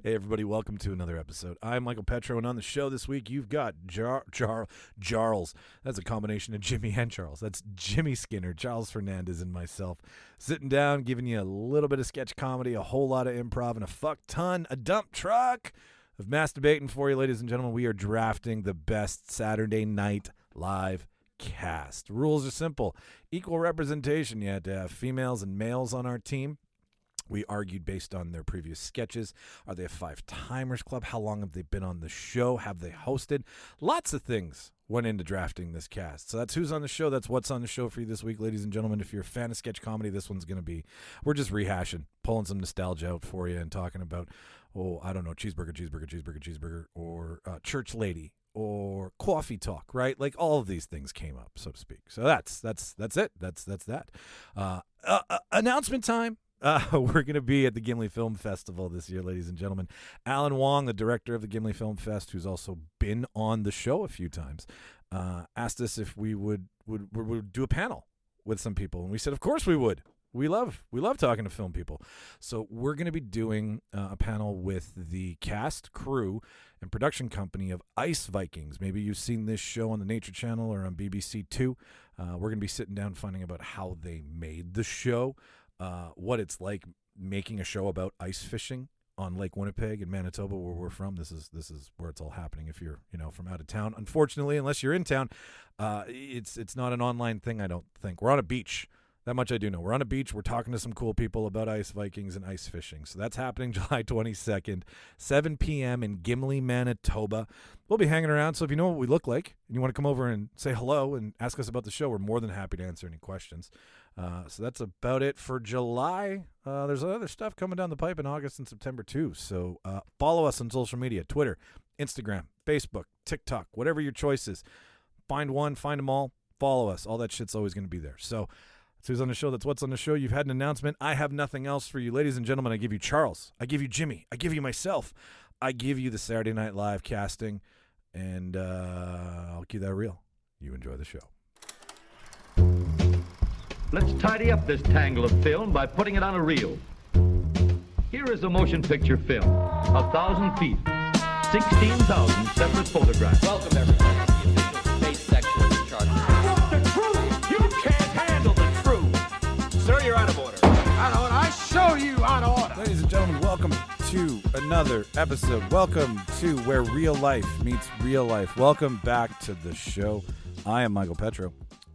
Hey, everybody, welcome to another episode. I'm Michael Petrow, and on the show this week, you've got Charles. That's a combination of Jimmy and Charles. That's Jimmy Skinner, Charles Fernandes, and myself sitting down, giving you a little bit of sketch comedy, a whole lot of improv, and a dump truck of masturbating for you, ladies and gentlemen. We are drafting the best Saturday night live cast. Rules are simple. Equal representation. You had to have females and males on our team. We argued based on their previous sketches. Are they a five-timers club? How long have they been on the show? Have they hosted? Lots of things went into drafting this cast. So that's who's on the show. That's what's on the show for you this week, ladies and gentlemen. If you're a fan of sketch comedy, this one's going to be, we're just rehashing, pulling some nostalgia out for you and talking about, cheeseburger, or church lady, or coffee talk, right? Like all of these things came up, so to speak. So that's it. That's that. Announcement time. We're going to be at the Gimli Film Festival this year, ladies and gentlemen. Alan Wong, the director of the Gimli Film Fest, who's also been on the show a few times, asked us if we would do a panel with some people, and we said, of course we would. We love talking to film people. So we're going to be doing a panel with the cast, crew, and production company of Ice Vikings. Maybe you've seen this show on the Nature Channel or on BBC Two. We're going to be sitting down finding about how they made the show. What it's like making a show about ice fishing on Lake Winnipeg in Manitoba, where we're from. This is where it's all happening. If you're from out of town, unfortunately, unless you're in town, it's not an online thing. I don't think. We're on a beach. That much I do know. We're on a beach. We're talking to some cool people about Ice Vikings and ice fishing. So that's happening July 22nd, 7 p.m. in Gimli, Manitoba. We'll be hanging around. So if you know what we look like and you want to come over and say hello and ask us about the show, we're more than happy to answer any questions. So that's about it for July. There's other stuff coming down the pipe in August and September too. So follow us on social media, Twitter, Instagram, Facebook, TikTok, whatever your choice is. Find one, find them all, follow us. All that shit's always going to be there. So that's who's on the show. That's what's on the show. You've had an announcement. I have nothing else for you. Ladies and gentlemen, I give you Charles. I give you Jimmy. I give you myself. I give you the Saturday Night Live casting. And I'll keep that real. You enjoy the show. Let's tidy up this tangle of film by putting it on a reel. Here is a motion picture film, 1,000 feet, 16,000 separate photographs. Welcome, everybody, to the official space section of the chart. The truth! You can't handle the truth! Sir, you're out of order. Out of order. I show you out of order. Ladies and gentlemen, welcome to another episode. Welcome to where real life meets real life. Welcome back to the show. I am Michael Petrow.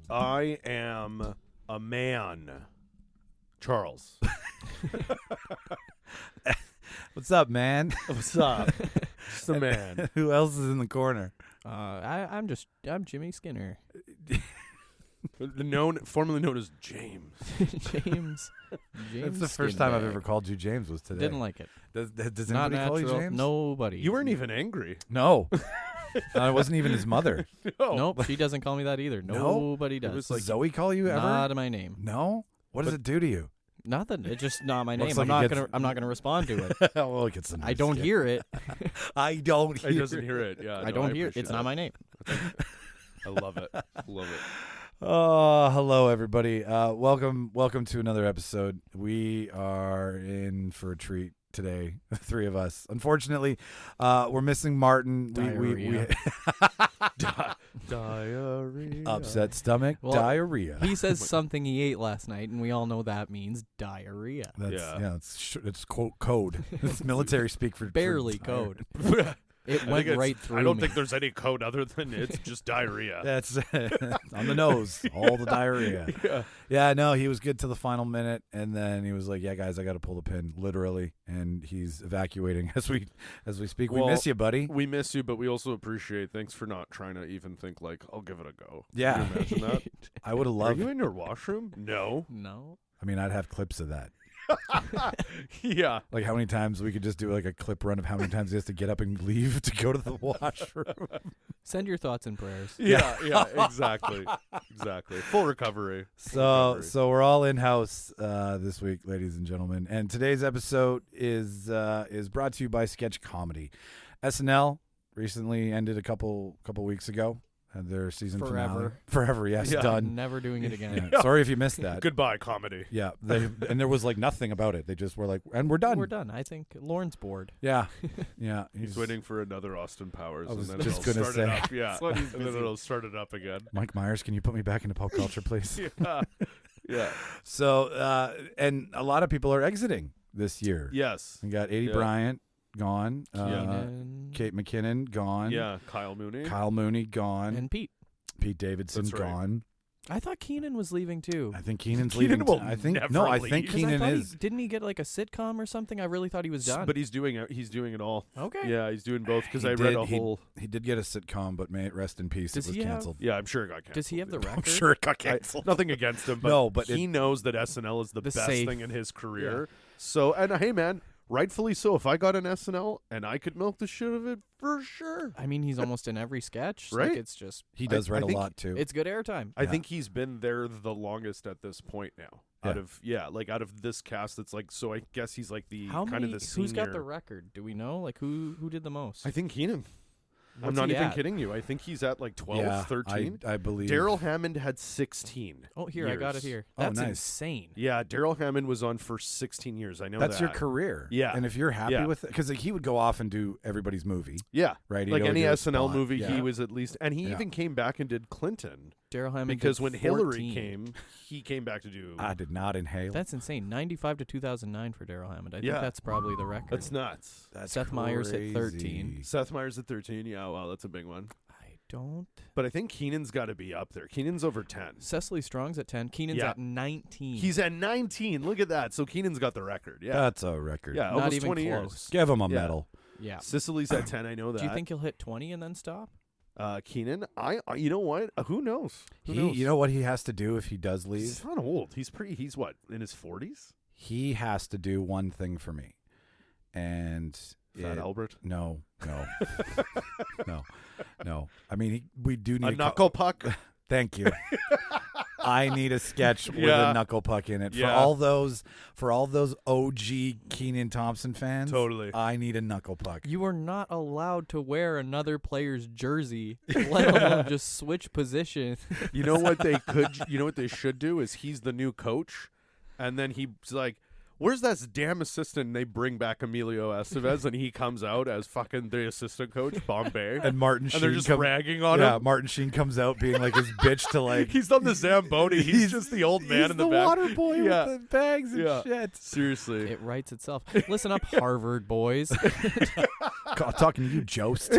I am a man. Charles. What's up, man? What's up? Just a man. Who else is in the corner? I'm Jimmy Skinner. Formerly known as James. James. That's the first time I've ever called you James was today. Didn't like it. Does Not anybody call you natural. James? Nobody. You weren't even angry. No. I wasn't even his mother. No. Nope. She doesn't call me that either. Nobody does. Does Zoe call you ever? Not my name. No. What does it do to you? Nothing. It's just not my name. Looks like I'm not gonna respond to it. Well, it gets I don't hear it. I don't hear He doesn't hear it. Yeah, I don't hear it. It's not my name. I love it. Love it. Oh, hello, everybody. Welcome to another episode. We are in for a treat today, the three of us. Unfortunately, we're missing Martin. Diarrhea. Diarrhea. Upset stomach, Well, diarrhea. He says something he ate last night, and we all know that means diarrhea. It's quote code. It's military speak for Barely for code. It went right through I don't me. think there's any code other than it's just diarrhea. That's on the nose. All the diarrhea. Yeah, no, he was good to the final minute, and then he was like, "Yeah, guys, I got to pull the pin, literally." And he's evacuating as we speak. Well, we miss you, buddy. We miss you, but we also appreciate. Thanks for not trying to even think like, I'll give it a go. Yeah. Can you imagine that? I would have Are loved. you in your washroom? No. No. I mean, I'd have clips of that. Yeah. Like how many times we could just do like a clip run of how many times he has to get up and leave to go to the washroom. Send your thoughts and prayers. Yeah, exactly. Full recovery. So we're all in house this week, ladies and gentlemen. And today's episode is brought to you by Sketch Comedy. SNL recently ended a couple weeks ago. had their season Forever. finale. Forever, yes, Yeah. done. Never doing it again. Yeah. Sorry if you missed that. Goodbye, comedy. Yeah, and there was like nothing about it. They just were like, and we're done. We're done. I think Lauren's bored. Yeah, yeah. He's waiting for another Austin Powers, I was and then just it'll gonna start it say. up. Yeah, That's what he's and then busy. it'll start it up again. Mike Myers, can you put me back into pop culture, please? Yeah, yeah, So, and a lot of people are exiting this year. yes, We got 80 Yeah. Bryant gone. Keenan Kate McKinnon gone. yeah. Kyle Mooney. Kyle Mooney gone. and Pete. Pete Davidson That's right. gone. I thought Keenan was leaving too. I think Keenan's Keenan leaving. will I think never no. I leave. think 'Cause I Keenan thought is. didn't he get like a sitcom or something? I really thought he was done. But he's doing it all. okay. Yeah, he's doing both because He I read did- a whole. He did get a sitcom, but may it rest in peace. Does it was he have- canceled. Yeah, I'm sure it got canceled. Does he have the yeah. record? I'm sure it got canceled. Nothing against him, but, No, but he knows that SNL is the The best safe. thing in his career. So, and hey, man, rightfully so. If I got an SNL and I could milk the shit of it, for sure. I mean, he's almost in every sketch. Right? Like, it's just He does I write a think lot too. it's good airtime. I Yeah. think he's been there the longest at this point now. Yeah. Out of this cast, it's like, so I guess he's like the How kind many? of the senior. Who's got the record? Do we know? Like who did the most? I think Keenan. I'm What's not he even at? kidding you. I think he's at like 12, yeah, 13. I believe. Daryl Hammond had 16. Oh, here I got it years. here. Oh, That's nice. insane. Yeah, Daryl Hammond was on for 16 years. I know That's that. your career. Yeah. And if you're happy Yeah. with it, because he would go off and do everybody's movie, Yeah. right? He'd Like go any do a SNL spot. movie, Yeah. he was at least, and he Yeah. even came back and did Clinton Daryl Hammond because did when Hillary 14. came, he came back to do. I did not inhale. That's insane. 95 to 2009 for Daryl Hammond. I Yeah. think that's probably the record. That's nuts. That's Seth Meyers at crazy. 13. Seth Meyers at 13. Yeah, wow, that's a big one. I don't. But I think Keenan's got to be up there. Keenan's over 10. Cecily Strong's at 10. Keenan's Yeah. at 19. He's at 19. Look at that. So Keenan's got the record. Yeah. That's a record. Yeah, Not almost even 20 close. years. Give him a Yeah. medal. Yeah. Sicily's at 10. I know that. Do you think he'll hit 20 and then stop? Keenan? You know what? Who knows? Who He, knows? you know what he has to do if he does He's leave? not old. He's what, in his 40s? He has to do one thing for me, and Fat Albert? No, no. I mean, we do need A knuckle puck? Thank you. I need a sketch with Yeah. a knuckle puck in it Yeah. for all those OG Kenan Thompson fans. Totally. I need a knuckle puck. You are not allowed to wear another player's jersey, let alone just switch position. You know what they could? You know what they should do is he's the new coach, and then he's like, "Where's that damn assistant?" And they bring back Emilio Estevez, and he comes out as fucking the assistant coach, Bombay, And Martin and Sheen they're just ragging on yeah, him. Martin Sheen comes out being like his bitch to like He's on the Zamboni. He's just the old man he's in the, the back. water boy Yeah. with the bags and Yeah. shit. Seriously. It writes itself. Listen up, Harvard boys. Talking to you, Jost.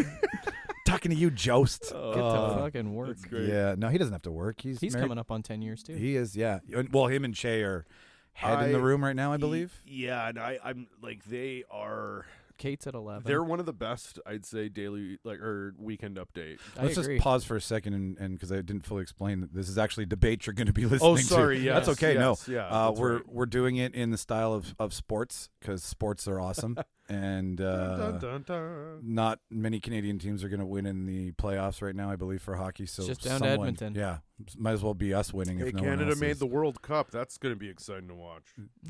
Talking to you, Jost. Get to fucking work. That's great. Yeah, no, he doesn't have to work. He's married. coming up on 10 years, too. He is, yeah. Well, him and Che are head in the room right now, I believe. Yeah, and I'm like they are. Kate's at 11. They're one of the best, I'd say, daily or weekend update. I Let's agree. just pause for a second, and because I didn't fully explain that this is actually a debate you're going to be listening to. Oh, sorry. Yes, That's okay. yes, no, yeah, that's right. we're doing it in the style of sports because sports are awesome, and Dun, dun, dun. not many Canadian teams are going to win in the playoffs right now, I believe, for hockey. So Just down to someone- Edmonton. Yeah, might as well be us winning. Hey, if no one Canada else made is. the World Cup. That's going to be exciting to watch.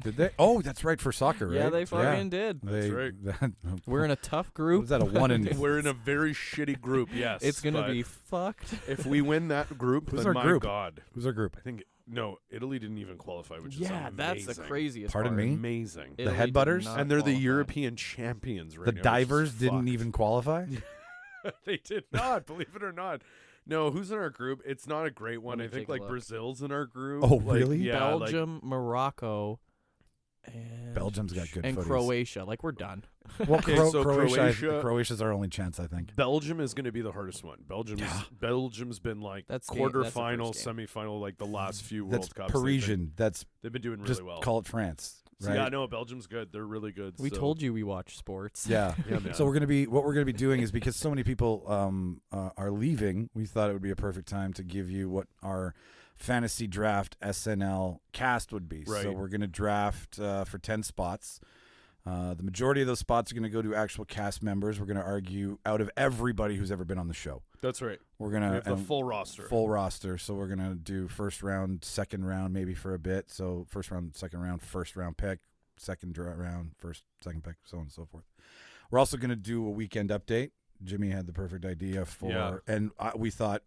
Did they? Oh, that's right for soccer, right? Yeah, they fucking did. That's They- right. We're in a tough What group. was that, a 1 in? We're in a very shitty group, yes. It's going to but be fucked. if we win that group, Who's then our my group? God. Who's our group? I think, no, Italy didn't even qualify, which is Yeah, amazing. that's the craziest Pardon part. me? Amazing. The Italy did Headbutters? not And they're the qualify. European champions right The now. which is divers didn't fucked. even qualify. They did not, believe it or not. No, who's in our group? It's not a great one. Let me I think take a like look. Brazil's in our group. Oh, Like, really? Yeah, like- Belgium, Morocco, and Belgium's got good and footies. Croatia. Like, we're done. Well, Okay, so Croatia- Croatia's our only chance, I think. Belgium is going to be the hardest one. Belgium's been like That's the quarterfinal, first game. semifinal, like the last few That's World Cups. Parisian. That's They've been doing really just well. call it France, So, right? yeah, no, Belgium's good. They're really good. We so- told you we watch sports. Yeah. Yeah, man. So what we're gonna be doing is because so many people are leaving, we thought it would be a perfect time to give you what our fantasy draft SNL cast would be. So Right. we're gonna draft for 10 spots. The majority of those spots are going to go to actual cast members. We're going to argue out of everybody who's ever been on the show. That's right. We're We going have the to full roster. full roster. So we're going to do first round, second round, maybe for a bit. So first round, second round, first round pick, round, first, second pick, so on and so forth. We're also going to do a weekend update. Jimmy had the perfect idea for, Yeah. and we thought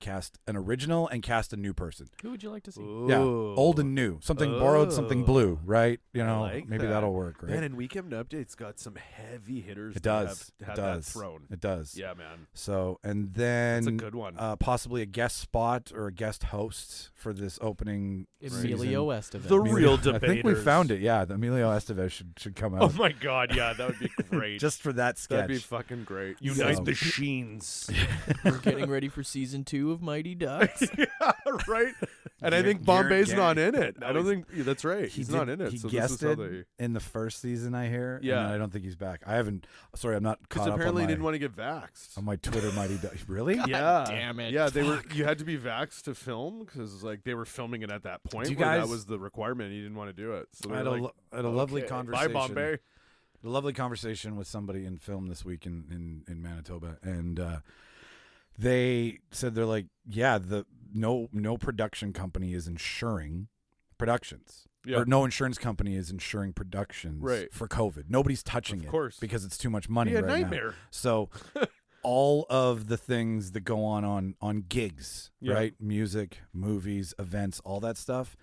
cast an original and cast a new person. Who would you like to see? Yeah, old and new, something borrowed, something blue, right? You know, like maybe that. that'll work, right? Man, and Weekend Update's got some heavy hitters. It does. Have It that does. thrown. It does. Yeah, man. So, and then That's a good one. possibly a guest spot or a guest host for this opening Emilio season. Estevez. The real I think we debaters. found it. Yeah, the Emilio Estevez should come out Oh my God, yeah, that would be great. just for that sketch. That'd be fucking great. So- Unite the Sheens. We're getting ready for season 2 of Mighty Ducks. Yeah, right. And I think Garrett Bombay's Gary. not in it. No, I don't think that's right. He's did- not in it. He so this is how guested they. in the first season, I hear. Yeah. and I don't think he's back. I haven't. Sorry, I'm not Because caught up apparently on he my, didn't want to get vaxxed. on my Twitter. Mighty really? Yeah, damn it. Yeah, they were. You had to be vaxxed to film because like they were filming it at that point. Do you where guys- that was the requirement. He didn't want to do it. So I they had, were like, I had a lovely "Okay, conversation. Bye, Bombay. A lovely conversation with somebody in film this week in Manitoba, and they said they're like, yeah, the no production company is insuring productions. Yeah. Or no insurance company is insuring productions Right. for COVID. Nobody's touching Of it course. because it's too much money Be a right now. nightmare. So all of the things that go on gigs, Yeah. right? Music, movies, events, all that stuff,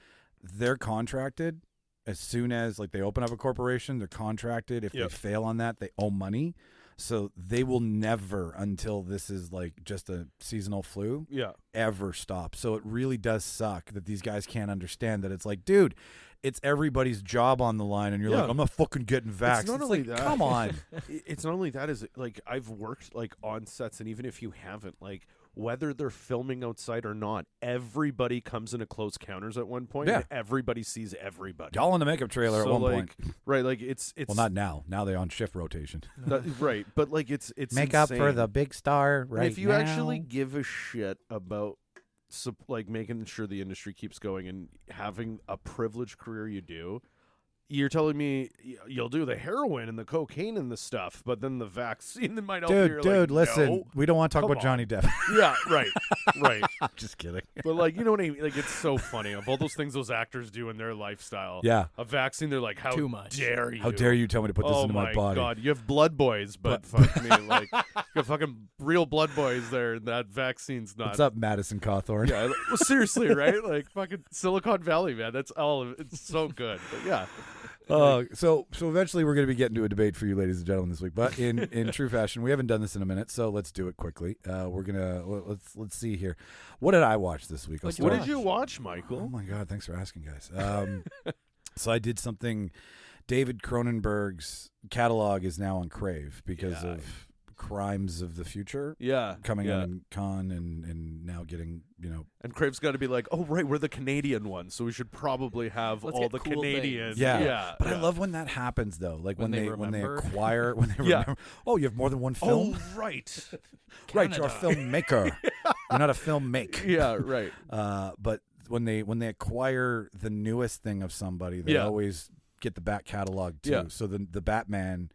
they're contracted. As soon as like they open up a corporation, they're contracted. If Yep. they fail on that, they owe money. So they will never, until this is like just a seasonal flu, Yeah. ever stop. So it really does suck that these guys can't understand that it's like, dude, it's everybody's job on the line, and you're Yeah. like, I'm not fucking getting vaxxed. It's not only like, that. come on. It's not only that, is like I've worked like on sets, and even if you haven't, like whether they're filming outside or not, everybody comes into close counters at one point. Yeah. And everybody sees everybody. Y'all in the makeup trailer So, at one like, point. right? Like it's Well, not now. Now they're on shift rotation. right, but like it's Makeup for insane. the big star right And if you now. actually give a shit about like making sure the industry keeps going and having a privileged career you do, you're telling me you'll do the heroin and the cocaine and the stuff, but then the vaccine that might help you. You're Dude, like, listen. no. We don't want to talk Come about Johnny Depp. Yeah, right, right. I'm just kidding. But like, you know what I mean? Like, it's so funny of all those things those actors do in their lifestyle. Yeah. A vaccine, they're like, how Too much. dare you? How dare you tell me to put this Oh into my body? God, you have blood boys, but fuck me, like you got fucking real blood boys there, and that vaccine's not. What's up, Madison Cawthorn? Yeah, well, seriously, right? Like fucking Silicon Valley, man. That's all. It's so good. But yeah. So eventually we're going to be getting to a debate for you, ladies and gentlemen, this week. But in true fashion, we haven't done this in a minute, so let's do it quickly. We're gonna let's see here. What did I watch this week? I'll What'd you What start- did you watch, Oh Michael? my God! Thanks for asking, guys. So I did something. David Cronenberg's catalog is now on Crave because Yeah. of Crimes of the Future Yeah, coming yeah. out in Cannes and now getting And Crave's got to be like, oh right, we're the Canadian one, so we should probably have Let's all get the cool Canadian. things. Yeah. But I yeah. love when that happens though. Like when When they they remember. acquire when they Yeah. remember. Oh, you have more than one film. Oh right. Right, you're a filmmaker. You're not a film make. Yeah, right. But when they acquire the newest thing of somebody, they Yeah. always get the back catalog too. Yeah. So the Batman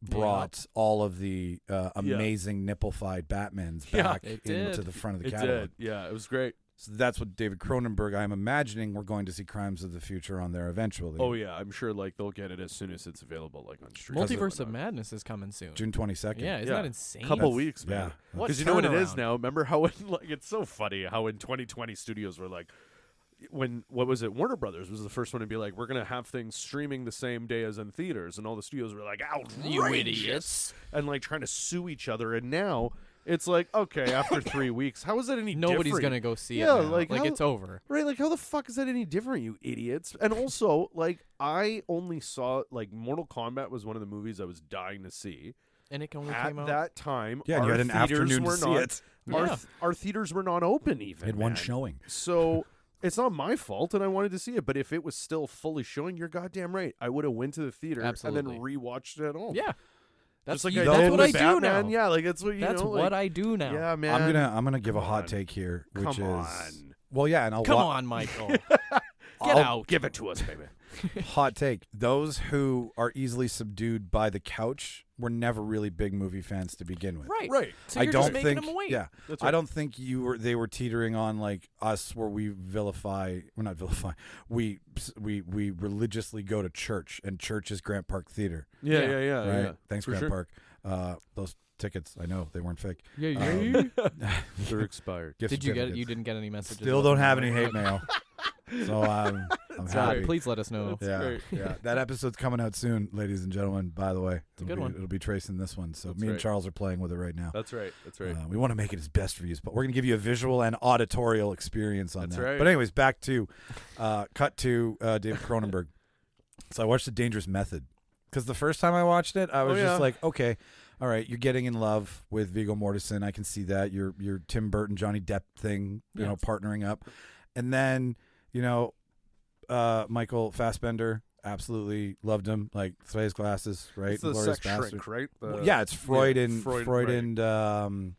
brought all of the amazing nipple-fied Batmans Yeah, back it into did. the front of the It catalog. did. Yeah, it was great. So that's what David Cronenberg. I'm imagining we're going to see Crimes of the Future on there eventually. Oh yeah, I'm sure like they'll get it as soon as it's available, like on stream. Multiverse of Madness is coming soon. June 22nd. Yeah, isn't Yeah. that insane? Couple weeks, man. Yeah. What Because you know what it is turnaround. now. Remember how like it's so funny how in 2020 studios were like, when what was it? Warner Brothers was the first one to be like, we're gonna have things streaming the same day as in theaters, and all the studios were like, You outrageous, idiots. and like trying to sue each other. And now it's like, okay, after 3 weeks, how is that any Nobody's different? gonna go see Yeah, it now. like, Like how- it's over. Right, like how the fuck is that any different, you idiots? And also, like, I only saw like Mortal Kombat was one of the movies I was dying to see. And it only At came out. that time, Yeah, and you our had an theaters afternoon to were see not, it. Yeah. Our theaters were not open even. Had one man. showing. So it's not my fault, and I wanted to see it. But if it was still fully showing, you're goddamn right. I would have went to the theater and Absolutely. then rewatched it at home. Yeah. That's, Just like you- I that's did what with I do Batman. now. Yeah, like that's what you That's know. what like, I do now. Yeah, man. I'm gonna give a Come hot on. take here, which Come is on. well, yeah, and I'll Come wa- on, Michael. Get I'll out. Give it to us, baby. hot take. Those who are easily subdued by the couch were never really big movie fans to begin with. Right. So I you're don't just making think. them wait. Yeah, That's I right. don't think they were teetering on like us, where we vilify. We're not vilify. We religiously go to church, and church is Grant Park Theater. Yeah. Right. Thanks, For Grant sure. Park. Those tickets, I know they weren't fake. Yeah. They're expired. Gift Did you get it? certificates. You didn't get any messages. Still about don't them, have right? any hate Okay. mail, so I'm happy. Please let us know. Yeah, great. yeah. That episode's coming out soon, ladies and gentlemen. By the way, a good one. It'll be tracing this one. So That's me and right. Charles are playing with it right now. That's right. We want to make it as best for you, but we're going to give you a visual and auditorial experience on That's that. right. But anyways, back to cut to David Cronenberg. So I watched The Dangerous Method because the first time I watched it, I was just like, okay, all right, you're getting in love with Viggo Mortensen. I can see that. Your Tim Burton, Johnny Depp thing, you know, partnering up. And then, you know, Michael Fassbender, absolutely loved him. Like Tres Glasses, right? It's the Glorious sex Bastard. shrink, right? Well, yeah, it's Freud and right.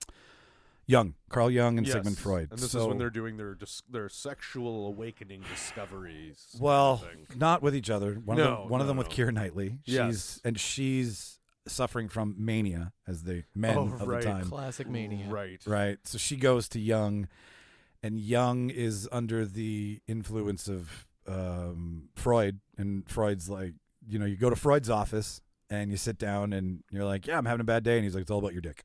Jung, Carl Jung and Yes. Sigmund Freud. And this is when they're doing their sexual awakening discoveries. well, I think. not with each other. One of them with no. Keira Knightley. Yes. She's suffering from mania, as the men of right. the time. Classic mania. Right. Right. So she goes to Jung, and Jung is under the influence of Freud, and Freud's like, you know, you go to Freud's office and you sit down and you're like, yeah, I'm having a bad day, and he's like, it's all about your dick.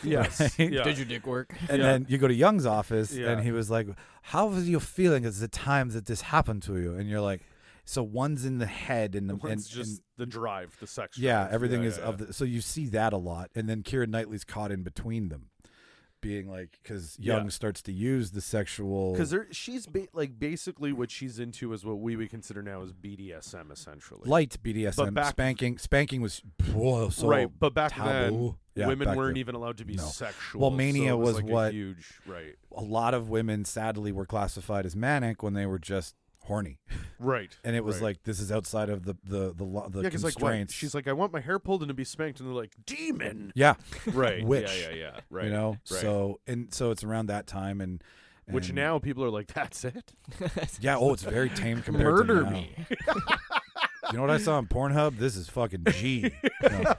Yes. Right? Yeah. Did your dick work? And Yeah. then you go to Jung's office, Yeah. and he was like, how was you feeling at the time that this happened to you? And you're like, so one's in the head, and It's just the drive, the sex yeah, drive. everything is yeah. of the. So you see that a lot, and then Keira Knightley's caught in between them, being like, because Jung Yeah. starts to use the sexual. Because she's like basically what she's into is what we would consider now as BDSM, essentially. light BDSM, But back- spanking was so right, but back taboo. then, Yeah, women back weren't then. even allowed to be No. sexual. Well, so mania it was was like what- a huge right, a lot of women sadly were classified as manic when they were just horny, right, and it was right. like, this is outside of the yeah, because like what? constraints. She's like, I want my hair pulled and to be spanked, and they're like, demon, yeah, right, Witch. yeah, right, you know. right. So it's around that time, and which now people are like, that's it. yeah, it's very tame compared Murder to now. me. You know what I saw on Pornhub? This is fucking G. No.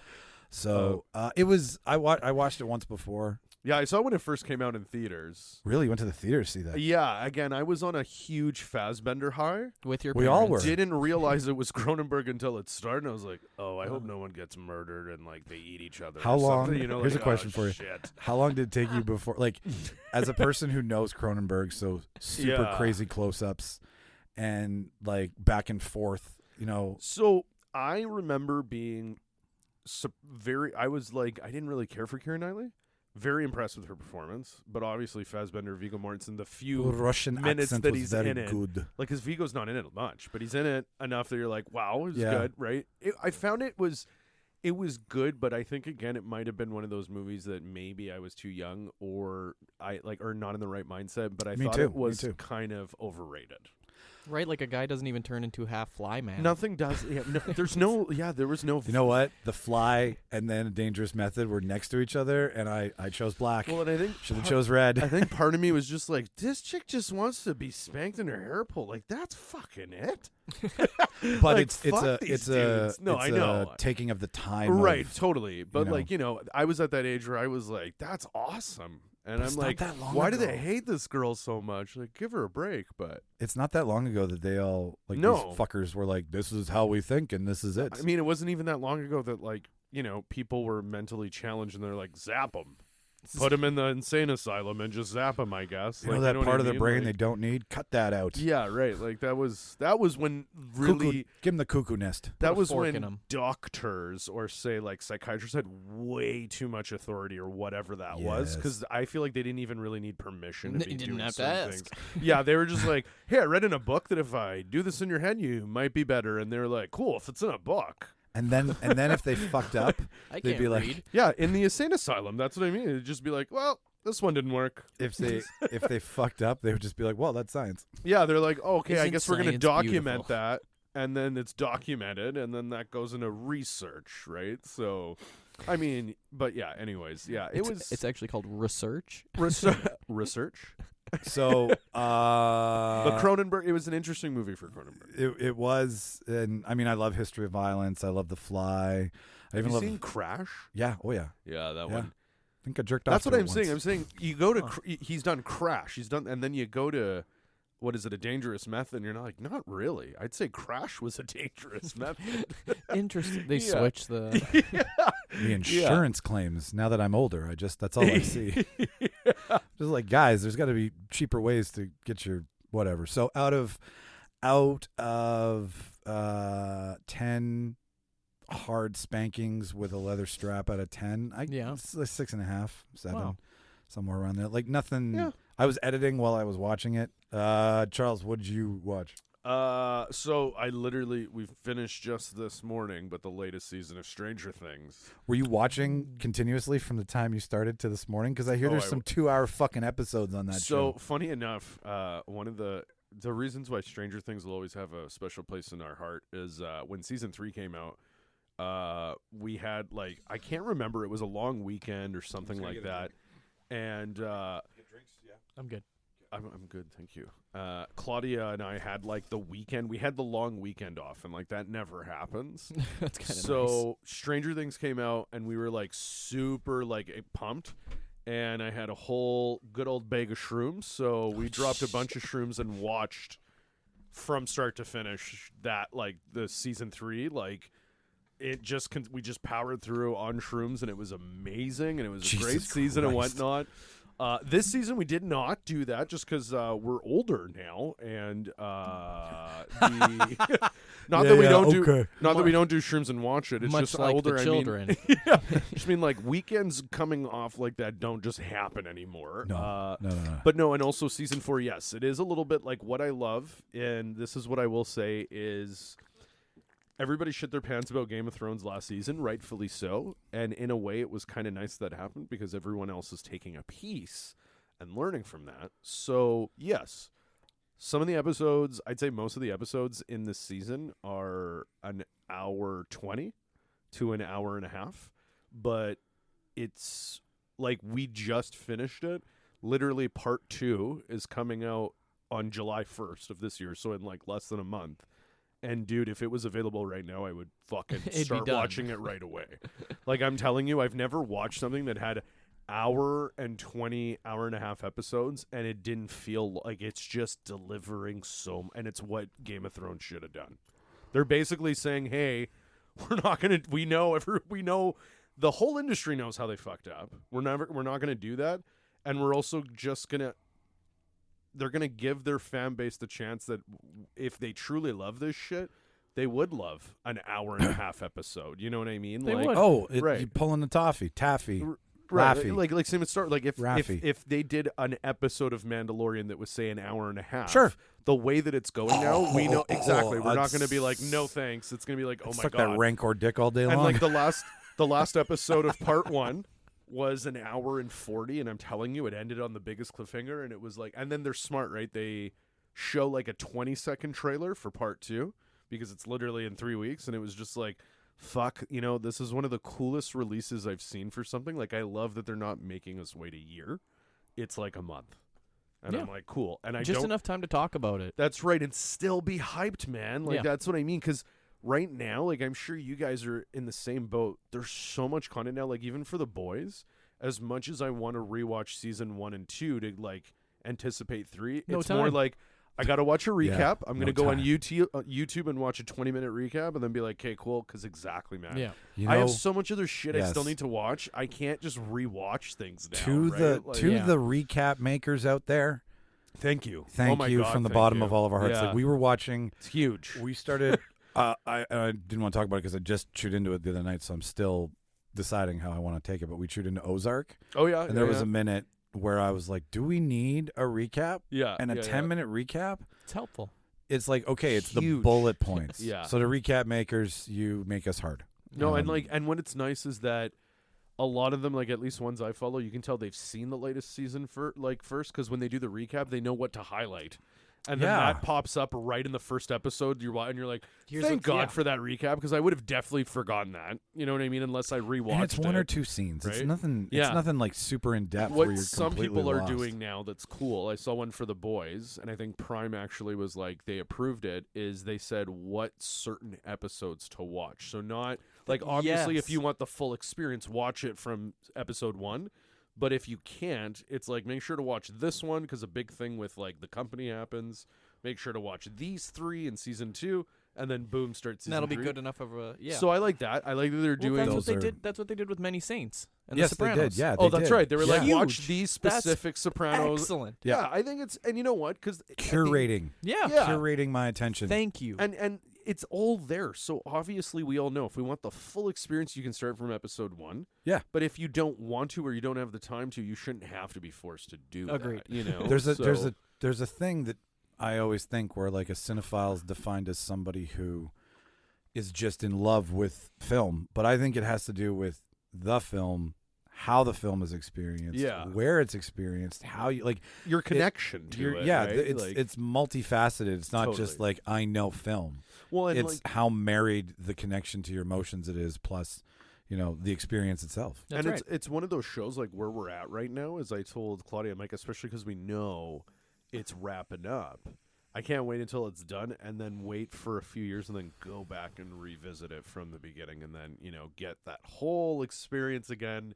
So it was. I watched it once before. Yeah, I saw it when it first came out in theaters. Really went to the theater to see that. Yeah, again, I was on a huge Fassbender high. With your We all parents. were. Didn't realize it was Cronenberg until it started. And I was like, oh, I hope no one gets murdered and like they eat each other. How or long? something, you know, Here's like, a question oh, for you. shit. How long did it take you before, like, as a person who knows Cronenberg, so super Yeah. crazy close-ups and like back and forth, you know? So I remember being I was like, I didn't really care for Keira Knightley. Very impressed with her performance, but obviously Fassbender, Viggo Mortensen, the few Russian minutes accent that was he's very in it. good. Like, because Viggo's not in it much, but he's in it enough that you're like, wow, it's Yeah. good, right? I found it was good, but I think again it might have been one of those movies that maybe I was too young or or not in the right mindset. But I Me thought too, it me was too. kind of overrated. Right, like a guy doesn't even turn into half fly man. Nothing does. Yeah, no, there's no. Yeah, there was no. You know what? The Fly and then A Dangerous Method were next to each other, and I chose black. Well, and I think Should have chose red. I think part of me was just like, this chick just wants to be spanked in her hair pulled. Like, that's fucking it. but like, it's fuck a these it's a dudes. No, it's I a know. taking of the time. Right, of- totally. But know. like, you know, I was at that age where I was like, that's awesome. And But it's I'm not like, that long why do ago. they hate this girl so much? Like, give her a break. But It's not that long ago that they all like No. these fuckers were like, this is how we think and this is it. I mean, it wasn't even that long ago that like, you know, people were mentally challenged and they're like, zap them. Put them in the insane asylum and just zap them, I guess. you Like, know that what part I of their mean? brain Like, they don't need? Cut that out. Yeah, right. Like that was when really Cuckoo, give them the cuckoo nest. that a was fork in when 'em. doctors or say like psychiatrists had way too much authority or whatever that was, Yes. because I feel like they didn't even really need permission to They be didn't doing have to some ask. things. Yeah, they were just like, hey, I read in a book that if I do this in your head, you might be better. And they're like, cool, if it's in a book. And then if they fucked up, I they'd can't be like, read. Yeah, in the insane asylum. That's what I mean. It'd just be like, well, this one didn't work. if they fucked up, they would just be like, well, that's science. Yeah, they're like, oh, okay, I Isn't guess we're going to science document beautiful? that. And then it's documented, and then that goes into research, right? So, I mean, but yeah, anyways, yeah, it was It's actually called research. research. So, But Cronenberg, it was an interesting movie for Cronenberg. it was, and I mean, I love History of Violence. I love The Fly. I Have even you love. seen Crash? Yeah. Oh yeah. Yeah, that Yeah. one. I think I jerked off. That's to what it I'm saying. I'm once. saying you go to he's done Crash, he's done, and then you go to what is it, A Dangerous Method? And you're not like, not really. I'd say Crash was a dangerous method. Interesting. They Yeah. switched the. The insurance claims. Now that I'm older, that's all I see. Just like, guys, there's got to be cheaper ways to get your whatever. So out of 10 hard spankings with a leather strap out of 10, it's like 6.5, 7, Wow. somewhere around there. Like nothing. Yeah. I was editing while I was watching it. Charles, what did you watch? So we finished just this morning, but the latest season of Stranger Things. Were you watching continuously from the time you started to this morning? Because I hear there's some 2-hour fucking episodes on that show. So funny enough, one of the reasons why Stranger Things will always have a special place in our heart is when season 3 came out. We had I can't remember, it was a long weekend or something like that, and I'm good. I'm good, thank you. Claudia and I had the weekend. We had the long weekend off, and that never happens. That's kind of So Stranger Things came out, and we were super pumped. And I had a whole good old bag of shrooms. So we dropped a bunch of shrooms and watched from start to finish that the season 3 we just powered through on shrooms, and it was amazing, and it was a great season and whatnot. This season we did not do that just because we're older now, and not that we don't do shrooms and watch it. It's much just like older. the children. Yeah, just mean weekends coming off like that don't just happen anymore. No. But no, and also season 4, yes, it is a little bit what I love, and this is what I will say is. Everybody shit their pants about Game of Thrones last season, rightfully so. And in a way, it was kind of nice that happened because everyone else is taking a piece and learning from that. So, yes, some of the episodes, I'd say most of the episodes in this season are an hour 20 to an hour and a half. But it's we just finished it. Literally, part 2 is coming out on July 1st of this year. So, in less than a month. And, dude, if it was available right now, I would fucking start watching it right away. I'm telling you, I've never watched something that had hour and 20, hour and a half episodes, and it didn't feel like it's just delivering and it's what Game of Thrones should have done. They're basically saying, hey, we're not going to, we know, the whole industry knows how they fucked up. We're not going to do that. And we're also just going to, they're going to give their fan base the chance that if they truly love this shit, they would love an hour and a half episode. You know what I mean? They would. Oh, right. You pulling the taffy. Right. Laffy. Same as Star. Raffy. If they did an episode of Mandalorian that was say an hour and a half, Sure. The way that it's going now, we know exactly. We're not going to be no thanks. It's going to be oh my suck god, that Rancor dick all day long. and the last episode of part 1 was an hour and 40, and I'm telling you, it ended on the biggest cliffhanger, and it was and then they're smart, right? They show a 20-second trailer for part 2 because it's literally in 3 weeks, and it was just fuck, this is one of the coolest releases I've seen for something. I love that they're not making us wait a year. It's a month. And I'm cool. And I Just don't, enough time to talk about it. That's right, and still be hyped, man. Yeah. That's what I mean, because right now, I'm sure you guys are in the same boat. There's so much content now, even for the boys, as much as I want to rewatch season 1 and 2 to anticipate 3, No it's time. more I got to watch a recap. Yeah, I'm going to go on YouTube and watch a 20-minute recap and then be okay, cool, because exactly, man. Yeah. I have so much other shit I yes. still need to watch. I can't just rewatch things now. To right? the recap makers out there, thank you. thank my you God, from the thank bottom you. of all of our hearts. Yeah. We were watching. It's huge. We started. I didn't want to talk about it because I just chewed into it the other night, so I'm still deciding how I want to take it. But we chewed into Ozark. Oh yeah, and there was a minute where I was like, "Do we need a recap?" Yeah, and a 10-minute recap. It's helpful. It's okay, it's the Huge. bullet points. Yeah. So the recap makers, you make us hard. No, and and what it's nice is that a lot of them, at least ones I follow, you can tell they've seen the latest season first, because when they do the recap, they know what to highlight. And then that pops up right in the first episode. You're like, thank God for that recap, because I would have definitely forgotten that. You know what I mean? Unless I rewatched it. And it's one or two scenes. Right? It's nothing. Yeah. It's nothing like super in depth. What where you're some completely people are lost. doing now that's cool. I saw one for The Boys, and I think Prime actually was like, they approved it. Is they said what certain episodes to watch. So not like obviously if you want the full experience, watch it from episode 1. But if you can't, it's like make sure to watch this one, because a big thing with like the company happens. Make sure to watch these 3 in season 2, and then boom, start season 3. That'll be good enough of a So I like that. I like that they're doing. That's what they did. That's what they did with Many Saints and Yes, The Sopranos. they did. Yeah. Oh, they that's did. right. They were like, Huge. watch these specific Sopranos. Excellent. Yeah, I think it's, and you know what? Because Curating. Yeah. Curating my attention. Thank you. and it's all there. So obviously, we all know if we want the full experience, you can start from episode 1. Yeah. But if you don't want to, or you don't have the time to, you shouldn't have to be forced to do Agreed. that. You know, There's a thing that I always think where like a cinephile is defined as somebody who is just in love with film, but I think it has to do with the film, how the film is experienced, where it's experienced, how you like your connection to it. Yeah, right? it's multifaceted. It's not just like I know film. Well, and it's how married the connection to your emotions it is, plus the experience itself. That's right. it's one of those shows like where we're at right now. As I told Claudia and Mike, especially because we know it's wrapping up. I can't wait until it's done, and then wait for a few years, and then go back and revisit it from the beginning, and then get that whole experience again.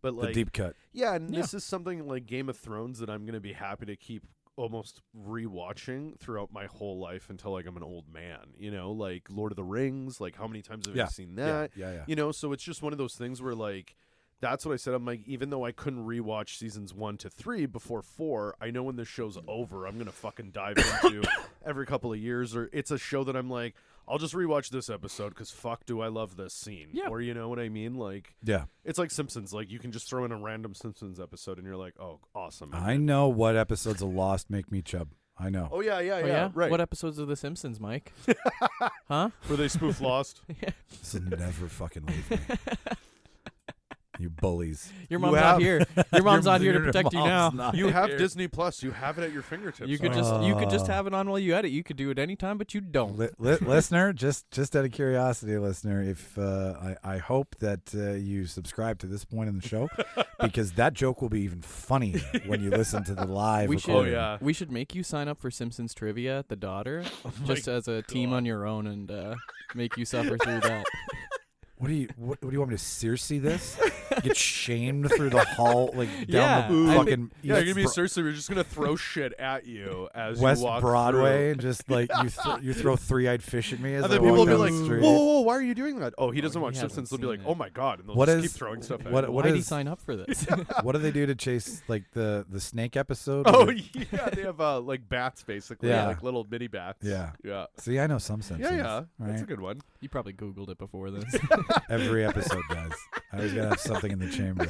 But like the deep cut. Yeah, and this is something like Game of Thrones that I'm going to be happy to keep almost rewatching throughout my whole life until like I'm an old man. Like Lord of the Rings. Like how many times have I seen that? Yeah. So it's just one of those things where like. That's what I said. I'm like, even though I couldn't rewatch seasons 1 to 3 before 4, I know when this show's over, I'm gonna fucking dive into every couple of years. Or it's a show that I'm like, I'll just rewatch this episode because fuck, do I love this scene? Yeah. Or you know what I mean? Like, yeah, it's like Simpsons. Like you can just throw in a random Simpsons episode and you're like, oh, awesome. I know what episodes of Lost make me chub. I know. Oh yeah. Right. What episodes of The Simpsons, Mike? Huh? Where they spoof Lost? This will never fucking leave me. You bullies. Your mom's not here. Your mom's not here to protect you now. You have Disney Plus. You have it at your fingertips. You could just have it on while you edit. You could do it anytime, but you don't. Listener, just out of curiosity, listener, if I hope that you subscribe to this point in the show, because that joke will be even funnier when you listen to the live recording. We should make you sign up for Simpsons trivia at the Daughter, just as a team on your own, and make you suffer through that. What do you want me to Circe this? Get shamed through the hall, like down the fucking you're gonna be Circe. We're just gonna throw shit at you as West you walk Broadway, through. and just like you throw 3-eyed fish at me as and I then people walk will be down like, the street. whoa, why are you doing that? Oh, he doesn't watch he Simpsons. They'll hasn't be like, seen oh my god, and they'll What just is- keep throwing stuff at what- you. what Why did he is- sign up for this? What do they do to chase like the snake episode? Oh yeah, they have like bats basically, Yeah. like little mini bats. Yeah. yeah, See, I know some Simpsons. yeah. Right? That's a good one. You probably Googled it before this. Every episode, guys. I always gotta have something in the chamber.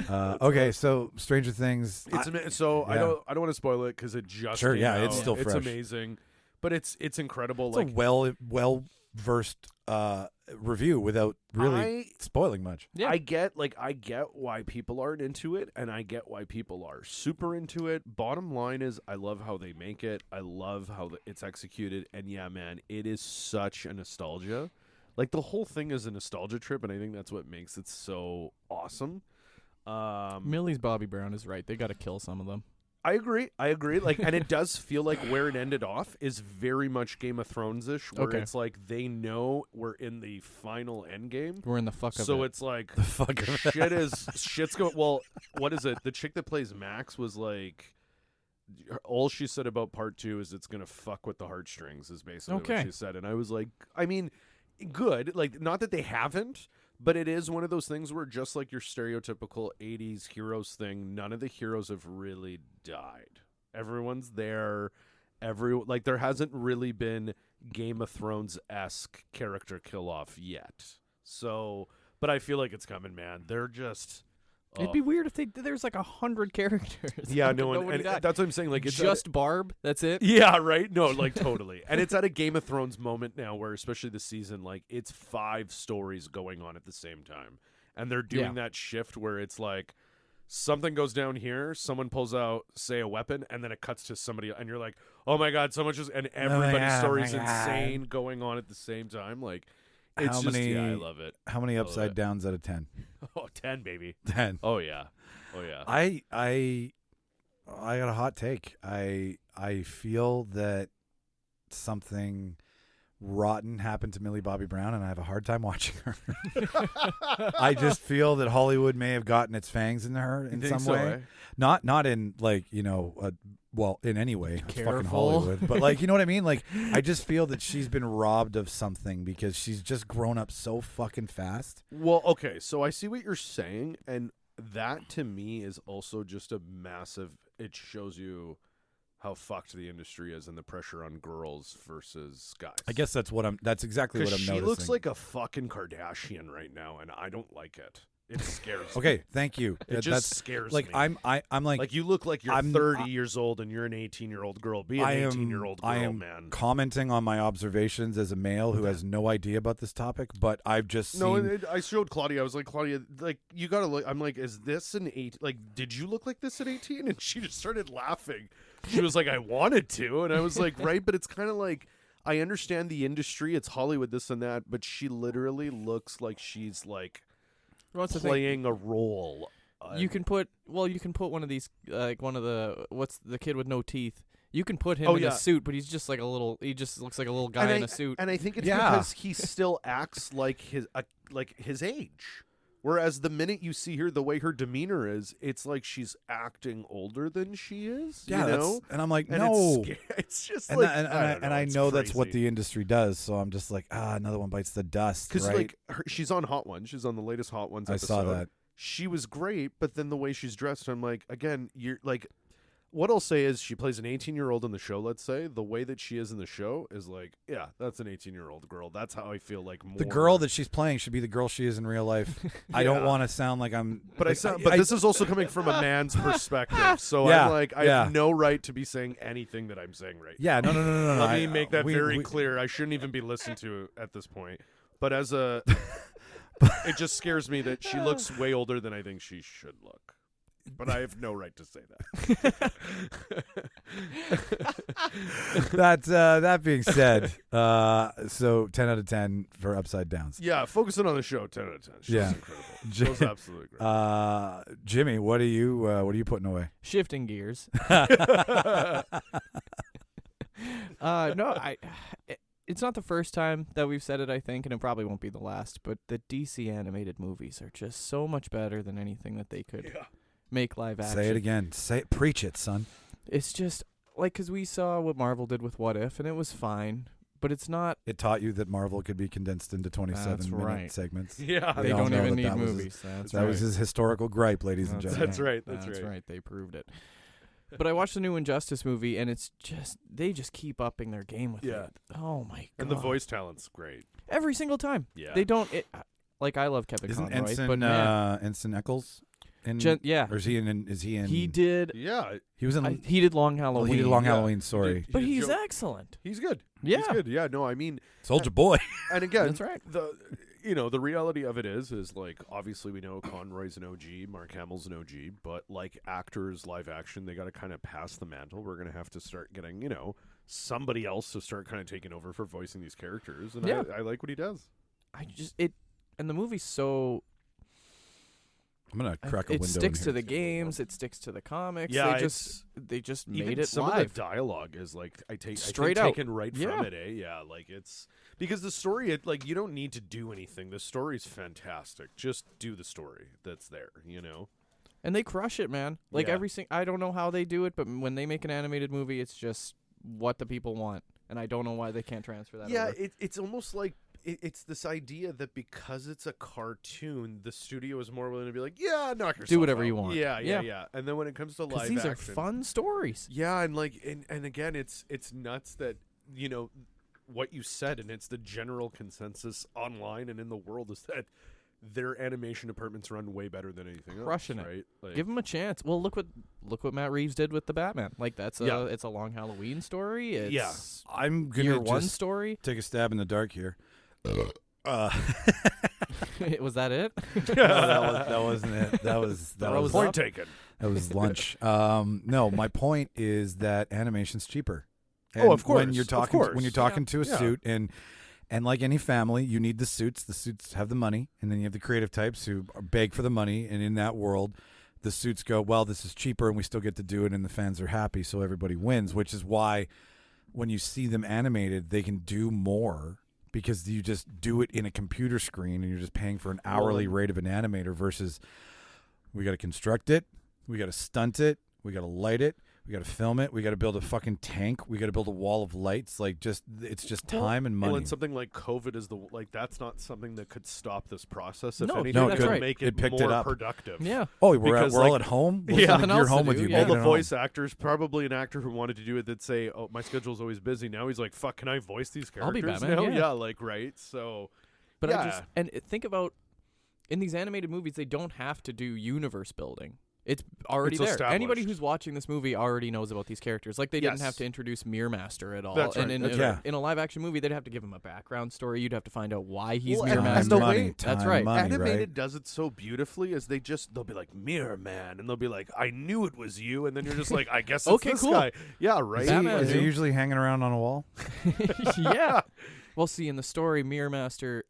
Okay, so Stranger Things. It's so I yeah. don't want to spoil it because it just Sure, came yeah, out. it's still It's fresh. amazing, but it's incredible. It's like a well versed review without really spoiling much. Yeah. I get why people aren't into it, and I get why people are super into it. Bottom line is, I love how they make it. I love how it's executed, and yeah, man, it is such a nostalgia. Like the whole thing is a nostalgia trip, and I think that's what makes it so awesome. Millie's Bobby Brown is right. They got to kill some of them. I agree. Like, and it does feel like where it ended off is very much Game of Thrones-ish, where Okay. it's like they know we're in the final end game. We're in the fuck of So it. it's like The fuck of shit's going. Well, what is it? The chick that plays Max was like, all she said about part 2 is it's gonna fuck with the heartstrings. Is basically Okay. what she said, and I was like, I mean, good. Like, not that they haven't, but it is one of those things where just like your stereotypical 80s heroes thing, none of the heroes have really died. Everyone's there. Like there hasn't really been Game of Thrones-esque character kill off yet. So, but I feel like it's coming, man. They're just. It'd be weird if there's like 100 characters. Yeah, Like, no, nobody and died. that's what I'm saying. Like, it's just Barb. That's it. yeah, right. No, like totally. And it's at a Game of Thrones moment now, where especially this season, like it's 5 stories going on at the same time, and they're doing that shift where it's like something goes down here, someone pulls out, say, a weapon, and then it cuts to somebody, and you're like, oh my God, so much is, and everybody's story's insane going on at the same time. Like, it's I love it. How many upside downs out of 10? Oh, 10, baby. 10. Oh, yeah. Oh, yeah. I got a hot take. I feel that something rotten happened to Millie Bobby Brown, and I have a hard time watching her. I just feel that Hollywood may have gotten its fangs into her in some way. Eh? Not in like, well, in any way. It's Careful. fucking Hollywood. But like, you know what I mean? Like, I just feel that she's been robbed of something because she's just grown up so fucking fast. Well, okay, so I see what you're saying, and that to me is also just a massive. It shows you how fucked the industry is and the pressure on girls versus guys. I guess that's exactly what I'm she noticing. looks like a fucking Kardashian right now, and I don't like it. It scares me. Okay, thank you. It just scares like, me. I'm like you look like you're I'm 30 years old and you're an 18-year-old girl. Be an 18-year-old girl, I am man. commenting on my observations as a male who has no idea about this topic, but I've just seen... No, I showed Claudia. I was like, Claudia, like, you gotta look. I'm like, is this an 8? Like, did you look like this at 18? And she just started laughing. She was like, I wanted to, and I was like, right, but it's kind of like, I understand the industry. It's Hollywood, this and that, but she literally looks like she's like playing a role. You can put one of these, like one of the, what's the kid with no teeth? You can put him in a suit, but he's just like he just looks like a little guy in a suit. And I think it's because he still acts like his age. Whereas the minute you see her, the way her demeanor is, it's like she's acting older than she is. Yeah, you know? And I'm like, and no. It's just and like, I know that's what crazy. the industry does. So I'm just like, another one bites the dust. Because right? like she's on Hot Ones. She's on the latest Hot Ones episode. I saw that. She was great, but then the way she's dressed, I'm like, again, you're like, what I'll say is she plays an 18-year-old in the show, let's say. The way that she is in the show is like, yeah, that's an 18-year-old girl. That's how I feel like more. The girl that she's playing should be the girl she is in real life. I don't want to sound like I'm... But this is also coming from a man's perspective. So Yeah, I'm like, I have no right to be saying anything that I'm saying right Yeah, no. now. Let me make that very clear. I shouldn't even be listened to at this point. But as a... it just scares me that she looks way older than I think she should look. But I have no right to say that. That being said, so 10 out of 10 for Upside Downs. Yeah, focusing on the show, 10 out of 10. Show's incredible. Show's absolutely great. Jimmy, what are you putting away? Shifting gears. It's not the first time that we've said it, I think, and it probably won't be the last, but the DC animated movies are just so much better than anything that they could make live action. Say it again. Preach it, son. It's just, like, because we saw what Marvel did with What If, and it was fine, but it's not... It taught you that Marvel could be condensed into 27-minute segments. Yeah. They don't even need movies. That was his historical gripe, ladies and gentlemen. That's right. That's right. They proved it. But I watched the new Injustice movie, and it's just, they just keep upping their game with it. Oh, my God. And the voice talent's great. Every single time. Yeah. They don't, like, I love Kevin Isn't Conroy, but man. Ensign Eccles? Yeah. Or is he in? He did. Yeah. He was in. He did Long Halloween. Well, he did Long Halloween. Sorry. But he's excellent. He's good. Yeah. He's good. Yeah. No, I mean, Soldier Boy. And again, that's right. The reality of it is like, obviously we know Conroy's an OG, Mark Hamill's an OG, but like actors, live action, they got to kind of pass the mantle. We're going to have to start getting, somebody else to start kind of taking over for voicing these characters. And I like what he does. And the movie's so... I'm gonna crack a window. It sticks to the games. It sticks to the comics. Yeah, they just made even it some live. of the dialogue is like Straight out taken right from it. Yeah, like it's because the story. Like you don't need to do anything. The story's fantastic. Just do the story that's there. And they crush it, man. Like I don't know how they do it, but when they make an animated movie, it's just what the people want, and I don't know why they can't transfer that. Yeah, over. it's almost like. It's this idea that because it's a cartoon, the studio is more willing to be like, yeah, knock yourself do whatever out. you want. Yeah. And then when it comes to live these action, are fun stories. Yeah, and like, and again, it's nuts that what you said, and it's the general consensus online and in the world is that their animation departments run way better than anything Crushing else. it. Right? Like, Give them a chance. Well, look what Matt it's a Long Halloween story. It's I'm gonna year one just story. take a stab in the dark here. Was that it? No, that wasn't it. That was Point taken. That was lunch. No, my point is that animation's cheaper. Oh, of course. When you're talking, to a suit, and like any family, you need the suits. The suits have the money, and then you have the creative types who beg for the money. And in that world, the suits go, well, this is cheaper, and we still get to do it, and the fans are happy, so everybody wins. Which is why, when you see them animated, they can do more because you just do it in a computer screen, and you're just paying for an hourly rate of an animator versus we got to construct it, we got to stunt it, we got to light it. We got to film it. We got to build a fucking tank. We got to build a wall of lights. Like, it's just time and money. Well, and something like COVID is that's not something that could stop this process. If No, anything, no, it that's could right. make It it picked more it up. productive. Yeah. Oh, Because, we're all at home. Well, yeah. something Nothing you're else home to with do, you. yeah. All Make the it at voice home. actors, probably an actor who wanted to do it, that say, "Oh, my schedule's always busy." Now he's like, "Fuck, can I voice these I'll be characters Batman, now?" yeah. Like right. So, But yeah. think about in these animated movies, they don't have to do universe building. It's already It's there. Anybody established. who's watching this movie already knows about these characters. Like they didn't Yes. have to introduce Mirror Master at all. That's And right, in, that's a, right. in a live action movie, they'd have to give him a background story. You'd have to find out why he's Well, Mirror and Master. the money, way- That's time, right. money, Animated right? does it so beautifully as they'll be like Mirror Man, and they'll be like, "I knew it was you," and then you're just like, "I guess it's Okay, this cool. guy." Yeah, right. Batman Is knew. he usually hanging around on a wall? Yeah. Well, see, in the story, Mirror Master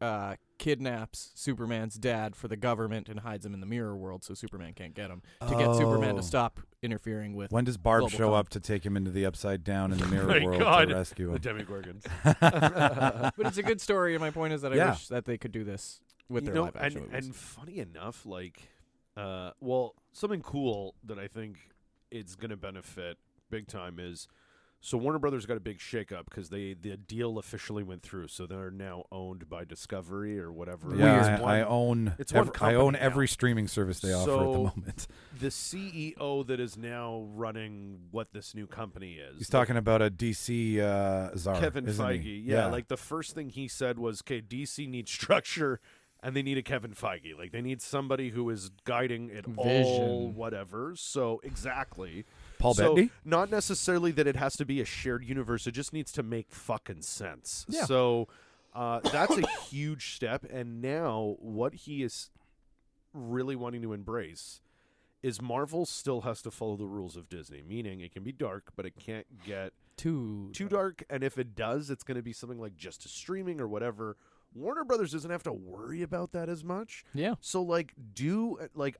kidnaps Superman's dad for the government and hides him in the mirror world so Superman can't get him to get Superman Oh. to stop interfering with. When does Barb global show com. up to take him into the upside down in the mirror My world God. to rescue The him? Demigorgons. But it's a good story, and my point is that I Yeah. wish that they could do this with You their know, live action movies. and funny enough, like, well, something cool that I think it's gonna benefit big time is, so Warner Brothers got a big shakeup because the deal officially went through, so they're now owned by Discovery or whatever. Yeah, It's I one- own. it's one I company own now. every streaming service they offer at the So- moment. the CEO that is now running what this new company is. He's talking about a DC czar, Kevin isn't Feige. he? Yeah, like the first thing he said was, "Okay, DC needs structure, and they need a Kevin Feige. Like they need somebody who is guiding it all, Vision. whatever." So exactly. Paul So Bettany. not necessarily that it has to be a shared universe. It just needs to make fucking sense. Yeah. So that's a huge step. And now what he is really wanting to embrace is Marvel still has to follow the rules of Disney, meaning it can be dark, but it can't get too dark. And if it does, it's going to be something like just a streaming or whatever. Warner Brothers doesn't have to worry about that as much. Yeah. So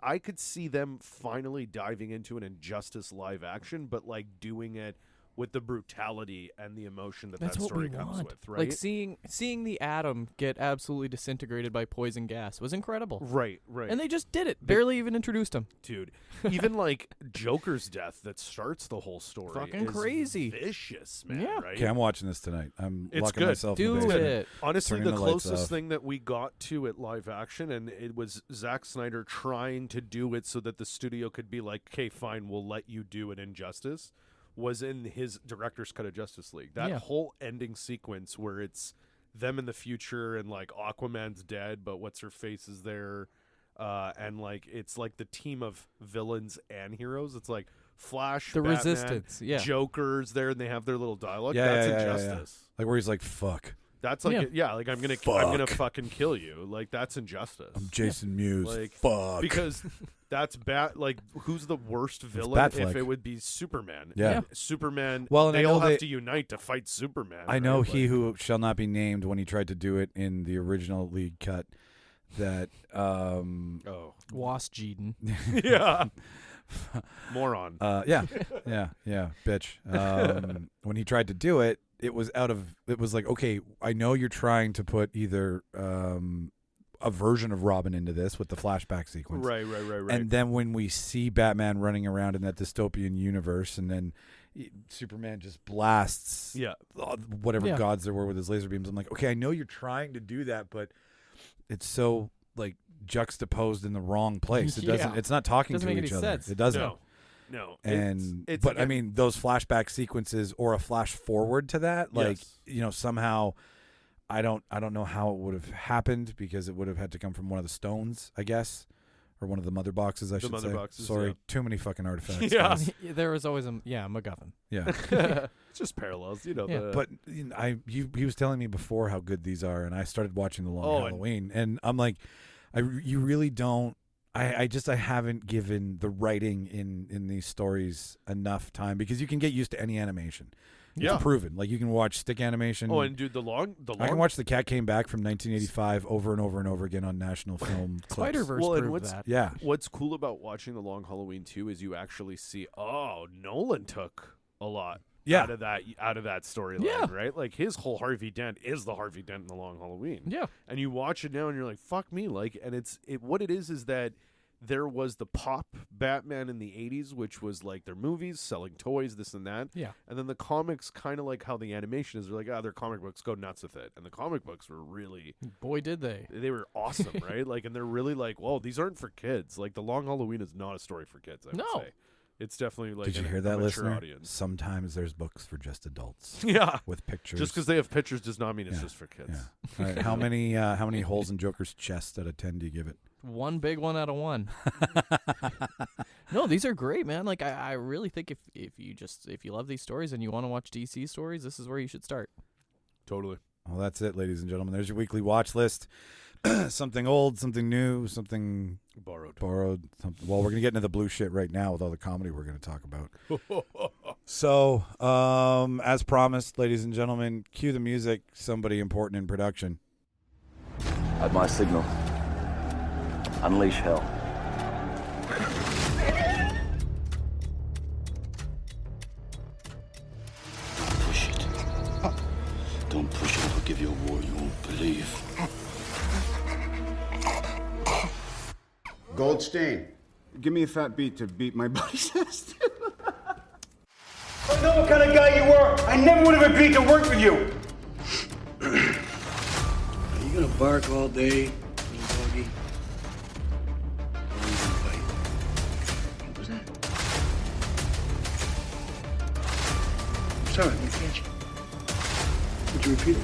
I could see them finally diving into an Injustice live action, but like doing it with the brutality and the emotion that That's that what story we comes want. with, right? Like seeing the atom get absolutely disintegrated by poison gas was incredible. right. And they just did it. Barely even introduced him. Dude, even like Joker's death that starts the whole story Fucking is crazy. vicious, man, Yeah. right? Okay, I'm watching this tonight. I'm It's locking good. myself in Do the basement. it. Honestly, Turning the the lights closest off. thing that we got to at live action, and it was Zack Snyder trying to do it so that the studio could be like, "Okay, fine, we'll let you do an Injustice," was in his director's cut of Justice League. That Yeah. whole ending sequence where it's them in the future and like Aquaman's dead, but what's her face is there, and like it's like the team of villains and heroes. It's like Flash, The Batman, Resistance, yeah. Joker's there, and they have their little dialogue. Yeah, That's yeah, yeah, yeah. Injustice. Like where he's like, "Fuck, That's like Yeah. like I'm gonna Fuck. fucking kill you. Like that's Injustice. I'm Jason Mewes. Like, Fuck." Because that's bad. Like who's the worst villain? Batfleck. If it would be Superman. Yeah. And Superman. Well, and they I know all have they- to unite to fight Superman. I know right? he who shall not be named when he tried to do it in the original league cut. That Oh Was Jeeden. yeah. Moron. yeah, bitch. When he tried to do it, it was like, okay, I know you're trying to put either a version of Robin into this with the flashback sequence. Right. And then when we see Batman running around in that dystopian universe, and then Superman just blasts Yeah. whatever Yeah. gods there were with his laser beams, I'm like, okay, I know you're trying to do that, but it's so like juxtaposed in the wrong place. It doesn't. Yeah. It's not talking Doesn't to make each any other. sense. It doesn't. No. And it's but like I mean, those flashback sequences or a flash forward to that, like Yes. somehow, I don't know how it would have happened because it would have had to come from one of the stones, I guess, or one of the mother boxes, I should mother say. boxes, Sorry, yeah. too many fucking artifacts. Yeah. guys. There was always a MacGuffin. Yeah. It's just parallels, you know. Yeah. But he was telling me before how good these are, and I started watching The Long Halloween, and I'm like, you really don't. I haven't given the writing in these stories enough time, because you can get used to any animation. It's proven. Like, you can watch stick animation. Oh, and dude, the long. I can watch The Cat Came Back from 1985 over and over and over again on national film clips. Spider-Verse Well, and proved what's- that. Yeah. What's cool about watching The Long Halloween 2 is you actually see, Nolan took a lot out of that storyline, Yeah. right? Like, his whole Harvey Dent is the Harvey Dent in The Long Halloween. Yeah. And you watch it now and you're like, fuck me. Like, and what it is that there was the pop Batman in the 80s, which was like their movies, selling toys, this and that. Yeah. And then the comics, kind of like how the animation is, they're like, they're comic books, go nuts with it. And the comic books were really, Boy, did they. they were awesome, right? Like, and they're really like, whoa, these aren't for kids. Like, The Long Halloween is not a story for kids, I would No. say. It's definitely like Did you an hear that, mature listener? audience. Sometimes there's books for just adults. Yeah. With pictures. Just because they have pictures does not mean it's Yeah. just for kids. Yeah. All right. How many holes in Joker's chest out of 10 do you give it? One big one out of one. No, these are great, man. Like, I really think if you love these stories and you want to watch DC stories, this is where you should start. Totally. Well, that's it, ladies and gentlemen. There's your weekly watch list. Something old, something new, something Borrowed. Something. Well, we're going to get into the blue shit right now with all the comedy we're going to talk about. So, as promised, ladies and gentlemen, cue the music. Somebody important in production. At my signal, unleash hell. Push it. Don't push it. I'll give you a war you won't believe. Goldstein, give me a fat beat to beat my buddy's ass. I know what kind of guy you were. I never would have agreed to work with you. Are you gonna bark all day, little doggy? Or are you gonna bite? What was that? I'm sorry, I didn't catch you. Would you repeat it?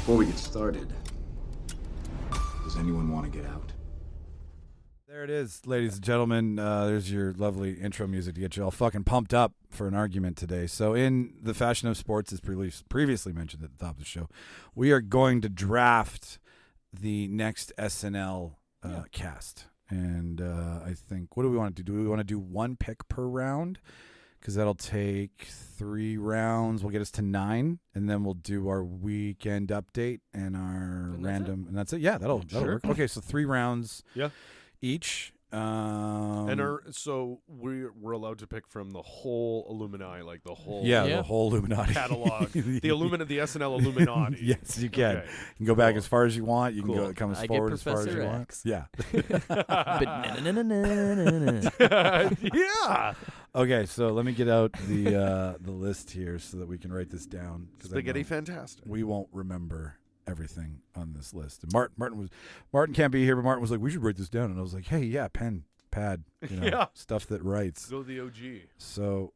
Before we get started, does anyone want to get out? There it is, ladies and gentlemen. There's your lovely intro music to get you all fucking pumped up for an argument today. So, in the fashion of sports, as previously mentioned at the top of the show, we are going to draft the next SNL cast. And I think, what do we want to do? Do we want to do one pick per round? Because that'll take 3 rounds. We'll get us to 9, and then we'll do our weekend update and our random, and that's it. Yeah, that'll work. Okay, so 3 rounds. Yeah. Each. And so we're allowed to pick from the whole Illuminati, like the whole the whole Illuminati catalog, the SNL Illuminati. Yes, you can. Okay. You can go back as far as you want. You can come as I forward get as far as you Professor want. X. Yeah. Yeah. Okay, so let me get out the list here so that we can write this down. Spaghetti fantastic. We won't remember everything on this list. And Martin can't be here, but Martin was like, we should write this down. And I was like, hey, yeah, pen, pad, stuff that writes. Go the OG. So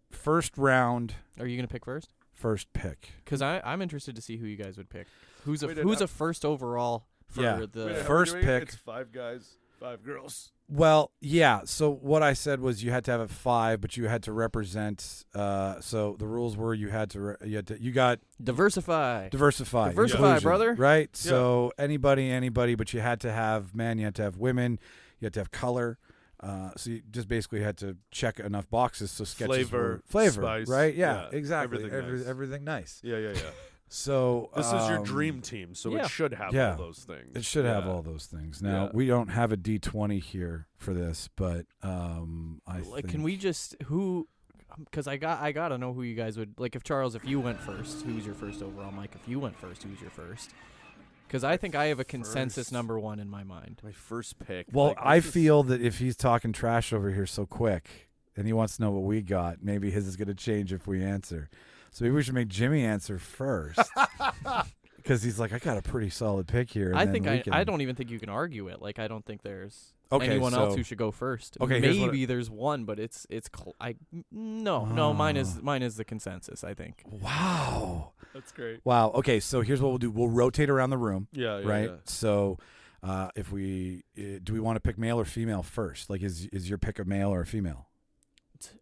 first round. Are you going to pick first? First pick. Because I'm interested to see who you guys would pick. Who's Wait, a first overall for the first pick. It's 5 guys, 5 girls. Well, yeah. So what I said was you had to have a 5, but you had to represent. So the rules were you got diversify, inclusion, brother. Right. Yeah. So anybody, but you had to have men, you had to have women, you had to have color. So you just basically had to check enough boxes. So sketches Flavor, flavor, spice, right? Yeah, yeah, exactly. everything nice. Everything nice. Yeah. So This is your dream team, so yeah. it should have Yeah. all those things. It should have all those things. Now Yeah. we don't have a D20 here for this, but I Like, think, can we just because I gotta know who you guys would like. If Charles, if you went first, who's your first overall? Mike, if you went first, who's your first? Because I think I have a consensus First. number 1 in my mind. My first pick. Well, like, I this is- feel that if he's talking trash over here so quick and he wants to know what we got, maybe his is going to change if we answer. So maybe we should make Jimmy answer first. Because he's like, I got a pretty solid pick here. I think I don't even think you can argue it. Like, I don't think there's anyone so- else who should go first. Okay, here's what maybe there's one, but no, mine is the consensus, I think. Wow. That's great. Wow. Okay, so here's what we'll do. We'll rotate around the room. Yeah, right. yeah. So, if we do, we want to pick male or female first? Like, is your pick a male or a female?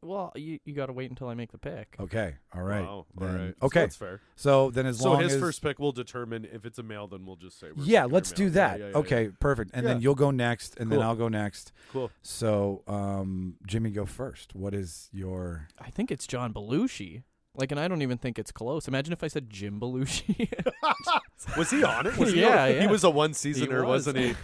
Well, you got to wait until I make the pick. Okay. All right. Wow. Then, All right. Okay. So that's fair. So then, as long his as first pick will determine if it's a male. Then we'll just say yeah, picking a let's do male. that. Yeah, Okay, perfect. And then Yeah. you'll go next, and then Cool. I'll go next. Cool. So, Jimmy, go first. What is your? I think it's John Belushi. Like, and I don't even think it's close. Imagine if I said Jim Belushi. Was he on it? Was he Yeah, on it? yeah. He was a one seasoner, was. wasn't he?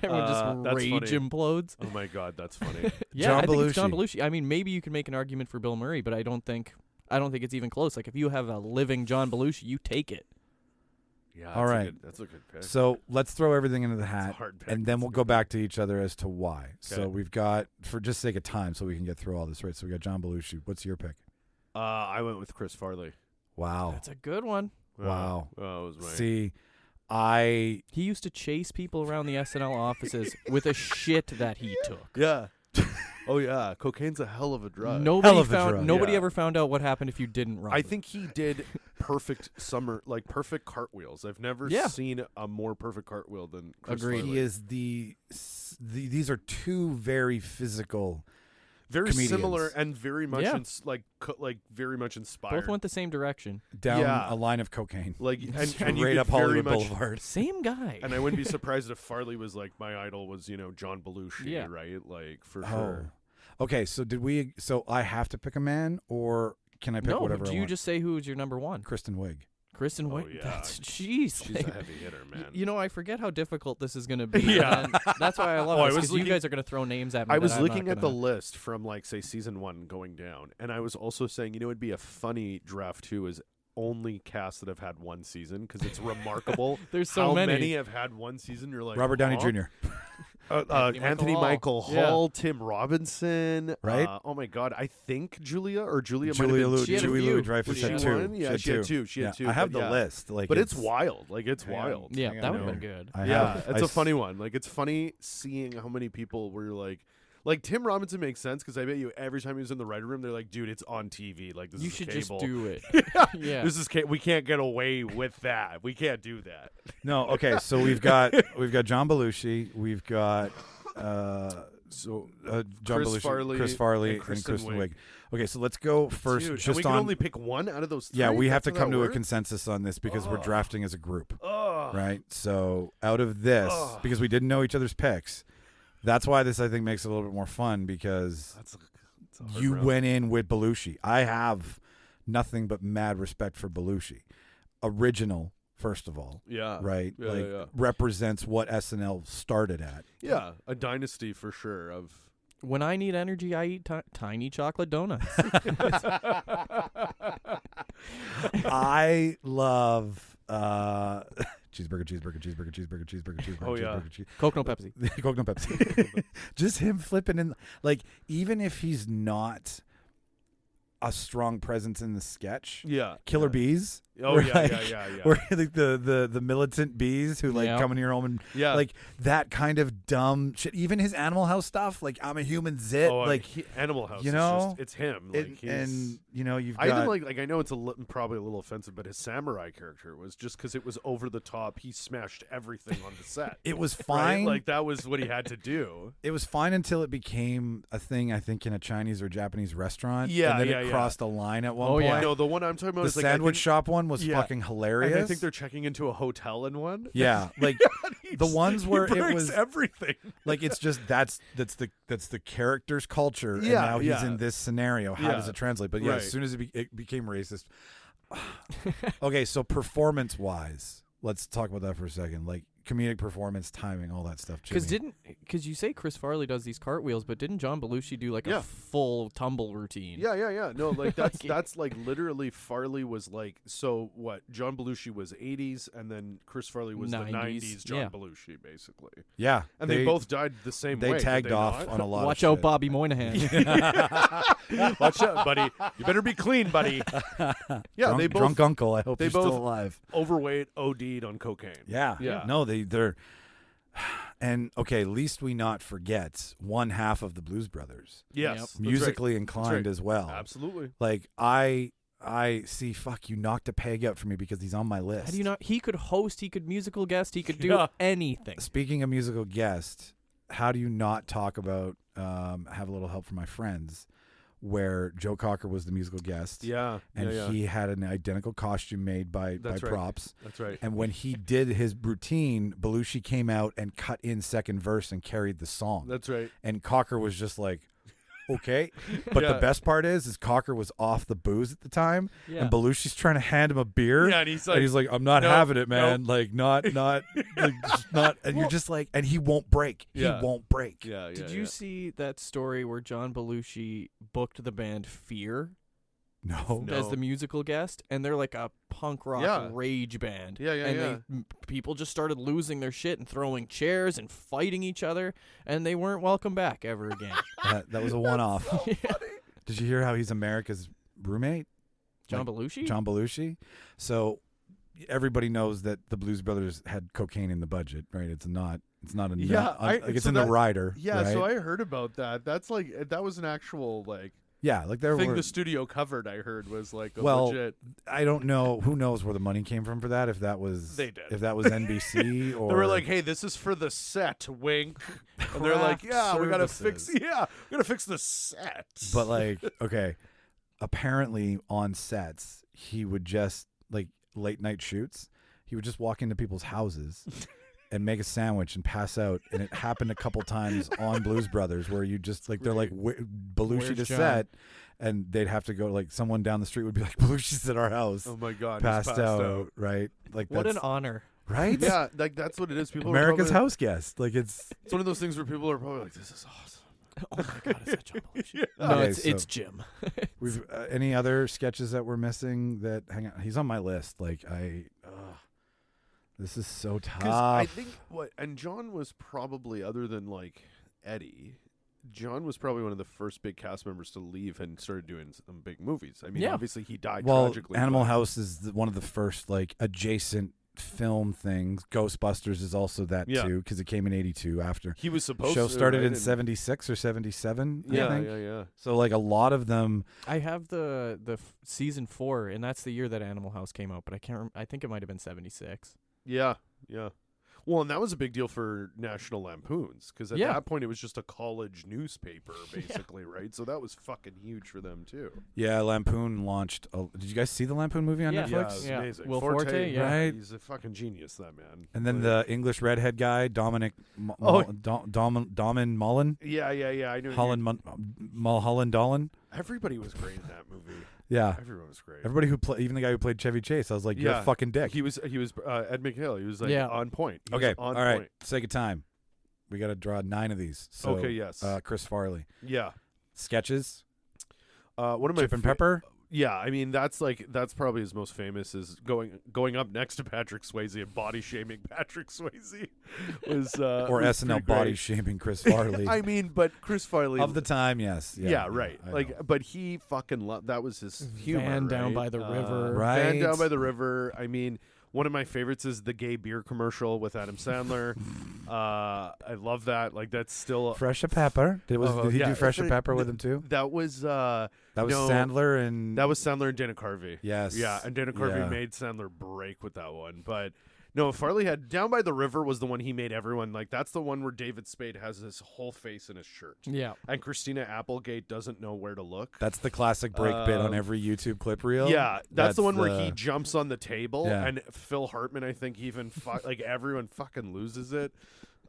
Everyone just that's rage funny. implodes. Oh my god, that's funny. Yeah, John I think it's John Belushi. Belushi. I mean, maybe you could make an argument for Bill Murray, but I don't think it's even close. Like, if you have a living John Belushi, you take it. Yeah. All right. That's a good pick. So let's throw everything into the hat, hard pick. and then That's we'll a go good back to each other as to why. So Okay. we've got, for just sake of time, so we can get through all this, right? So we got John Belushi. What's your pick? I went with Chris Farley. Wow. That's a good one. Wow. Oh, it was my. See, He used to chase people around the SNL offices with a shit that he took. Yeah. Oh yeah, cocaine's a hell of a drug. Hell of a drug. Nobody Yeah. ever found out what happened if you didn't run. I think he did perfect perfect cartwheels. I've never Yeah. seen a more perfect cartwheel than Chris Agreed. Farley. he is these are two very physical. very comedians. similar and very much Yeah. very much inspired. both went the same direction. Down Yeah. a line of cocaine. like and you Straight could up very Hollywood much, Boulevard. Same guy. And I wouldn't be surprised if Farley was like my idol was John Belushi, Yeah. right? Like for sure. Okay, so so I have to pick a man, or can I pick no, whatever do I you want? just say who's your number one? Kristen Wiig. Kristen Oh, Wiig. yeah. That's jeez. She's like, a heavy hitter, man. You know, I forget how difficult this is going to be. Yeah. and that's why I love Oh, I this, was 'cause you looking- guys are going to throw names at me. I that was I'm looking not at the gonna- list from like say season 1 going down, and I was also saying, it'd be a funny draft too is only casts that have had one season because it's remarkable. There's so how many. have had one season. You're like Robert Downey huh? Jr. Anthony Michael Yeah. Hall, Tim Robinson, Right? Oh my God, I think Julia might Julia have been She had a Julie few. Louis-Dreyfus She had won? two. Yeah, she had two. She had Yeah, two, I have but the yeah. list. Like, but it's wild. Like it's Hang on. wild. Yeah, Hang that on, would have no. been good. I Yeah, have- it's I a funny one. Like it's funny seeing how many people were like Tim Robinson makes sense because I bet you every time he was in the writer room, they're like, dude, it's on TV. Like this You is should cable. just do it. Yeah. This is we can't get away with that. We can't do that. No, okay. So we've got John Belushi. We've got John Chris Belushi, Farley Chris Farley, and Kristen Wiig. Wiig. Okay, so let's go first. Dude, just and we can on. only pick one out of those three? Yeah, we have to That's how come that to a works? consensus on this because we're drafting as a group, Oh. right? So out of this, because we didn't know each other's picks, that's why this I think makes it a little bit more fun because That's a hard you round. went in with Belushi. I have nothing but mad respect for Belushi. Original, first of all, Yeah. right? Yeah, like yeah. represents what SNL started at. Yeah, a dynasty for sure of When I need energy, I eat tiny chocolate donuts. I love cheeseburger. Oh, yeah. Coke, no Pepsi. Coke, no Pepsi. Just him flipping in, like, even if he's not a strong presence in the sketch, yeah. Killer Bees. Oh where, yeah, like, yeah. Where like the militant bees who like Yeah. come in your home and Yeah. like that kind of dumb shit. Even his Animal House stuff, like I'm a human zit, Oh, like Animal House. you is know, just, it's him. Like he's, and you know you've I got even like I know it's probably a little offensive, but his samurai character was just because it was over the top. He smashed everything on the set. it was right? fine. Like that was what he had to do. It was fine until it became a thing. I think in a Chinese or Japanese restaurant. Yeah, and then yeah, it yeah. crossed a line at one Oh, point. yeah. No, the one I'm talking about The is like I sandwich think- shop one was Yeah. fucking hilarious. And I think they're checking into a hotel in one. yeah, like He the just- ones where he it breaks was everything. like it's just that's the character's culture, and Yeah, now he's yeah. in this scenario. How does Yeah. it translate? But yeah, Right. as soon as it became racist. Okay, so performance wise, let's talk about that for a second. Like comedic performance, timing, all that stuff. Jimmy. Because you say Chris Farley does these cartwheels, but didn't John Belushi do like Yeah. a full tumble routine? Yeah. No, like that's Like- that's like literally Farley was like so what? John Belushi was 80s, and then Chris Farley was the 90s John yeah. Belushi, basically. yeah, And they both died the same they way. did tagged they off not? on a lot. Watch of out, shit. Bobby Moynihan. Watch out, buddy. You better be clean, buddy. Yeah, drunk, they both drunk uncle. I hope they he's still both- alive. overweight, OD'd on cocaine. Yeah. Yeah. No, they're. And okay, least we not forget one half of the Blues Brothers, Yes. Yep. that's right. musically That's inclined right. as well. Absolutely. Like I I see. Fuck, you knocked a peg out for me because he's on my list. How do you not? He could host. He could musical guest. He could do anything. Speaking of musical guest, how do you not talk about Have a Little Help from My Friends, where Joe Cocker was the musical guest? Yeah. And he had an identical costume made by props. That's right. And when he did his routine, Belushi came out and cut in second verse and carried the song. That's right. And Cocker was just like, okay. But the best part is Cocker was off the booze at the time, and Belushi's trying to hand him a beer. Yeah, and he's like, I'm not having it, man. Nope. Like, not, like, just not. And you're just like, and he won't break. Yeah. He won't break. Yeah. Did you see that story where John Belushi booked the band Fear No. as the musical guest, and they're like a punk rock rage band. And people just started losing their shit and throwing chairs and fighting each other, and they weren't welcome back ever again. That was a one-off. So funny. Did you hear how he's America's roommate? John Belushi? John Belushi. So everybody knows that the Blues Brothers had cocaine in the budget, right? It's not a it's in the rider. Yeah, right? so I heard about that. That's like that was an actual like there thing were the studio covered. I heard was like legit. I don't know. Who knows where the money came from for that? If that was They did. If that was NBC or they were like, "Hey, this is for the set." Wink. And they're like, "Yeah, we gotta fix. Yeah, we gotta fix the set." But like, okay, apparently on sets he would just like late night shoots. He would just walk into people's houses and make a sandwich and pass out. And it happened a couple times on Blues Brothers where you just like, they're like Belushi Where's to John? set, and they'd have to go like someone down the street would be like, Belushi's at our house. Oh my God, he's passed out, right? Like What an that's honor. right? Yeah, like that's what it is. People America's are probably, house guest. Like it's one of those things where people are probably like, "This is awesome." Oh my God, is that John Belushi? Yeah. No, Okay, it's Jim. we've any other sketches that we're missing that hang on, he's on my list. Like this is so tough. Because I think and John was probably, other than like Eddie, John was probably one of the first big cast members to leave and started doing some big movies. I mean, obviously he died tragically. Animal House is one of the first like adjacent film things. Ghostbusters is also that too, because it came in '82 after. He was supposed show to started right? in '76 or '77. I think. Yeah. So like a lot of them. I have the season 4, and that's the year that Animal House came out, but I can't. I think it might have been '76. Yeah. Well, and that was a big deal for National Lampoons, because at that point it was just a college newspaper, basically, right? So that was fucking huge for them too. Yeah, Lampoon launched. Did you guys see the Lampoon movie on Yeah. Netflix? Yeah, it was amazing. Will Forte, right? He's a fucking genius, that man. And then the English redhead guy, Dominic Domin Mullen. Yeah. I know. Mulholland Dolan. Everybody was great in that movie. Yeah, Everyone was great. everybody who played, even the guy who played Chevy Chase, I was like, you're a fucking dick. He was Ed McHale. He was like on point. He Okay, was on all right. point. Sake of time, we got to draw 9 of these. So, Okay, yes. Chris Farley Yeah. sketches. One of my Chip and Pepper. Yeah, I mean that's probably his most famous is going up next to Patrick Swayze and body shaming Patrick Swayze was Or was SNL pretty body great. shaming Chris Farley. I mean, but Chris Farley of the time, yes. yeah, right. I Like, know. but he fucking loved that was his humor. Van Down right? by the River. Right. Van Down by the River. I mean, one of my favorites is the gay beer commercial with Adam Sandler. I love that. Like, that's still Fresh a Pepper. Did he yeah, do Fresh a it's- Pepper with him too? that was That was no, Sandler and that was Sandler and Dana Carvey. Yes. Yeah, and Dana Carvey Yeah. made Sandler break with that one. But no, Farley had Down by the River was the one he made everyone like. That's the one where David Spade has his whole face in his shirt. Yeah. And Christina Applegate doesn't know where to look. That's the classic break bit on every YouTube clip reel. Yeah, that's the one where he jumps on the table, Yeah. and Phil Hartman, I think, even like everyone fucking loses it.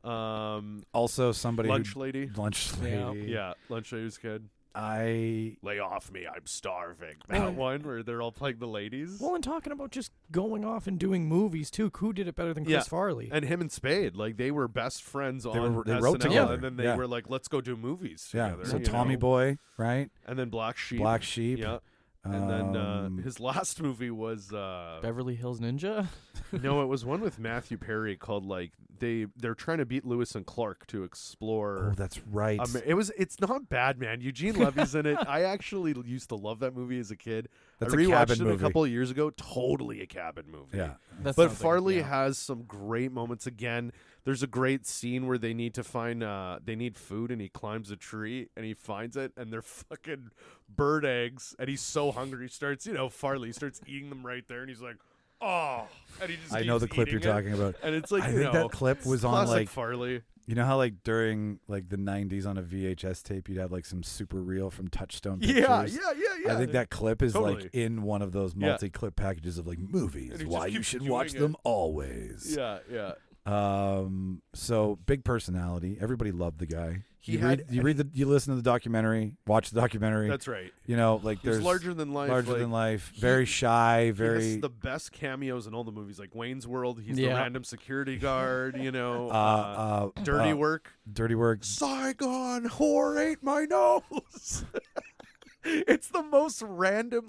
Also, somebody Lunch who, Lady. Lunch Lady. Yeah, Lunch Lady was good. I Lay off me, I'm starving. That one where they're all playing the ladies. Well, and talking about just going off and doing movies too. Who did it better than Chris Farley? And him and Spade, like they were best friends on they SNL, wrote together. and then they Yeah. were like, "Let's go do movies yeah. together." So you Tommy know? Boy, right? and then Black Sheep. Black Sheep. Yeah. And then his last movie was Beverly Hills Ninja. no, it was one with Matthew Perry called like they're trying to beat Lewis and Clark to explore. Oh, that's right. It's not bad, man. Eugene Levy's in it. I actually used to love that movie as a kid. That's I a rewatched cabin it movie. a couple of years ago. Totally a cabin movie. Yeah. That But sounds like Farley yeah. has some great moments. Again, there's a great scene where they need to find they need food, and he climbs a tree and he finds it, and they're fucking bird eggs, and he's so hungry he starts, Farley starts eating them right there, and he's like, oh, and he just I know keeps the clip you're eating it. talking about. And it's like, I think that clip was on classic like Farley. You know how like during like the 90s on a VHS tape you'd have like some super reel from Touchstone Pictures? Yeah. I think that clip is Totally. like in one of those multi-clip packages of like movies. And he Why just you keeps should doing watch it. them always. Yeah. So big personality. Everybody loved the guy. You listen to the documentary, watch the documentary. That's right. Like He's there's larger than life. larger than life, very shy, He very has the best cameos in all the movies, like Wayne's World. He's the Yeah. random security guard. Dirty Work. Dirty Work. Saigon whore ate my nose. It's the most random,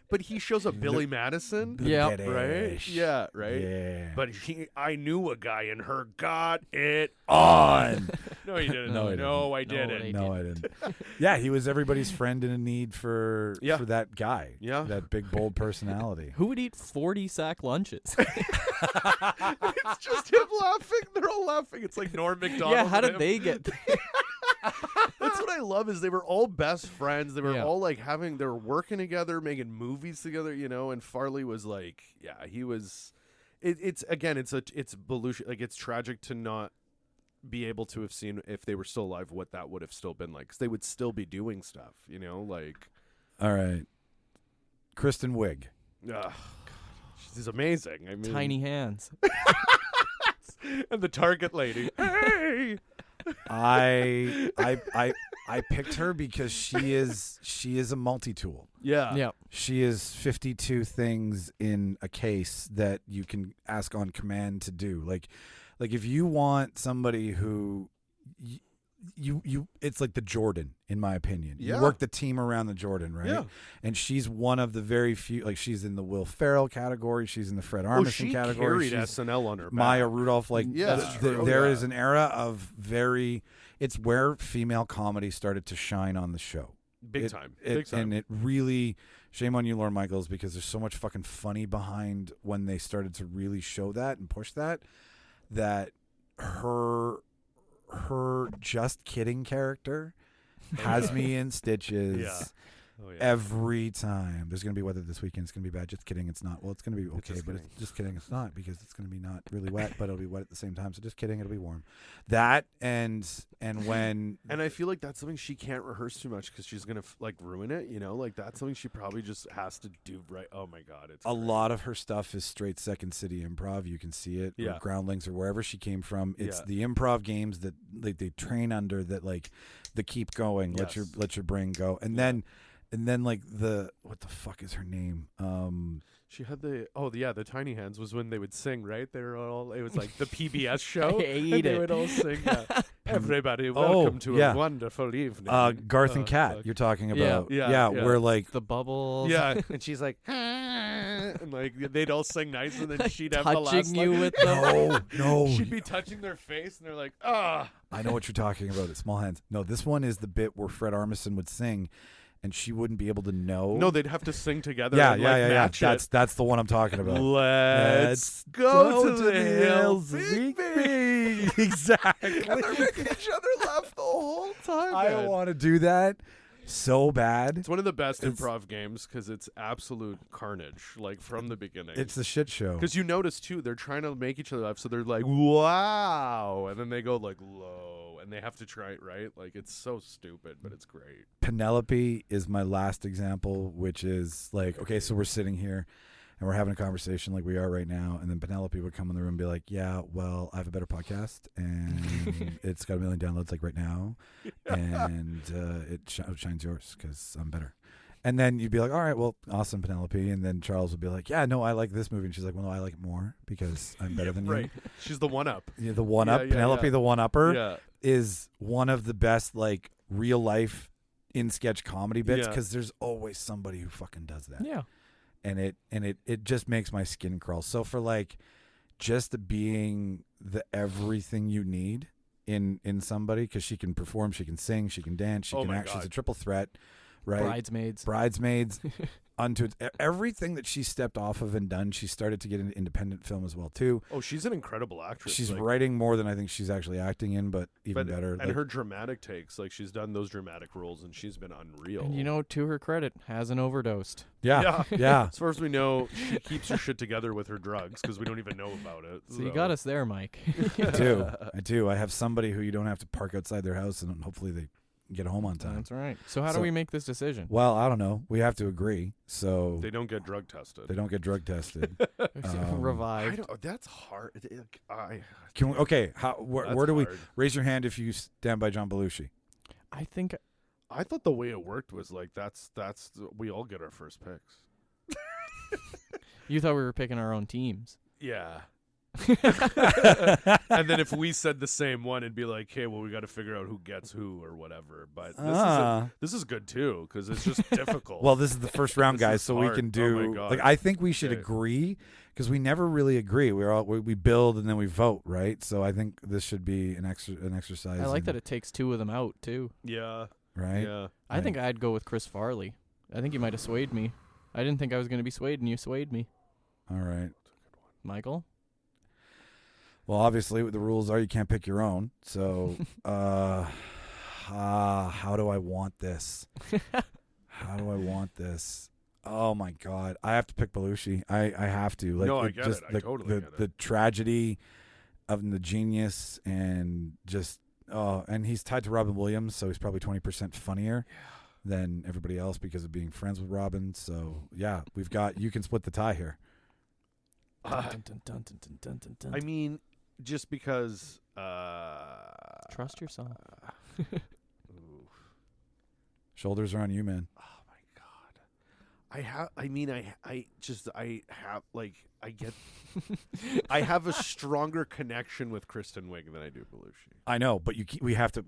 but he shows up Billy Madison. Yeah. Right? Yeah, right? Yeah. But I knew a guy in her got it On. No, he didn't. No, I No, didn't. I didn't. No, I didn't. Yeah, he was everybody's friend in a need for that guy. Yeah. That big, bold personality. Who would eat 40 sack lunches? It's just him laughing. They're all laughing. It's like Norm Macdonald. Yeah, how and did him. they get That's what I love is they were all best friends. They were Yeah. all they were working together, making movies together, and Farley was like, he was it's Belushi, it's tragic to not be able to have seen if they were still alive what that would have still been like, cuz they would still be doing stuff, All right. Kristen Wiig. She's amazing. I mean, tiny hands? and the Target lady. Hey. I picked her because she is a multi-tool. Yeah. She is 52 things in a case that you can ask on command to do. Like if you want somebody who you it's like the Jordan, in my opinion. Yeah. You work the team around the Jordan, right? Yeah. And she's one of the very few. Like she's in the Will Ferrell category. She's in the Fred Armisen she category. carried She's SNL on her back. Maya Rudolph. Like Yeah, that's true. there Yeah. is an era of very. It's where female comedy started to shine on the show. Big time. And it really, shame on you, Lorne Michaels, because there's so much fucking funny behind when they started to really show that and push that her just kidding character has me in stitches. Yeah. Oh, yeah. Every time. There's going to be weather this weekend. It's going to be bad. Just kidding. It's not. Well, it's going to be okay, just but kidding. it's just kidding. It's not, because it's going to be not really wet, but it'll be wet at the same time. So just kidding. It'll be warm. That and when. And I feel like that's something she can't rehearse too much because she's going to ruin it, that's something she probably just has to do right. Oh my God. It's a great. lot of her stuff is straight Second City improv. You can see it. Yeah. Or Groundlings or wherever she came from. It's Yeah. the improv games that they train under that the keep going. Yes. Let your brain go. And then like what the fuck is her name? She had the Tiny Hands was when they would sing, right? It was like the PBS show. I hate and they it. would all sing, everybody, welcome to yeah. a wonderful evening. Garth and Kat, you're talking about. Yeah. We're like The bubbles. yeah, and she's like, and they'd all sing nice, and then she'd have the last touching you line. with them. no. She'd be touching their face, and they're like, ah. I know what you're talking about. It's Small Hands. No, this one is the bit where Fred Armisen would sing, and she wouldn't be able to know. No, they'd have to sing together. Yeah, and, match it. That's the one I'm talking about. Let's go to the hills, Big Big. Exactly. And they're making each other laugh the whole time. I man. want to do that so bad. It's one of the best improv games because it's absolute carnage, from the beginning. It's the shit show. Because you notice too, they're trying to make each other laugh, so they're like, "Wow," and then they go low, and they have to try it right. It's so stupid, but it's great. Penelope is my last example, which is okay, so we're sitting here and we're having a conversation like we are right now, and then Penelope would come in the room and be like, yeah, well, I have a better podcast, and it's got 1 million downloads right now, and it shines yours because I'm better. And then you'd be like, all right, well, awesome, Penelope. And then Charles would be like, yeah, no, I like this movie. And she's like, well, no, I like it more because I'm better than Right. you. She's the one-up. Yeah, the one-up. Yeah, Penelope, the one-upper, Yeah. is one of the best, real-life in-sketch comedy bits Yeah. because there's always somebody who fucking does that. Yeah. And it just makes my skin crawl. So for, just being the everything you need in somebody, because she can perform, she can sing, she can dance, she Oh can my act. She's God. a triple threat. Right, Bridesmaids. unto everything that she stepped off of and done. She started to get into independent film as well too. Oh, she's an incredible actress. She's writing more than I think she's actually acting in, but even better. And her dramatic takes, like she's done those dramatic roles, and she's been unreal. And to her credit, hasn't overdosed. Yeah. As far as we know, she keeps her shit together with her drugs because we don't even know about it. So you got us there, Mike. I do. I have somebody who you don't have to park outside their house, and hopefully they get home on time. That's right. So how do we make this decision? Well, I don't know. We have to agree. So they don't get drug tested. Revived. That's hard. Can we, okay. Where do we raise your hand if you stand by John Belushi? I thought the way it worked was like that's we all get our first picks. You thought we were picking our own teams. Yeah. And then if we said the same one, it'd be like, hey, well, we got to figure out who gets who or whatever. But this is good too because it's just difficult. Well, this is the first round, guys, so hard. we can do. Oh my God. Like, I think we should agree because we never really agree. We build and then we vote, right? So I think this should be an exercise. I like that it takes two of them out too. Yeah. Right. Yeah. I think I'd go with Chris Farley. I think you might have swayed me. I didn't think I was going to be swayed, and you swayed me. All right, Michael. Well, obviously, the rules are you can't pick your own. So, how do I want this? Oh my God, I have to pick Belushi. I have to. Like, no, I get it. I totally get it. The tragedy of the genius and just and he's tied to Robin Williams, so he's probably 20% funnier than everybody else because of being friends with Robin. So yeah, you can split the tie here. I mean, just because trust yourself. Shoulders are on you, man. Oh my God. I have a stronger connection with Kristen Wiig than I do Belushi. I know, but we have to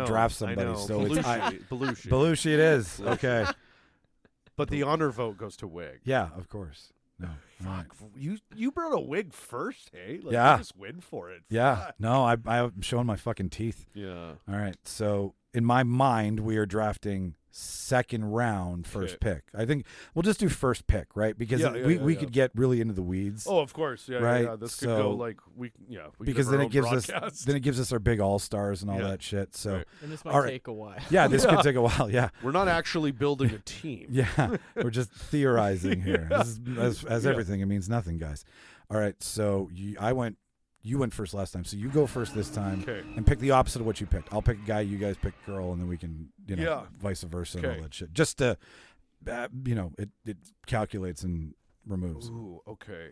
draft somebody. So Belushi. Belushi it is. Okay. But the honor vote goes to Wiig. Yeah, of course. No. Fuck. Right. You brought a wig first, hey? Like, yeah. You just win for it. Yeah. Fuck. No, I'm showing my fucking teeth. Yeah. All right. So in my mind, we are drafting second round first pick. I think we'll just do first pick, right? Because we could get really into the weeds. Oh, of course. Yeah. Right. Yeah. This could go like because then it gives us our big all-stars and all that shit. So right. And this might take a while. Yeah, this could take a while. Yeah. We're not actually building a team. Yeah. We're just theorizing here. This is, as everything, it means nothing, guys. All right. So you went first last time, so you go first this time and pick the opposite of what you picked. I'll pick a guy, you guys pick a girl, and then we can, vice versa and all that shit. Just to, it calculates and removes. Ooh, okay.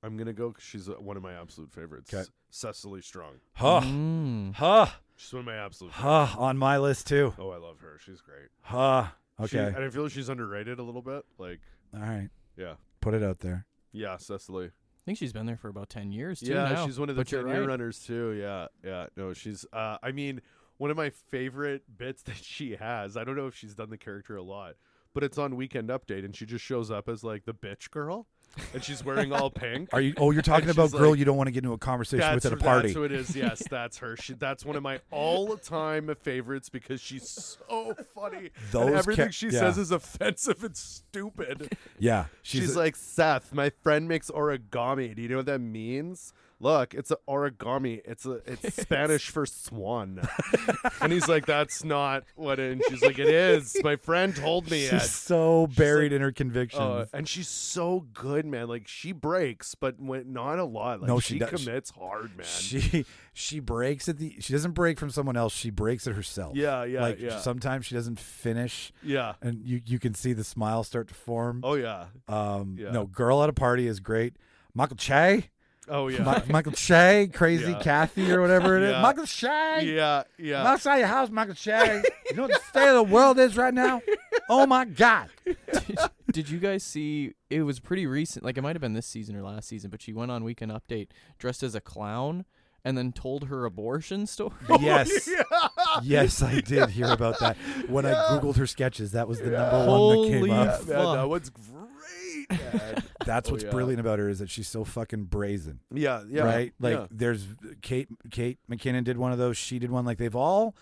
I'm going to go because she's one of my absolute favorites. Okay. Cecily Strong. She's one of my absolute favorites. On my list, too. Oh, I love her. She's great. Okay. And I feel like she's underrated a little bit. Like, all right. Yeah. Put it out there. Yeah, Cecily. I think she's been there for about 10 years, too. Yeah, now. She's one of the 10-year runners, too. Yeah. No, she's, I mean, one of my favorite bits that she has, I don't know if she's done the character a lot, but it's on Weekend Update, and she just shows up as, like, the bitch girl, and she's wearing all pink. You're talking about girl you don't want to get into a conversation with at a party. That's who it is, yes, that's her. That's one of my all-time favorites because she's so funny. And everything she says is offensive and stupid. Yeah. She's like, Seth, my friend makes origami. Do you know what that means? Look, it's an origami. It's Spanish for swan. And he's like, that's not what it is. And she's like, it is. My friend told me it. She's so buried in her convictions. And she's so good, man. Like, she breaks, but not a lot. Like, no, she commits hard, man. She breaks she doesn't break from someone else. She breaks it herself. Yeah. Sometimes she doesn't finish. Yeah. And you can see the smile start to form. Oh, yeah. No, girl at a party is great. Michael Che. Oh, yeah. Michael Che, Crazy Kathy or whatever it is. Michael Che. Yeah. I'm outside your house, Michael Che. You know what the state of the world is right now? Oh, my God. Did you guys see, it was pretty recent, like it might have been this season or last season, but she went on Weekend Update dressed as a clown and then told her abortion story? Yes. Yes, I did hear about that. When I Googled her sketches, that was the number one that came up. Man, that one's great, man. That's what's brilliant about her is that she's so fucking brazen. Yeah. Right? Like there's Kate McKinnon did one of those. She did one. Like they've all,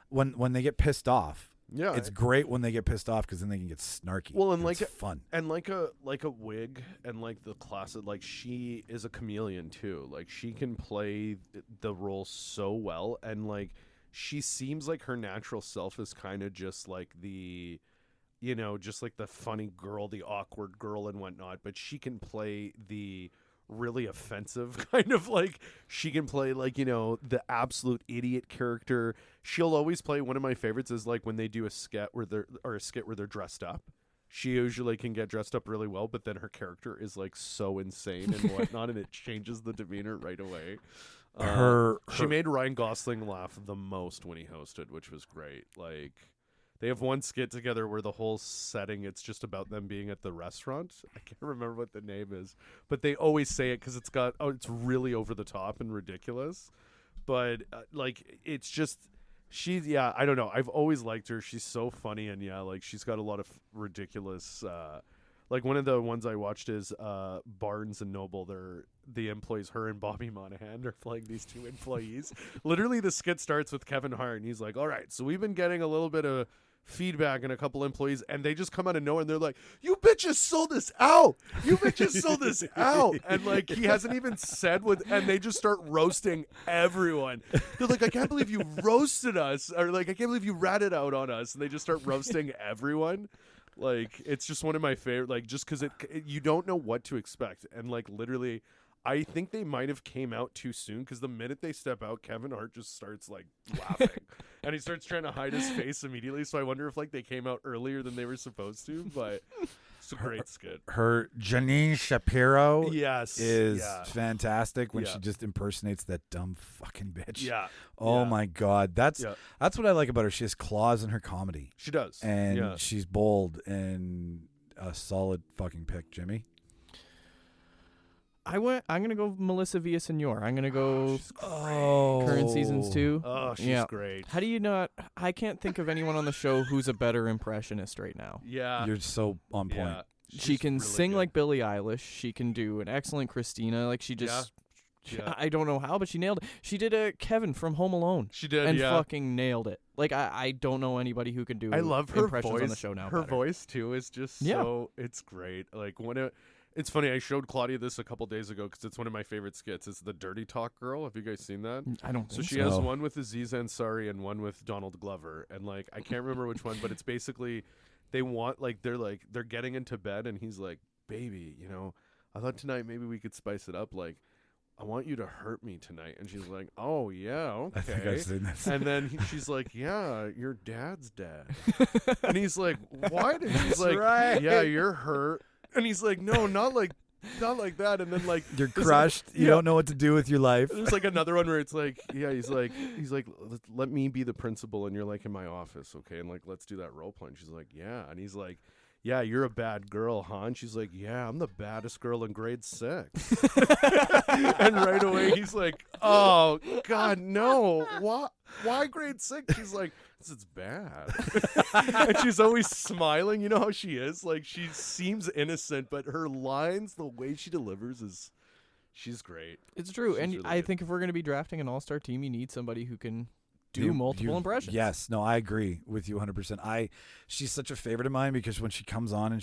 when they get pissed off, Yeah, it's great when they get pissed off because then they can get snarky. Well, and it's fun, and like a wig, and like the classic. Like she is a chameleon too. Like she can play the role so well, and like she seems like her natural self is kind of just like the, you know, just like the funny girl, the awkward girl, and whatnot. But she can play the really offensive kind of, like she can play like, you know, the absolute idiot character. She'll always play, one of my favorites is like when they do a skit where they're dressed up. She usually can get dressed up really well, but then her character is like so insane and whatnot, and it changes the demeanor right away. She made Ryan Gosling laugh the most when he hosted, which was great. Like, they have one skit together where the whole setting, it's just about them being at the restaurant. I can't remember what the name is, but they always say it because it's really over the top and ridiculous. But like, it's just, I don't know. I've always liked her. She's so funny, and like she's got a lot of ridiculous. Like one of the ones I watched is Barnes and Noble. They're the employees. Her and Bobby Monahan are playing these two employees. Literally, the skit starts with Kevin Hart, and he's like, "All right, so we've been getting a little bit of feedback and a couple employees, and they just come out of nowhere and they're like, you bitches sold this out, and like he hasn't even said what, and they just start roasting everyone. They're like, I can't believe you roasted us, or like, I can't believe you ratted out on us, and they just start roasting everyone. Like, it's just one of my favorite, like, just because you don't know what to expect, and like literally I think they might have came out too soon, because the minute they step out, Kevin Hart just starts like laughing and he starts trying to hide his face immediately. So I wonder if like they came out earlier than they were supposed to, but it's a great skit. Her Janine Shapiro is fantastic when she just impersonates that dumb fucking bitch. Yeah. Oh my God. That's what I like about her. She has claws in her comedy. She does. And she's bold and a solid fucking pick, Jimmy. I'm gonna go Melissa Villaseñor. I'm gonna go current seasons 2. Oh, she's great. How do you not? I can't think of anyone on the show who's a better impressionist right now. Yeah, you're so on point. Yeah. She can really sing good. like Billie Eilish. She can do an excellent Christina. Like she just, I don't know how, but she nailed it. She did a Kevin from Home Alone. She did, and fucking nailed it. Like I don't know anybody who can do. I love her impressions voice on the show now. Her voice too is just so. It's great. Like when it's funny. I showed Claudia this a couple days ago because it's one of my favorite skits. It's the Dirty Talk Girl. Have you guys seen that? I don't. So she has one with Aziz Ansari and one with Donald Glover, and like I can't remember which one, but it's basically they're getting into bed, and he's like, "Baby, you know, I thought tonight maybe we could spice it up. Like, I want you to hurt me tonight." And she's like, "Oh yeah, okay." I think I've seen this. And then she's like, "Yeah, your dad's dead." And he's like, "What?" And she's like, right. "Yeah, you're hurt." And he's like, "No, not like that." And then like you're crushed. You don't know what to do with your life. There's like another one where it's like, he's like, "Let me be the principal, and you're like in my office, okay? And like, let's do that role play." And she's like, "Yeah." And he's like, "Yeah, you're a bad girl, huh?" And she's like, "Yeah, I'm the baddest girl in grade 6." And right away he's like, "Oh God, no! Why grade 6?" She's like, "It's bad." And she's always smiling. You know how she is? Like, she seems innocent, but her lines, the way she delivers she's great. It's true. She's And really I good. think if we're going to be drafting an all-star team, you need somebody who can do multiple impressions. Yes. No, I agree with you 100%. She's such a favorite of mine because when she comes on and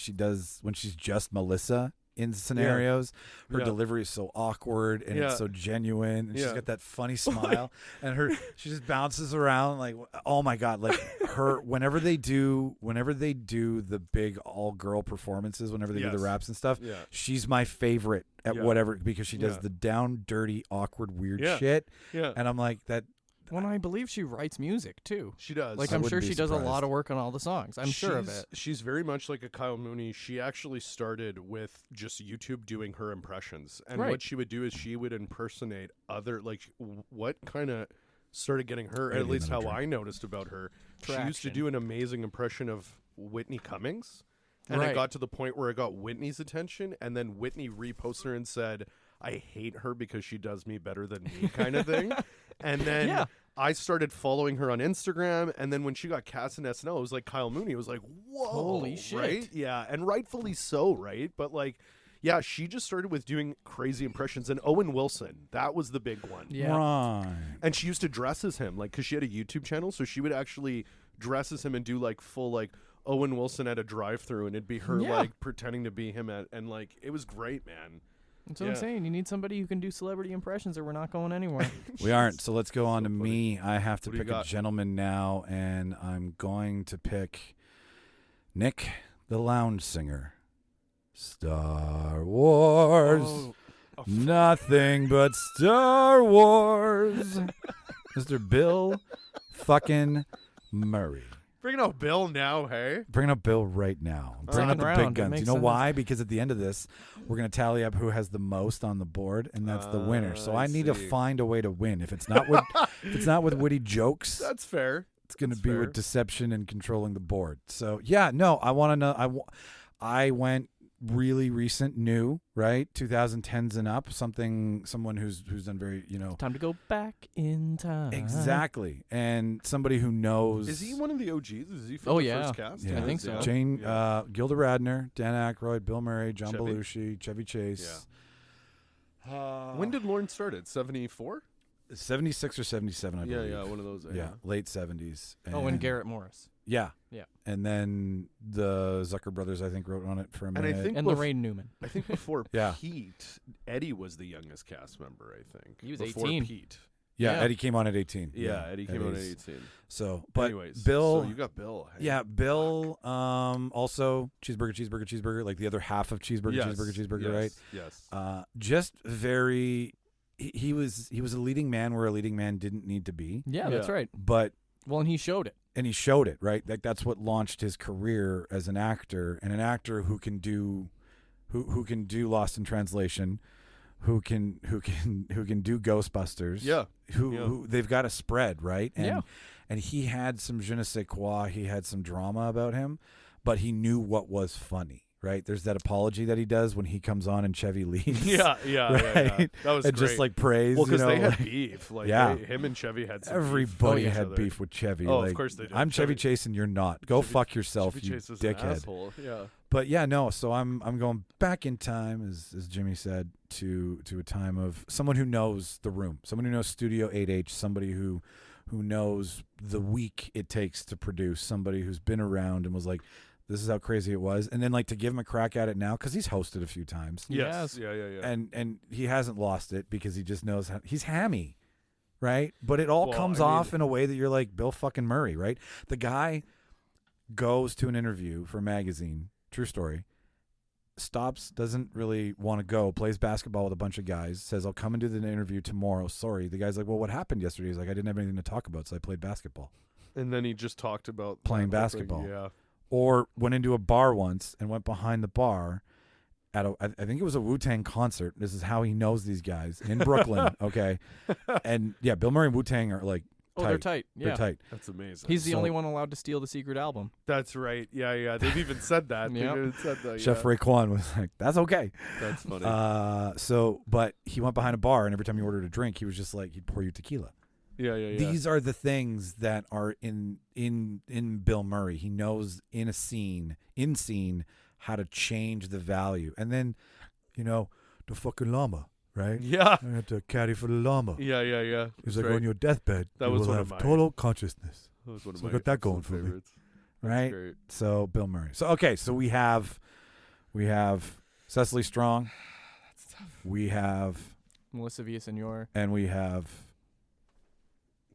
when she's just Melissa in scenarios, her delivery is so awkward and it's so genuine, and she's got that funny smile, and she just bounces around like, oh my God, like her whenever they do the big all girl performances, whenever they do the raps and stuff, she's my favorite at whatever, because she does the down dirty awkward weird shit, and I'm like that. Well, I believe she writes music too. She does. Like, I'm sure she does a lot of work on all the songs. I'm sure of it. She's very much like a Kyle Mooney. She actually started with just YouTube doing her impressions. And what she would do is she would impersonate other, like, what kind of started getting her, at least how I noticed about her. She used to do an amazing impression of Whitney Cummings. And it got to the point where it got Whitney's attention. And then Whitney reposted her and said, "I hate her because she does me better than me," kind of thing. And then I started following her on Instagram, and then when she got cast in SNL, it was like Kyle Mooney. It was like, whoa, holy shit, right? Yeah, and rightfully so, right? But like, yeah, she just started with doing crazy impressions. And Owen Wilson, that was the big one. Yeah, right. And she used to dress as him, like, because she had a YouTube channel, so she would actually dresses him and do like full like Owen Wilson at a drive-through, and it'd be her like pretending to be him and like it was great, man. That's what I'm saying. You need somebody who can do celebrity impressions, or we're not going anywhere. We aren't. So let's go on to me. I have to What do you pick a got? gentleman now, and I'm going to pick Nick, the lounge singer. Star Wars. Nothing but Star Wars. Mr. Bill fucking Murray. Bringing out Bill now, hey? Bringing up Bill right now. Bringing up the big guns. You know why? Because at the end of this, we're going to tally up who has the most on the board, and that's the winner. So I need to find a way to win. If it's not with witty jokes, That's fair. it's going to be with deception and controlling the board. So yeah, no, I want to know. I went really recent, new, right? 2010s and up. Someone who's done very, Time to go back in time. Exactly, and somebody who knows. Is he one of the OGs? Is he from the first cast? Yeah. I think so. Jane, Gilda Radner, Dan Aykroyd, Bill Murray, John Belushi, Chevy Chase. Yeah. When did Lorne start it? 74? 76 or 77, I believe. Yeah, one of those. Yeah, late 70s. And Garrett Morris. Yeah. Yeah. And then the Zucker brothers, I think, wrote on it for a minute. And Lorraine Newman. I think before Yeah. Pete, Eddie was the youngest cast member, I think. He was before 18. Pete. Yeah, Eddie came on at 18. Yeah, Eddie came on at 18. So, but anyways, Bill. So you got Bill. Hey. Yeah, Bill. Also, cheeseburger, like the other half of cheeseburger, right? Yes. Just very. He was a leading man where a leading man didn't need to be. Yeah, that's right. But and he showed it. And he showed it, right? Like that's what launched his career as an actor, and an actor who can do Lost in Translation, who can do Ghostbusters. Yeah. Who they've got a spread, right? And he had some je ne sais quoi, he had some drama about him, but he knew what was funny. Right, there's that apology that he does when he comes on and Chevy leaves. Yeah. Right? That was and great. just like praise. Well, because they had beef. Like, yeah, him and Chevy had some everybody beef. had beef with Chevy. Oh, like, of course they did. I'm Chevy Chase and you're not. Go fuck yourself, Chevy you Chase is dickhead. An asshole. Yeah. But yeah, no. So I'm going back in time, as Jimmy said, to a time of someone who knows the room, someone who knows Studio 8H, somebody who knows the week it takes to produce, somebody who's been around and was like, this is how crazy it was. And then like to give him a crack at it now, because he's hosted a few times. Yes. Yeah. And he hasn't lost it because he just knows how he's hammy, right? But it all comes off in a way that you're like Bill fucking Murray, right? The guy goes to an interview for a magazine, true story, stops, doesn't really want to go, plays basketball with a bunch of guys, says, I'll come and do the interview tomorrow. Sorry. The guy's like, well, what happened yesterday? He's like, I didn't have anything to talk about, so I played basketball. And then he just talked about playing basketball. Yeah. Or went into a bar once and went behind the bar at I think it was a Wu-Tang concert. This is how he knows these guys in Brooklyn, okay? And yeah, Bill Murray and Wu-Tang are like tight. They're tight. Yeah. They're tight. That's amazing. He's the only one allowed to steal the secret album. That's right. Yeah. They've even said that. Yep. They've even said that. Chef Raekwon was like, that's okay. That's funny. But he went behind a bar, and every time he ordered a drink, he was just like, he'd pour you tequila. Yeah. These are the things that are in Bill Murray. He knows in scene how to change the value. And then, the fucking llama, right? Yeah. I had to caddy for the llama. Yeah. He's like, on your deathbed, that you was will one have of my total consciousness. That was one of So my I got that going for me. favorites. Right? Great. So Bill Murray. So okay, so we have Cecily Strong. That's tough. We have Melissa Villasenor. And we have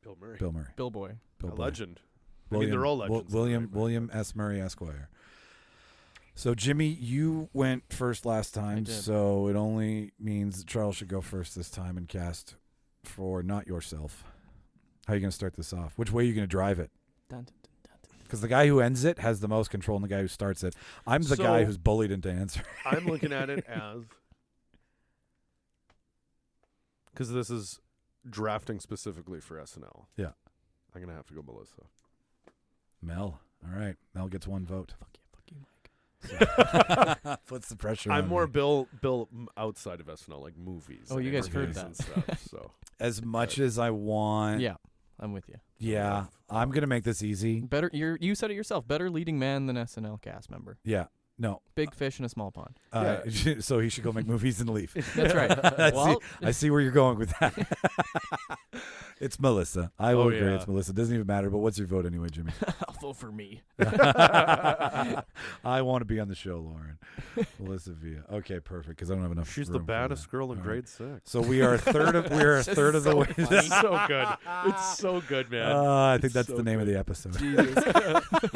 Bill Murray. Bill Boy. Bill A Boy. legend. William, they're all legends. William S. Murray Esquire. So Jimmy, you went first last time, so it only means that Charles should go first this time and cast for not yourself. How are you going to start this off? Which way are you going to drive it? Because the guy who ends it has the most control, and the guy who starts it. I'm the guy who's bullied into answering. I'm looking at it as, because this is drafting specifically for SNL. Yeah. I'm going to have to go Melissa. Mel. All right. Mel gets one vote. Fuck you, Mike. Puts the pressure I'm on more me. Bill outside of SNL, like movies. Oh, and you guys heard interviews that. and stuff, so. As much as I want. Yeah, I'm with you. Yeah. I'm going to make this easy. Better. You said it yourself. Better leading man than SNL cast member. Yeah. No. Big fish in a small pond. So he should go make movies and leave. That's right. I see where you're going with that. It's Melissa. I will agree. Yeah. It's Melissa. Doesn't even matter. But what's your vote anyway, Jimmy? I'll vote for me. I want to be on the show, Lauren. Melissa Villa. Okay, perfect. Because I don't have enough. She's room the for baddest that. girl in All grade 6. So we are a third of the way. It's so good. It's so good, man. I think It's that's so the name of good. the episode. Jesus.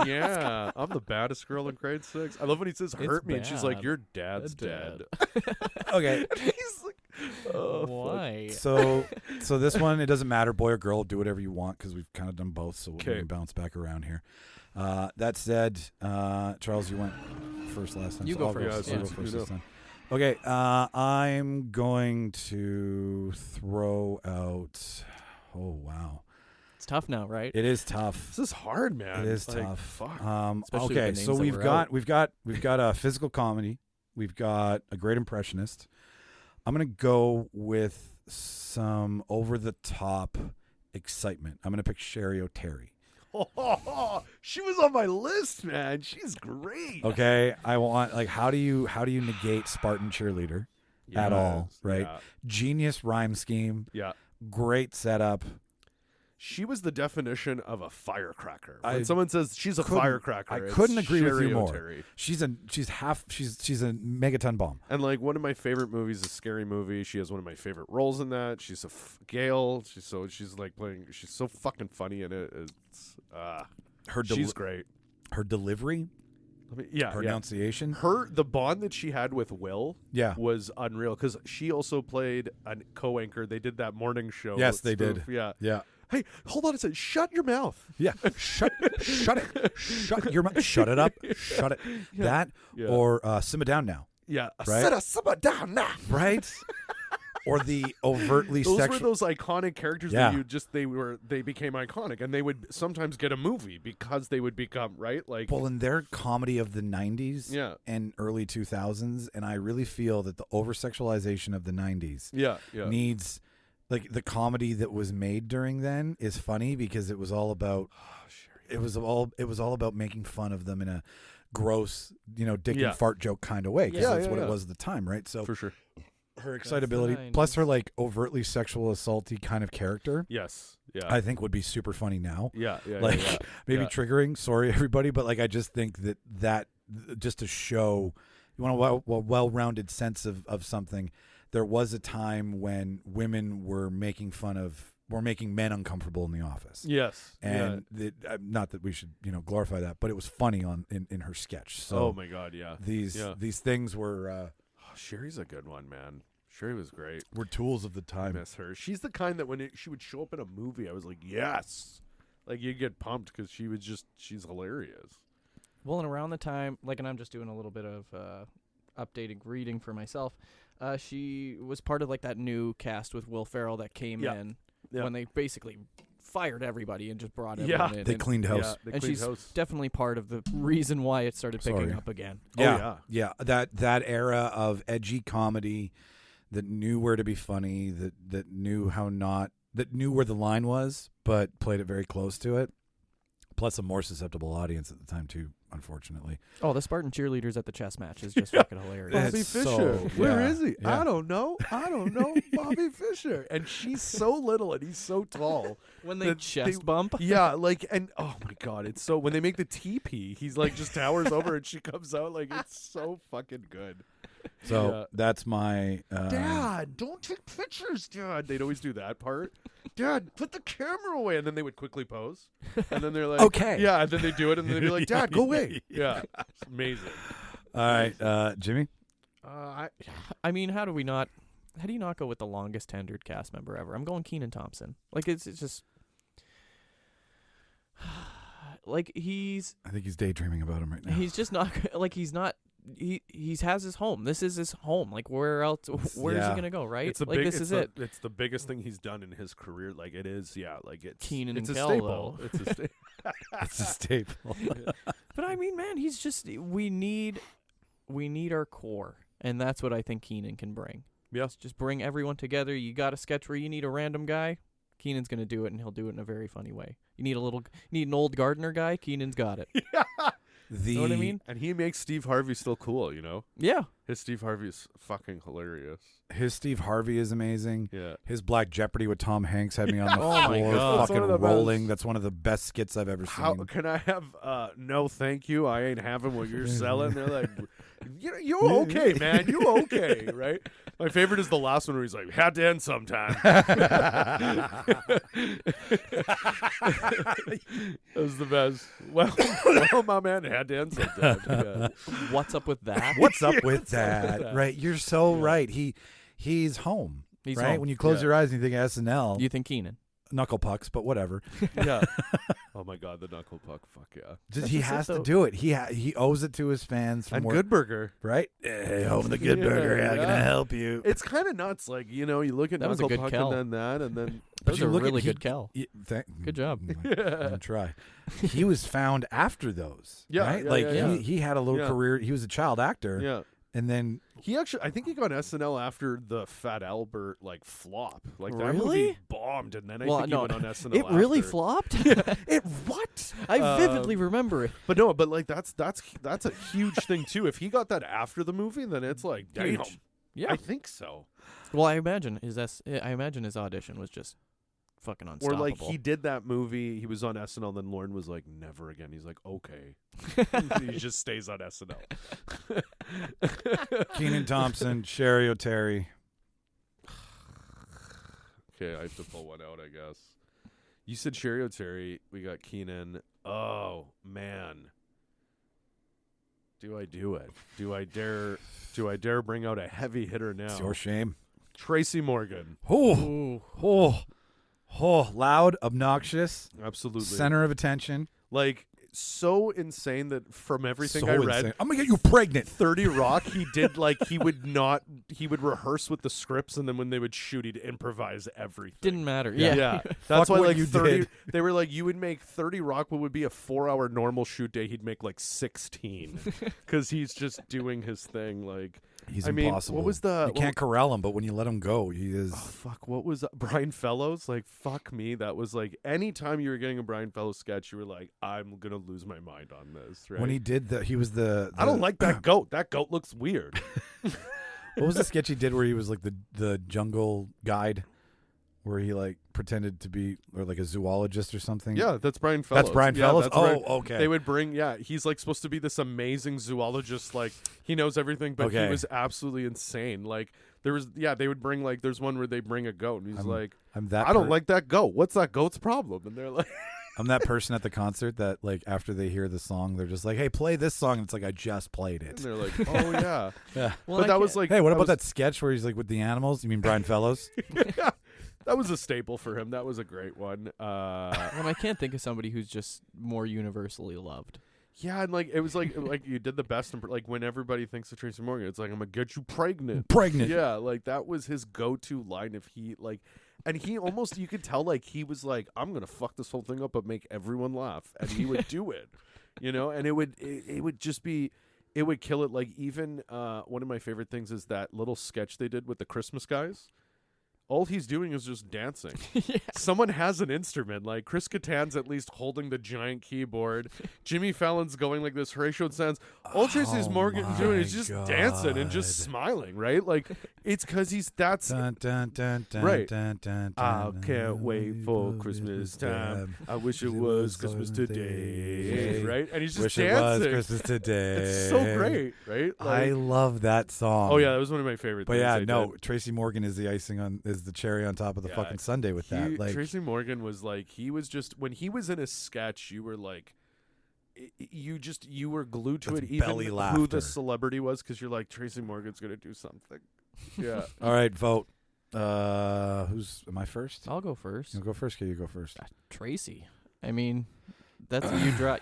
Yeah, I'm the baddest girl in grade 6. I love when he says "hurt me," and she's like, bad. "Your dad's dead." Okay. And he's like, "Oh, fuck." Why? So this one, it doesn't matter, boy or girl, do whatever you want because we've kind of done both, so we Okay. can bounce back around here. That said, Charles, you went first last time. You so go I'll first, I'll yeah. go first You this know. time. Okay, I'm going to throw out. Oh wow, It's tough now, right? it is tough. This is hard, man. It is Like, tough. Fuck. Especially with Okay, the so names that we've were got a physical comedy. We've got a great impressionist. I'm gonna go with some over the top excitement. I'm gonna pick Sherry O'Terry. She was on my list, man. She's great. Okay, I want how do you negate Spartan cheerleader at all? Yes, Right? Yeah. Genius rhyme scheme. Yeah. Great setup. She was the definition of a firecracker. When I someone says she's a couldn't- firecracker, I it's couldn't agree with Sherry you more. O'Terry. She's a megaton bomb. And like one of my favorite movies, a scary movie. She has one of my favorite roles in that. She's a Gail. She's so fucking funny in it. It's she's great. Her delivery, Yeah, her yeah. enunciation. The bond that she had with Will Yeah. was unreal because she also played a co-anchor. They did that morning show. Yes, they spoof. did. Yeah. Yeah. Hey, hold on a second. Shut your mouth. Yeah. Shut it. Shut your mouth. Shut it up. Shut it. That Yeah. or simmer down now. Yeah. Right? Sit simmer down now. Right? Or the overtly Those were sexual. those iconic characters Yeah. that they became iconic, and they would sometimes get a movie because they would become right like Well, in their comedy of the 90s Yeah. and early 2000s, and I really feel that the over-sexualization of the 90s yeah. needs, like, the comedy that was made during then is funny because it was all about it was all about making fun of them in a gross, dick Yeah. and fart joke kind of way because Yeah, that's yeah, what yeah. it was at the time, right? So for sure. her excitability plus her like overtly sexual assaulty kind of character, Yes. Yeah. I think would be super funny now. yeah. Yeah. Like yeah, maybe yeah. triggering, sorry everybody, but like I just think that just to show you want a well-rounded sense of something. There was a time when women were making men uncomfortable in the office. Yes. And not that we should glorify that, but it was funny in her sketch. So oh my god, yeah. these things were Sherry's a good one, man. Sherry was great. were tools of the I time. miss her. She's the kind that when she would show up in a movie, I was like, yes. Like you'd get pumped because she's hilarious. Well, and around the time, and I'm just doing a little bit of updated reading for myself. She was part of that new cast with Will Ferrell that came in when they basically fired everybody and just brought everyone in. They cleaned house. And she's definitely part of the reason why it started picking up again. Yeah. That era of edgy comedy that knew where to be funny, that knew that knew where the line was, but played it very close to it. Plus a more susceptible audience at the time too, unfortunately. Oh, the Spartan cheerleaders at the chess match is just fucking hilarious. Bobby It's Fischer. so- Where yeah, is he? yeah. I don't know. Bobby Fischer. And she's so little and he's so tall. When they that chest bump. Yeah, and oh my god, it's so when they make the teepee, he's just towers over and she comes out it's so fucking good. So that's my Dad, don't take pictures, Dad. They'd always do that part. Dad, put the camera away, and then they would quickly pose, and then they're like, Okay. yeah, and then they do it, and then they'd be like, Dad, go away. Yeah, it's amazing. All right, Jimmy. I mean, how do you not go with the longest tenured cast member ever? I'm going Kenan Thompson. It's just I think he's daydreaming about him right now. he's just not he's not. He has his home. This is his home. Where else? Where is he gonna go? Right? It's the this is it. It's the biggest thing he's done in his career. It is. Yeah. It's Kenan it's and a Kel, staple. though. It's a staple. It's a staple. But I mean, man, he's just we need our core, and that's what I think Kenan can bring. Yeah. Just bring everyone together. You got a sketch where you need a random guy. Kenan's gonna do it, and he'll do it in a very funny way. You need an old gardener guy. Kenan's got it. know what I mean? And he makes Steve Harvey still cool, you know? Yeah. His Steve Harvey's fucking hilarious. His Steve Harvey is amazing. Yeah. His Black Jeopardy with Tom Hanks had me on the Oh my floor God. That's one fucking of the rolling. best. That's one of the best skits I've ever How seen. can I have no thank you? I ain't having what you're selling. They're like, you're okay, man. You okay, right? My favorite is the last one where he's like, had to end sometime. That was the best. Well, my man, it had to end sometime. Yeah. What's up with that? What's up with that? that? Right. You're so right. He's home. He's right? home. When you close Yeah. your eyes and you think SNL, You think Keenan? knuckle pucks, but whatever. Yeah. Oh my God, the knuckle puck. Fuck yeah. Just, he just it, has to though. do it. He owes it to his fans. From And work, Good Burger. right? Hey, home the Good Yeah, Burger. How can I yeah. help you? It's kind of nuts. Like, you know, you look at That was a knuckle good puck Kel. and then that, and then That was you a look at- really he- good Kel. Good job. I'm gonna try. He was found after those. Yeah, right? yeah, like yeah, yeah. he had a little Yeah. career. He was a child actor. yeah. And then He actually, I think he got SNL after the Fat Albert like flop. Like that Really? movie bombed, and then I think he went on SNL. It really after. flopped. It what? I vividly remember it. But no, but like that's a huge thing too. If he got that after the movie, then it's like damn. Huge. Yeah. I think so. Well, I imagine his audition was just fucking Or unstoppable. like he did that movie, he was on SNL, then Lauren was like, never again. He's like, okay. He just stays on SNL. Kenan Thompson, Sherry O'Terry. Okay, I have to pull one out, I guess. You said Sherry O'Terry. We got Keenan. Oh, man. Do I do it? Do I dare bring out a heavy hitter now? It's your shame. Tracy Morgan. Oh, loud, obnoxious, Absolutely. center of attention. Like, so insane that from everything So I read, insane. I'm gonna get you pregnant. 30 Rock, he did like he would rehearse with the scripts, and then when they would shoot, he'd imprise everything. Didn't matter. Yeah. Yeah. That's Fuck why what like you 30 did. they were like you would make 30 Rock what would be a 4-hour normal shoot day, he'd make like 16 cuz he's just doing his thing like He's I mean, impossible. what was the You can't corral him, but when you let him go, he is. oh, fuck, what was Brian Fellows? Like fuck me, that was like anytime you were getting a Brian Fellows sketch, you were like I'm going to lose my mind on this, right? When he did he was the I don't like that goat. That goat looks weird. What was the sketch he did where he was like the jungle guide, where he like pretended to be or like a zoologist or something? Yeah, that's Brian Fellows. That's Brian Yeah, Fellows? that's Oh, Brian- okay. They would bring, he's like supposed to be this amazing zoologist, like he knows everything, but he Okay. was absolutely insane. Like there was, they would bring like, there's one where they bring a goat, and he's like, I'm that. I don't like that goat. What's that goat's problem? And they're like, I'm that person at the concert that like after they hear the song, they're just like, "Hey, play this song." And it's like I just played and it. they're like, oh yeah. Yeah. Well, But I that was can't- like, Hey, what about was- that sketch where he's like with the animals? You mean Brian Fellows? That was a staple for him. That was a great one. Well, I can't think of somebody who's just more universally loved. Yeah, and like it was like you did the best. Like when everybody thinks of Tracy Morgan, it's like I'm gonna get you pregnant. Pregnant. Yeah, like that was his go-to line. If he like, and he almost you could tell like he was like I'm gonna fuck this whole thing up but make everyone laugh, and he would do it, you know. And it would just be. It would kill it. Like even one of my favorite things is that little sketch they did with the Christmas guys. All he's doing is just dancing. Someone has an instrument. Like Chris Kattan's at least holding the giant keyboard. Jimmy Fallon's going like this. Horatio Sands. All Tracy's Morgan doing is just dancing and just smiling, right? Like it's because he's that's Dun, dun, dun, dun, Right. dun, dun, I dun, can't wait for Christmas time. I wish it was Christmas today, right? And he's just Wish dancing. it was Christmas today. It's so great, right? I love that song. oh yeah, that was one of my favorite. But things yeah, they no, did. Tracy Morgan is the icing on is the cherry on top of the Yeah, fucking sundae with that. Like Tracy Morgan was like he was just when he was in a sketch, you were like, you were glued to That's it, even belly who laughter. the celebrity was, because you're like Tracy Morgan's gonna do something. Yeah, all right, vote. Who's am I first? I'll go first. You go first. Okay, you go first. Tracy. I mean, that's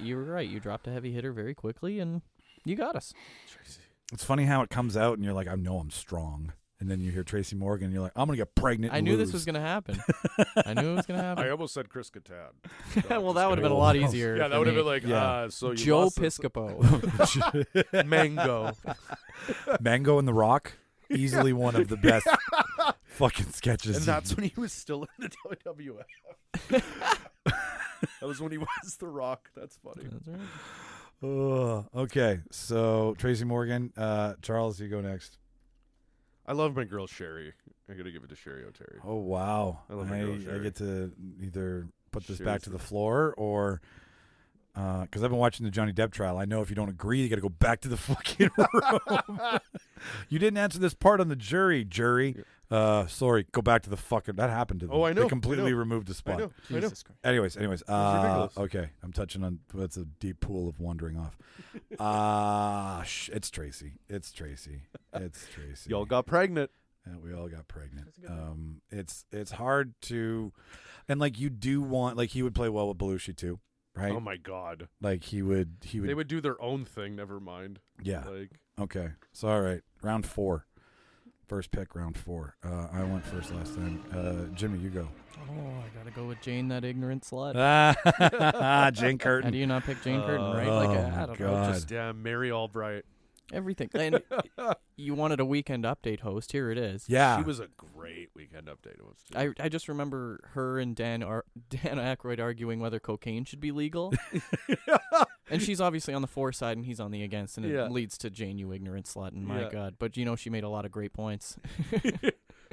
you were right. You dropped a heavy hitter very quickly, and you got us. Tracy. It's funny how it comes out, and you're like, I know I'm strong, and then you hear Tracy Morgan, and you're like, I'm gonna get pregnant. I and knew lose. this was gonna happen. I knew it was gonna I happen. almost said Chris Kattan. Well, that would have been a lot easier. Yeah, that for would have me. been like, Yeah. so you Joe lost this- Piscopo. Mango. Mango and the Rock, easily one of the best fucking sketches. And that's when he was still in the WWF. That was when he was The Rock. That's funny. That's right. Okay, so Tracy Morgan, Charles, you go next. I love my girl Sherry. I gotta give it to Sherry O'Terry. Oh wow! I love my girl I Sherry. get to either put this Sherry's back to the floor or because I've been watching the Johnny Depp trial. I know if you don't agree, you got to go back to the fucking room. You didn't answer this part on the jury. Sorry, go back to the fucking. That happened to them. Oh, I know. They completely I know. removed the spot. I know. Jesus Christ. Anyways, ridiculous. okay, I'm touching on that's a deep pool of wandering off. It's Tracy. It's Tracy. Y'all got pregnant. Yeah, we all got pregnant. It's hard to, and like you do want like he would play well with Belushi too, right? Oh my God. Like he would. They would do their own thing. Never mind. Yeah. Like. Okay. So all right, round 4. First pick, round 4. I went first last time. Jimmy, you go. Oh, I gotta go with Jane, that ignorant slut. Jane Curtin. How do you not pick Jane Curtin, right? Like, I don't know, God. just Damn, Mary Albright. everything. And you wanted a Weekend Update host. Here it is. Yeah. She was a great Weekend Update host. Too. I just remember her and Dan Aykroyd arguing whether cocaine should be legal. And she's obviously on the for side and he's on the against, and it leads to Jane, you ignorant slut. And my God. But, she made a lot of great points.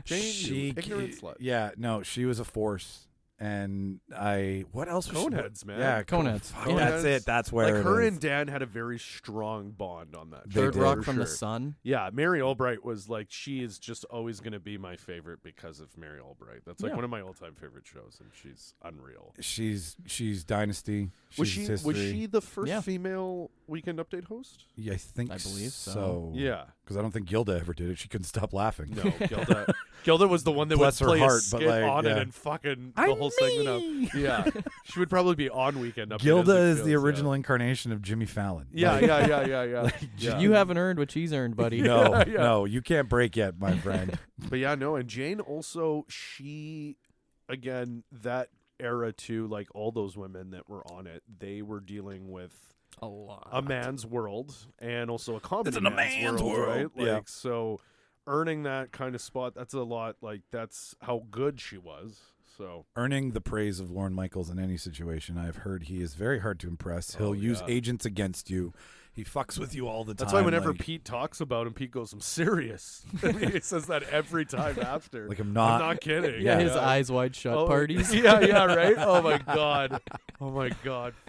Jane, you ignorant slut. Yeah, no, she was a force. And what else was Coneheads, man. Yeah, Coneheads. Fuck, Yeah. that's it. That's where like her it is. and Dan had a very strong bond on that. Third did. Rock for from the sure. Sun. Yeah, Mary Albright was like, she is just always going to be my favorite because of Mary Albright. That's like one of my all-time favorite shows, and she's unreal. She's Dynasty. Was She's she History. the first female Weekend Update host? Yeah, I believe so. so. Yeah. Because I don't think Gilda ever did it. She couldn't stop laughing. No, Gilda was the one that Bless would her play heart, a but, skit like, on it yeah. and fucking the whole segment up. Yeah, she would probably be on Weekend Update. Gilda as is it the goes, original incarnation of Jimmy Fallon. Yeah, Like, yeah. You haven't earned what she's earned, buddy. No, Yeah. no, you can't break yet, my friend. But yeah, no, and Jane also, she, again, that era too, like all those women that were on it, they were dealing with A lot. a man's world and also a comedy It's in a man's world. right? Like, Yeah. so earning that kind of spot, that's a lot, like, that's how good she was. So Earning the praise of Lorne Michaels in any situation, I've heard he is very hard to impress. He'll use agents against you. He fucks with you all the time. that's why whenever like, Pete talks about him, Pete goes, "I'm serious." He says that every time after. Like, I'm I'm not. not kidding. Yeah, his eyes wide shut parties. Yeah, right. Oh my god.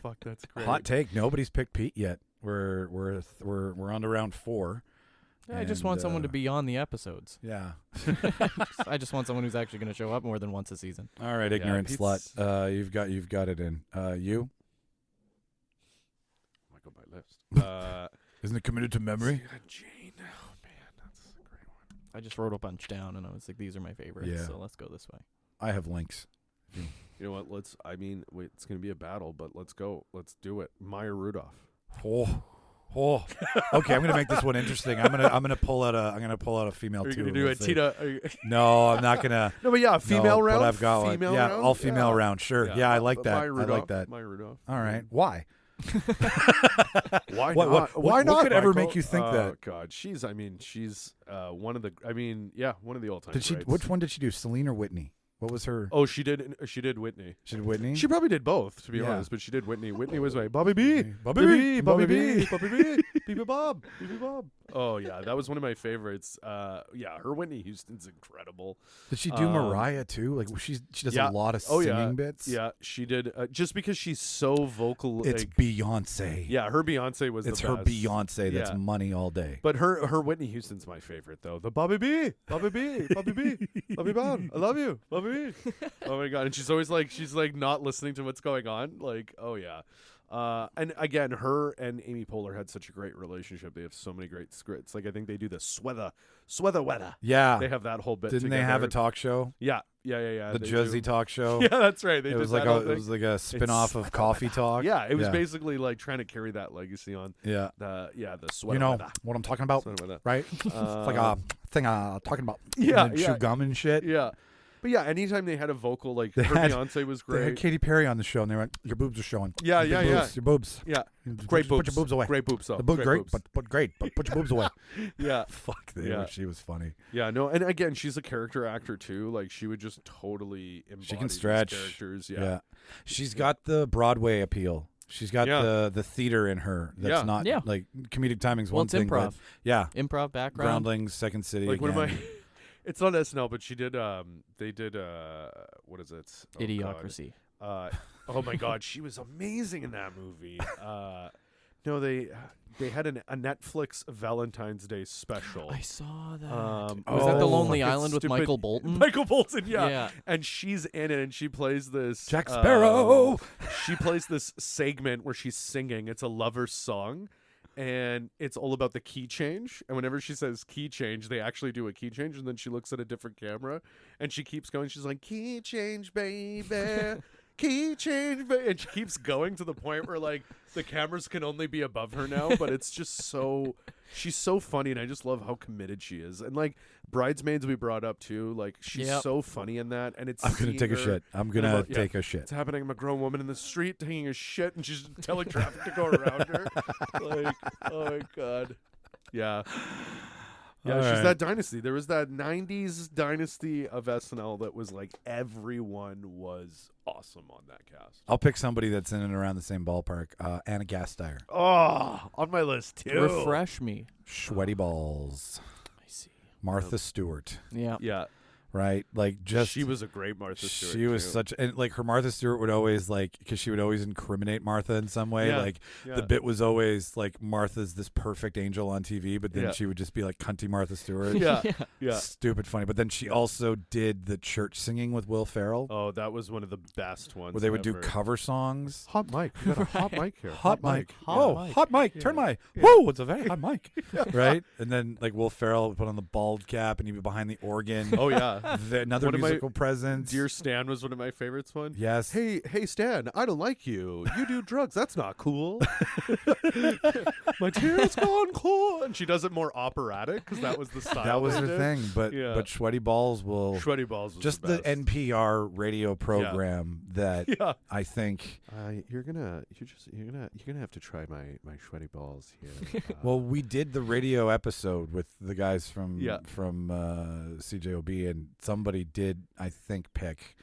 Fuck, that's great. Hot take. Nobody's picked Pete yet. We're on to round 4. Yeah, I just want someone to be on the episodes. Yeah. I just want someone who's actually going to show up more than once a season. All right, ignorant Pete's- slut. You've got it in. You? I go by list. Isn't it committed to memory? Yeah, Jane. Oh man, that's a great one. I just wrote a bunch down, and I was like, these are my favorites, Yeah. so let's go this way. I have links. You know what? It's gonna be a battle, but let's go. Let's do it. Maya Rudolph. Oh. Okay, I'm gonna make this one interesting. I'm gonna pull out a female Are you too. gonna do Let's it, see. Tina? No, I'm not gonna. No, but yeah, female round. But I've got one. female Yeah, round? all female round. Sure. Yeah, I like that. Maya Rudolph. I like that. Maya Rudolph. All right. Why? Why What- not? what- Why what not? could ever Michael? make you think that? Oh God, she's one of the. One of the all-time. Did she? greats. Which one did she do? Celine or Whitney? What was her? Oh, she did Whitney. She did Whitney. She probably did both, to be Yeah. honest, but she did Whitney. Whitney was my Bobby B. Bobby B. Bobby B. Bobby B. Beebe Bob. Beebe Bob. Oh, yeah, that was one of my favorites. Her Whitney Houston's incredible. Did she do Mariah too? Like she does a lot of singing bits. Yeah, she did. Just because she's so vocal. It's like, Beyonce. yeah, her Beyonce was It's the her best. Beyonce that's Yeah. money all day. But her Whitney Houston's my favorite, though. The Bobby B. Bobby B. Bobby B. Bobby Bob. I love you. Bobby B. Oh, my God. And she's always like, not listening to what's going on. Like, oh, yeah. And again, her and Amy Poehler had such a great relationship. They have so many great scripts. Like, I think they do the Swether weather. Yeah. They have that whole bit. Didn't they together. have a talk show? Yeah. The they Jersey do. talk show. Yeah, that's right. They It did was that like whole a thing. spin-off of Coffee Talk. Yeah, it was basically like trying to carry that legacy on. Yeah. The Sweater You know weather. what I'm talking about, Sweater weather. right? It's like a thing talking about Yeah, chew yeah. gum and shit. Yeah. But yeah, anytime they had a vocal, like They her had- Beyonce was They had great. Katy Perry on the show, and they went, "Your boobs are showing." Yeah, your yeah, boobs, Your boobs. Yeah. Just Great boobs. Put your boobs away. Great boobs, though. The boobs Great great, boobs. but great. But put your boobs away. Yeah. Fuck. Yeah. She was funny. Yeah, no, and again, she's a character actor too. Like she would just totally embody She can these stretch. characters. Yeah. Yeah. She's got the Broadway appeal. She's got the theater in her. That's not like comedic timing's one it's thing. improv. But improv background. Groundlings, Second City. Like again. one of my, it's on SNL, but she did. They did. What is it? Oh, Idiocracy. God. Oh my God, she was amazing in that movie. No, they had a Netflix Valentine's Day special. I saw that. Was that the Lonely fucking Island with stupid- Michael Bolton? Michael Bolton, yeah. Yeah. And she's in it, and she plays this Jack Sparrow. She plays this segment where she's singing. It's a lover's song, and it's all about the key change. And whenever she says key change, they actually do a key change, and then she looks at a different camera, and she keeps going. She's like, key change, baby. Key change, and she keeps going to the point where like the cameras can only be above her now, but it's just so she's so funny, and I just love how committed she is. And like Bridesmaids, we brought up too, like she's so funny in that. And it's I'm gonna take a shit. I'm gonna take a shit. It's happening. I'm a grown woman in the street taking a shit, and she's telling traffic to go around her. Like, oh my God, yeah. Yeah, she's that dynasty. There was that 90s dynasty of SNL that was like everyone was awesome on that cast. I'll pick somebody that's in and around the same ballpark. Anna Gasteyer. Oh, on my list too. Refresh me. Sweaty balls. I see. Martha Stewart. Yeah. Yeah. Right? Like just she was a great Martha Stewart. She was too. such and like her Martha Stewart would always like because she would always incriminate Martha in some way. Yeah. Like the bit was always like Martha's this perfect angel on TV, but then she would just be like cunty Martha Stewart. Yeah. Stupid funny. But then she also did the church singing with Will Ferrell. Oh, that was one of the best ones. Where they would do ever. cover songs. Hot mic. We got a hot mic here. Hot mic. Yeah. Hot mic. Turn my. Whoa, it's a very hot mic. Right? And then like Will Ferrell would put on the bald cap and he'd be behind the organ. Oh yeah. Another musical presence. Dear Stan was one of my favorites. One. Yes. Hey Stan, I don't like you. You do drugs. That's not cool. My tears gone cold. And she does it more operatic because that was the style. That was they her did. thing. But Sweaty Balls will. Sweaty Balls was just the best. NPR radio program that I think. You're gonna have to try my Sweaty Balls here. Well, we did the radio episode with the guys from CJOB, and somebody did, I think, pick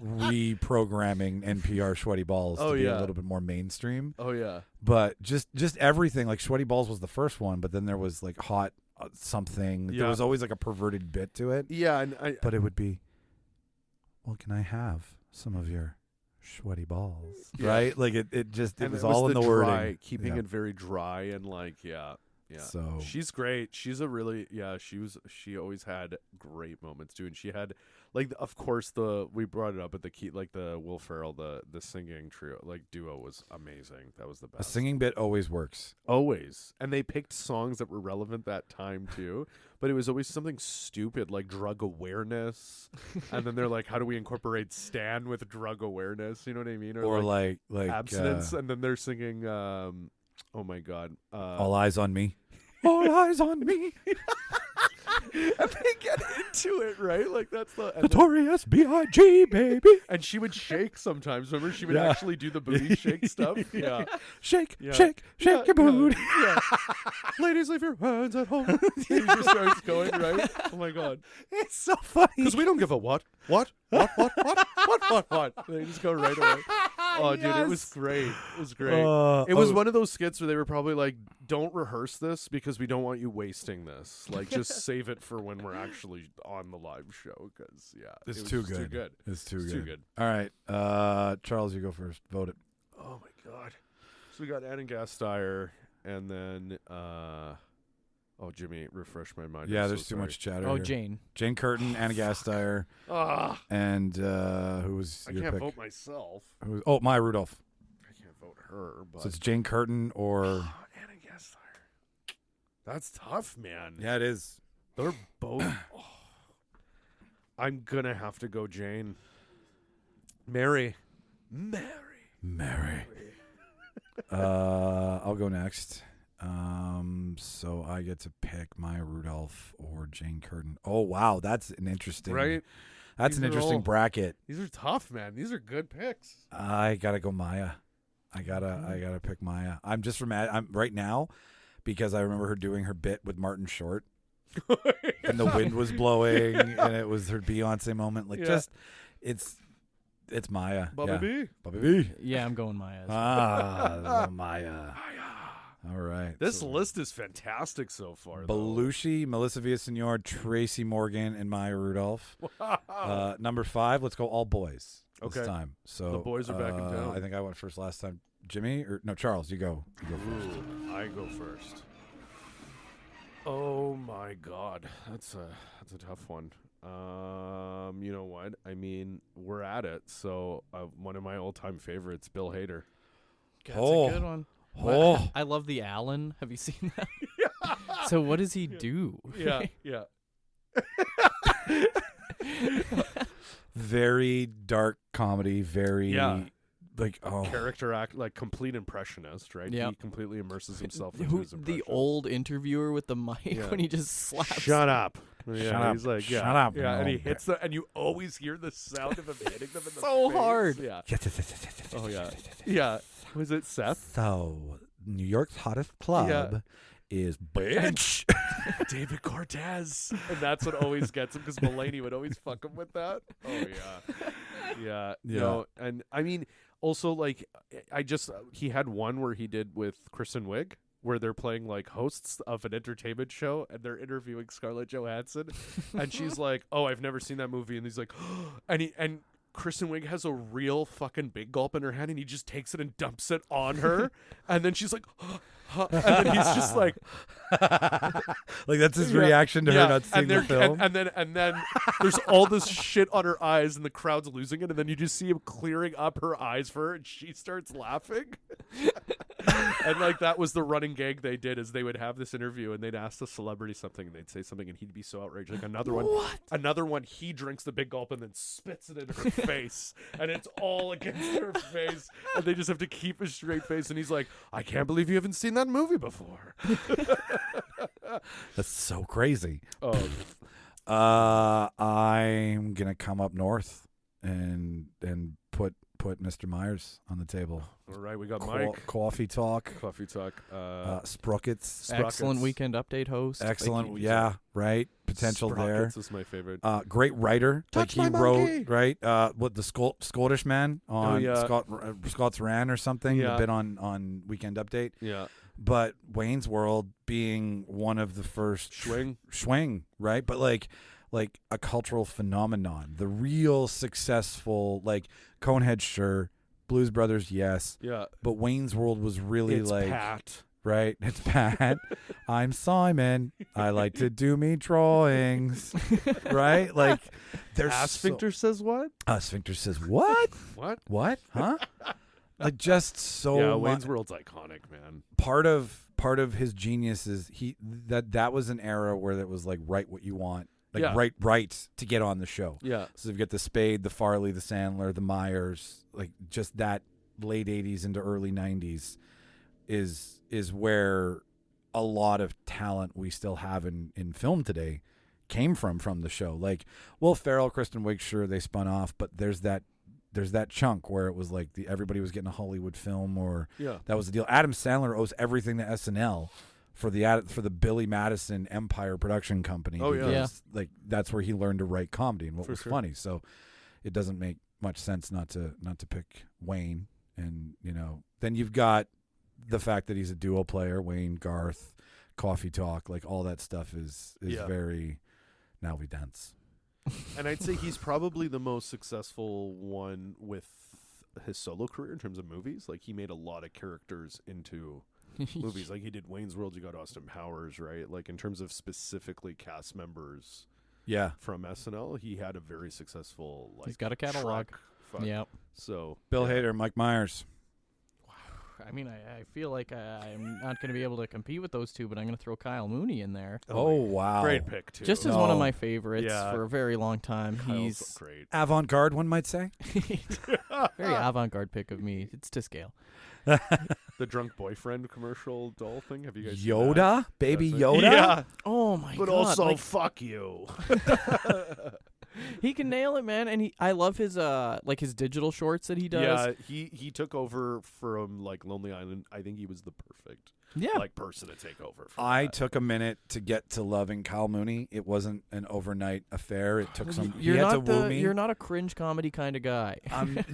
reprogramming NPR Sweaty Balls to be a little bit more mainstream. Oh yeah. But just everything, like Sweaty Balls was the first one, but then there was like hot something. There was always like a perverted bit to it. Yeah, but it would be, well, can I have some of your sweaty balls? Right? Like it was all in the wording. Keeping it very dry and like Yeah. So she's great. She's a really she always had great moments too, and she had like of course we brought it up at the Will Ferrell the singing trio like duo was amazing. That was the best. A singing bit always works. Always. And they picked songs that were relevant that time too, but it was always something stupid like drug awareness, and then they're like, how do we incorporate Stan with drug awareness? You know what I mean? Or like abstinence, and then they're singing. Oh my God! All eyes on me. All eyes on me. And they get into it, right? Like that's the Notorious B.I.G. baby. And she would shake sometimes. Remember, she would actually do the booty shake stuff. Yeah, shake your booty. Yeah. Ladies, leave your hands at home. He just starts going right. Oh my God, it's so funny because we don't give a what. And they just go right away. Oh, dude, it was great. It was great. It was one of those skits where they were probably like, don't rehearse this because we don't want you wasting this. Like, just save it for when we're actually on the live show because, it's too good. It's too good. All right. Charles, you go first. Vote it. Oh, my God. So we got Anna Gasteyer and then, Jimmy, refresh my mind. Yeah, there's too much chatter. Oh, here. Jane Curtin, Anna Gasteyer. And who was your pick? I can't pick? vote myself. Maya Rudolph. I can't vote her. But So it's Jane Curtin or Anna Gasteyer. That's tough, man. Yeah, it is. They're both. I'm gonna have to go Jane. Mary. I'll go next. So I get to pick Maya Rudolph or Jane Curtin. Oh wow, that's an interesting. Right. That's an interesting bracket. These are tough, man. These are good picks. I gotta go Maya. I gotta pick Maya. I'm just I'm right now because I remember her doing her bit with Martin Short. And the wind was blowing and it was her Beyonce moment. Like it's It's Maya. Bobby yeah. B. Bobby B. Yeah, I'm going Maya. Maya. All right. This list is fantastic so far. Belushi, Melissa Villaseñor, Tracy Morgan, and Maya Rudolph. Number 5, let's go all boys this time. So the boys are back in town. I think I went first last time. Jimmy? No, Charles, you go. You go first. Ooh, I go first. Oh my God, that's a tough one. You know what? I mean, we're at it. So one of my all-time favorites, Bill Hader. That's a good one. Oh. I love the Allen. Have you seen that? So what does he do? Yeah. Very dark comedy, very character act, like complete impressionist, right? Yep. He completely immerses himself into his impressions. The old interviewer with the mic when he just slaps. Shut up. Shut up. He's like, Shut up. Yeah, and he hits them, and you always hear the sound of him hitting them in the so face. hard. Yeah. Oh yeah. Yeah. Was it Seth? So New York's hottest club is bitch. David Cortez. And that's what always gets him, because Mulaney would always fuck him with that. Oh yeah. No, and I mean, also, like, he had one where he did with Kristen Wiig, where they're playing like hosts of an entertainment show and they're interviewing Scarlett Johansson, and she's like, "Oh, I've never seen that movie," and he's like, and Kristen Wiig has a real fucking big gulp in her hand, and he just takes it and dumps it on her, and then she's like, and then he's just like that's his reaction to her not seeing the film. And then there's all this shit on her eyes, and the crowd's losing it, and then you just see him clearing up her eyes for her, and she starts laughing. And like that was the running gag they did, is they would have this interview and they'd ask the celebrity something and they'd say something and he'd be so outraged. Like another one, he drinks the big gulp and then spits it in her face, and it's all against her face, and they just have to keep a straight face, and he's like, "I can't believe you haven't seen that movie before." That's so crazy. Oh, I'm gonna come up north and put Mr. Myers on the table. all right, we got Mike. Coffee talk. Sprockets. Excellent weekend update host. Excellent. Yeah, right. Potential Sprockets there. is my favorite. Great writer. Touch like he my wrote, monkey. right? What the Scottish man on Scott's Ran or something. Yeah. A bit on Weekend Update. Yeah. But Wayne's World being one of the first Schwing, right? But like a cultural phenomenon. The real successful, like Conehead, sure. Blues Brothers, yes. Yeah. But Wayne's World was really It's like Pat. Right, it's Pat. I'm Simon. I like to do me drawings. Right, like there's Sphincter says what? Sphincter says what? What? Huh? Like just so. Yeah, Wayne's World's iconic, man. Part of his genius is that was an era where that was like write what you want. Like right to get on the show. Yeah. So you've got the Spade, the Farley, the Sandler, the Myers, like just that late 80s into early 90s is where a lot of talent we still have in film today came from the show. Like Will Ferrell, Kristen Wiig, sure they spun off, but there's that chunk where it was like everybody was getting a Hollywood film, or that was the deal. Adam Sandler owes everything to SNL for the Billy Madison Empire production company. Oh because, like that's where he learned to write comedy and what was funny. So it doesn't make much sense not to pick Wayne. And then you've got the fact that he's a duo player, Wayne, Garth, Coffee Talk, like all that stuff is very now we dance. And I'd say he's probably the most successful one with his solo career in terms of movies. Like he made a lot of characters into movies. Like he did Wayne's World, you got Austin Powers, right? Like in terms of specifically cast members from SNL, he had a very successful he's got a catalog. Yep. So Bill Hader, Mike Myers. I mean, I feel like I'm not going to be able to compete with those two, but I'm going to throw Kyle Mooney in there. Oh, wow. Great pick, too. Just as one of my favorites for a very long time. Kyle's He's great. Avant-garde, one might say. Very avant-garde pick of me. It's to scale. The drunk boyfriend commercial doll thing. Have you guys seen Yoda? that? Baby Yoda? Yeah. Oh, my God. But also, fuck you. He can nail it, man. And I love his like his digital shorts that he does. Yeah, he took over from like Lonely Island. I think he was the perfect like person to take over. I took a minute to get to loving Kyle Mooney. It wasn't an overnight affair. It took some. He had to woo me. You're not a cringe comedy kind of guy.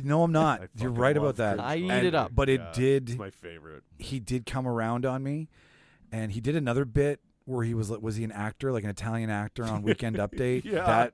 No, I'm not. You're right about that. I eat it up. But it did. It's my favorite. He did come around on me, and he did another bit where he was he an actor, like an Italian actor on Weekend Update?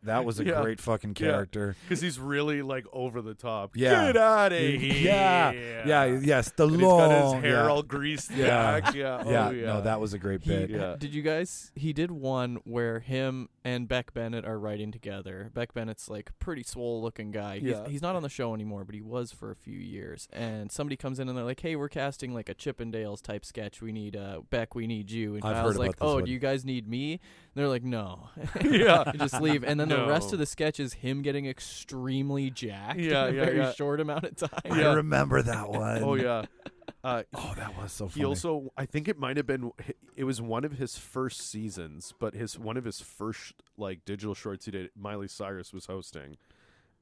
That was a great fucking character. Because he's really like over the top. Yeah. Get out of here. Yes. The and he's got his hair all greased back. No, that was a great bit. Did you guys? He did one where him and Beck Bennett are writing together. Beck Bennett's like pretty swole looking guy. He's not on the show anymore, but he was for a few years. And somebody comes in and they're like, "Hey, we're casting like a Chippendales type sketch. We need Beck. We need you." And Kyle's like, "Oh, do you guys need me?" And they're like, "No." You just leave. And then the rest of the sketch is him getting extremely jacked in a very short amount of time. I remember that one. Oh yeah. That was so funny. He also, I think it might have been, it was one of his first seasons, but one of his first like digital shorts he did, Miley Cyrus was hosting.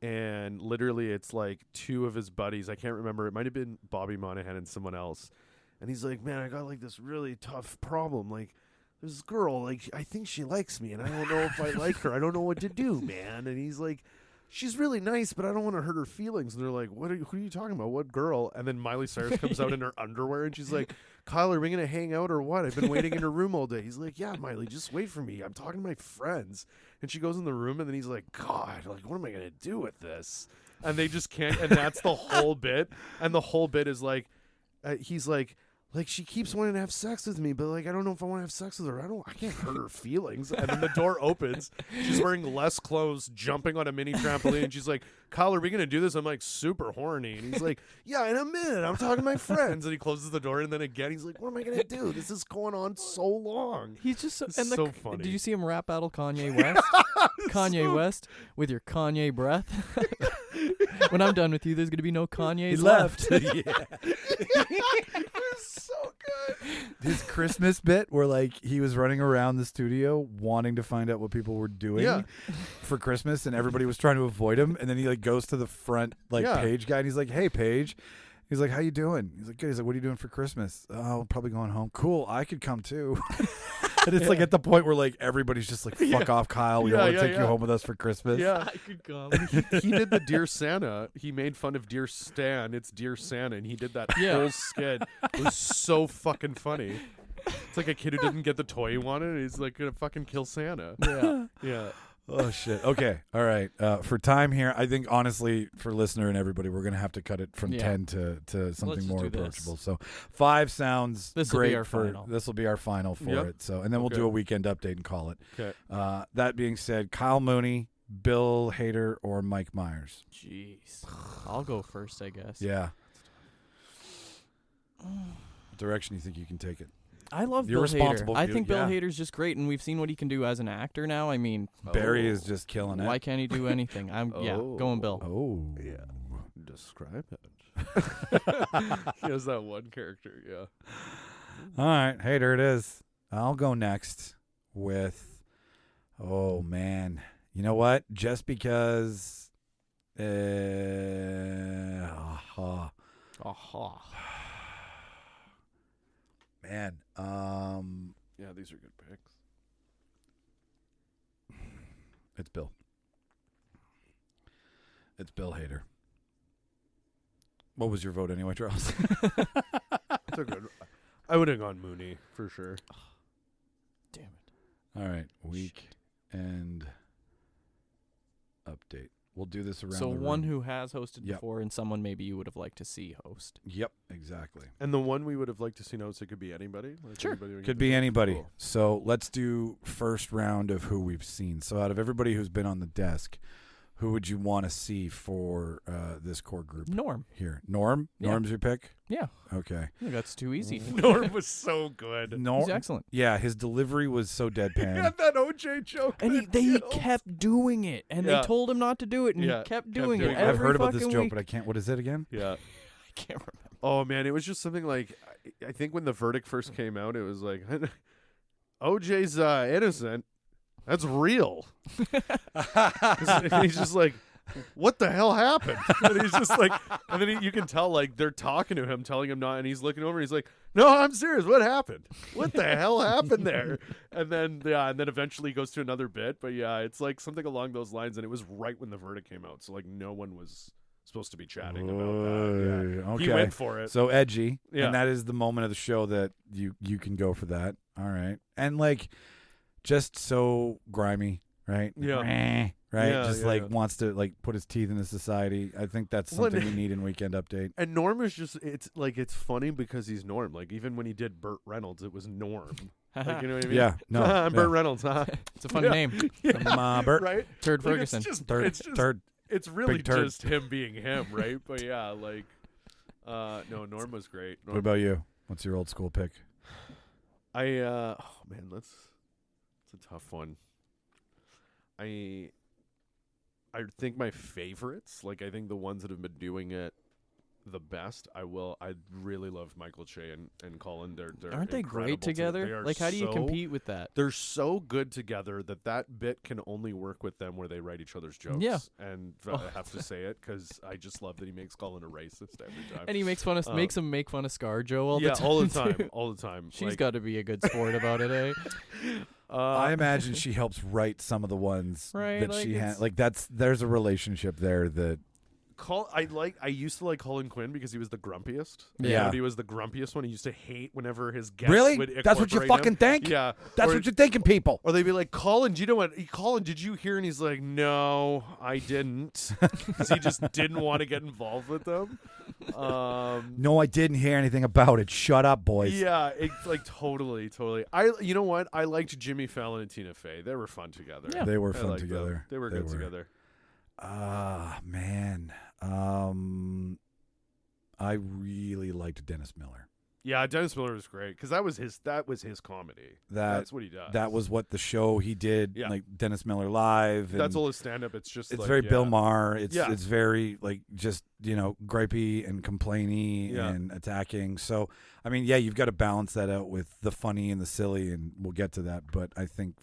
And literally it's like two of his buddies, I can't remember, it might have been Bobby Monahan and someone else. And he's like, "Man, I got like this really tough problem. Like, there's this girl, like, I think she likes me, and I don't know if I like her. I don't know what to do, man." And he's like, "She's really nice, but I don't want to hurt her feelings." And they're like, who are you talking about? What girl? And then Miley Cyrus comes out in her underwear, and she's like, "Kyle, are we going to hang out or what? I've been waiting in her room all day." He's like, "Yeah, Miley, just wait for me. I'm talking to my friends." And she goes in the room, and then he's like, "God, like, what am I going to do with this?" And they just can't, and that's the whole bit. And the whole bit is like, he's like, "She keeps wanting to have sex with me, but like I don't know if I want to have sex with her. I can't hurt her feelings." And then the door opens. She's wearing less clothes, jumping on a mini trampoline, and she's like, "Kyle, are we gonna do this?" I'm like, super horny, and he's like, "Yeah, in a minute. I'm talking to my friends." And he closes the door, and then again he's like, "What am I gonna do? This is going on so long." He's just so funny. Did you see him rap battle Kanye West? Kanye West with your Kanye breath. When I'm done with you, there's gonna be no Kanye's left. So good. His Christmas bit where like he was running around the studio wanting to find out what people were doing for Christmas, and everybody was trying to avoid him, and then he like goes to the front page guy, and he's like, "Hey, Paige." He's like, "How you doing?" He's like, "Good." He's like, "What are you doing for Christmas?" "Oh, probably going home." "Cool, I could come too." And it's like at the point where like everybody's just like, "Fuck off, Kyle. We don't want to take you home with us for Christmas." Yeah, I could come. He did the Dear Santa. He made fun of Dear Stan. It's Dear Santa, and he did that whole skit. It was so fucking funny. It's like a kid who didn't get the toy he wanted, and he's like gonna fucking kill Santa. Yeah. Oh shit. Okay. All right. For time here, I think honestly, for listener and everybody, we're gonna have to cut it from 10 to something more approachable. So 5 sounds great this will be our final for it. So and then we'll do a weekend update and call it. Okay. That being said, Kyle Mooney, Bill Hader, or Mike Myers? Jeez. I'll go first, I guess. Yeah. What direction do you think you can take it? I love Bill Hader. I think Bill Hader's just great, and we've seen what he can do as an actor now. I mean, Barry is just killing it. Why can't he do anything? I'm going Bill. Oh, yeah. Describe it. He has that one character. Yeah. All right, Hader it is. I'll go next with. Oh man, you know what? Just because. Man, yeah, these are good picks. It's Bill. It's Bill Hader. What was your vote anyway, Charles? It's a good. I would have gone Mooney for sure. Damn it! All right, weekend update. We'll do this around. So the one room. who has hosted before, and someone maybe you would have liked to see host. Yep, exactly. And the one we would have liked to see notes, it could be anybody. Like sure, could be anybody. Cool. So let's do first round of who we've seen. So out of everybody who's been on the desk, who would you want to see for this core group? Norm. Here, Norm. Yeah. Norm's your pick. Yeah. Okay. I think that's too easy. Norm was so good. Norm, he's excellent. Yeah, his delivery was so deadpan. He had that OJ joke. And he kept doing it. And they told him not to do it, and he kept doing it. I've heard about this joke, week. but I can't. What is it again? Yeah. I can't remember. Oh, man, it was just something like, I think when the verdict first came out, it was like, OJ's innocent. That's real. And he's just like, what the hell happened? And he's just like, and then you can tell like they're talking to him, telling him not, and he's looking over and he's like, no, I'm serious. What happened? What the hell happened there? And then eventually he goes to another bit. But yeah, it's like something along those lines. And it was right when the verdict came out. So like no one was supposed to be chatting about that. Yeah. Okay. He went for it. So edgy. Yeah. And that is the moment of the show that you can go for that. All right. And like just so grimy, right? Yeah. Right? Yeah, just yeah, like yeah. wants to like put his teeth into society. I think that's something we need in Weekend Update. And Norm is just, it's funny because he's Norm. Like even when he did Burt Reynolds, it was Norm. Like, you know what I mean? Yeah. No. I'm Burt Reynolds, huh? It's a fun name. Bert. Right? Turd Like, Ferguson. It's just, Turd. it's really Big turd. just him being him, right? But yeah, like, no, Norm was great. Norm, What about you? What's your old school pick? oh man, that's a tough one. I think my favorites, like I think the ones that have been doing it the best, I really love Michael Che and Colin. They're Aren't they great incredible together? They are Like, how do you so- compete with that? They're so good together that bit can only work with them where they write each other's jokes. Yeah. And I have to say it because I just love that he makes Colin a racist every time. And he makes him make fun of ScarJo all the time. all the time, too. all the time. She's Like, got to be a good sport about it, eh? I imagine she helps write some of the ones Right, that like she it's- had. Like there's a relationship there that I used to like Colin Quinn because he was the grumpiest. Yeah. And he was the grumpiest one. He used to hate whenever his guests Really? would That's what you incorporate fucking him. think? Yeah. That's Or- what you're thinking, people. Or they'd be like, Colin, do you know what? Colin, did you hear? And he's like, no, I didn't. Because he just didn't want to get involved with them. No, I didn't hear anything about it. Shut up, boys. Yeah, it's like totally. You know what? I liked Jimmy Fallon and Tina Fey. They were fun together. Yeah. They were I fun liked them. together. They were good together. Man. I really liked Dennis Miller. Yeah, Dennis Miller was great because that was his comedy. That's what he does. That was what the show he did, Yeah. like Dennis Miller Live. That's and all his stand-up. It's just It's like, very yeah. Bill Maher. It's Yeah. it's very like just gripey and complainy Yeah. and attacking. So I mean, yeah, you've got to balance that out with the funny and the silly, and we'll get to that. But I think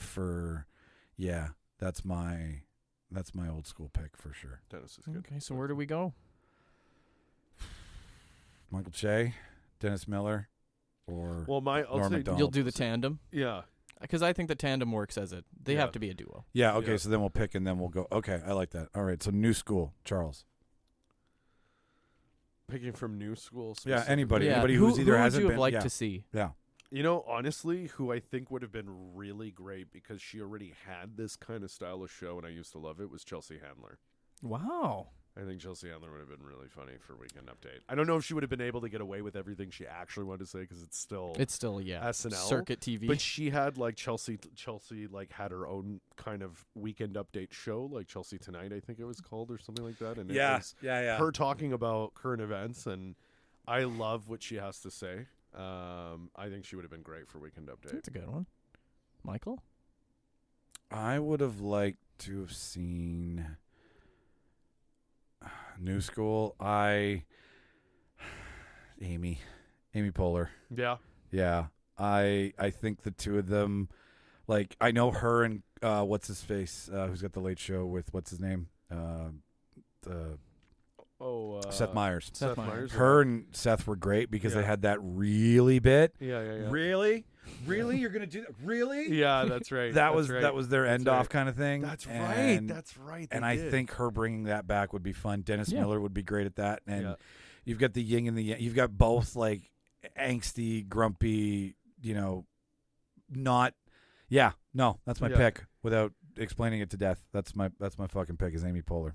that's my old school pick for sure. Dennis is good. Okay, so where do we go? Michael Che, Dennis Miller, or Well, Norm Macdonald. You'll do the tandem? Yeah. Because I think the tandem works as it. They Yeah. have to be a duo. Yeah, okay, Yeah. so then we'll pick and then we'll go. Okay, I like that. All right, so new school, Charles. Picking from new school. Yeah, specifically. anybody. Yeah. Anybody who who's either would hasn't you have been. liked yeah. to see? Yeah. You know, honestly, who I think would have been really great because she already had this kind of style of show and I used to love it was Chelsea Handler. Wow. I think Chelsea Handler would have been really funny for Weekend Update. I don't know if she would have been able to get away with everything she actually wanted to say because it's still SNL circuit TV. But she had like Chelsea like had her own kind of Weekend Update show, like Chelsea Tonight, I think it was called, or something like that. And it was yeah. her talking about current events, and I love what she has to say. I think she would have been great for Weekend Update. That's a good one. Michael? I would have liked to have seen new school. Amy Poehler. Yeah. Yeah. I think the two of them, like, I know her and what's his face, who's got the Late Show with what's his name, Seth Meyers. Seth Meyers. Her and Seth were great because they Yeah. had that really bit. Yeah. Really you're gonna do that? Really? Yeah, that's right. That That's was right. that was their That's end off right. kind of thing. That's And- right. That's right. And they I did. think her bringing that back would be fun. Dennis Yeah. Miller would be great at that. And Yeah. you've got the yin and the yang. You've got both like angsty, grumpy, not. Yeah, no, that's my Yeah. pick. Without explaining it to death, that's my fucking pick is Amy Poehler.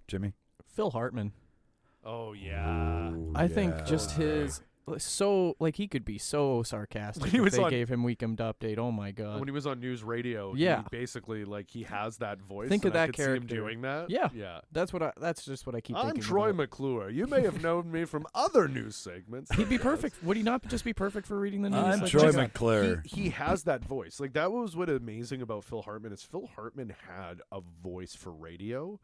Jimmy. Phil Hartman. Oh yeah. Ooh, I think yeah. just his he could be so sarcastic. When he if was they on- gave him Weekend Update. Oh my god. When he was on news radio, Yeah. he basically he has that voice. Think of and I that could see character. him doing that. Yeah. Yeah. That's just what I keep I'm thinking Troy about. McClure. You may have known me from other news segments. He'd be perfect. Would he not just be perfect for reading the news? I'm Like, Troy just- McClure. He has that voice. Like that was what amazing about Phil Hartman is Phil Hartman had a voice for radio,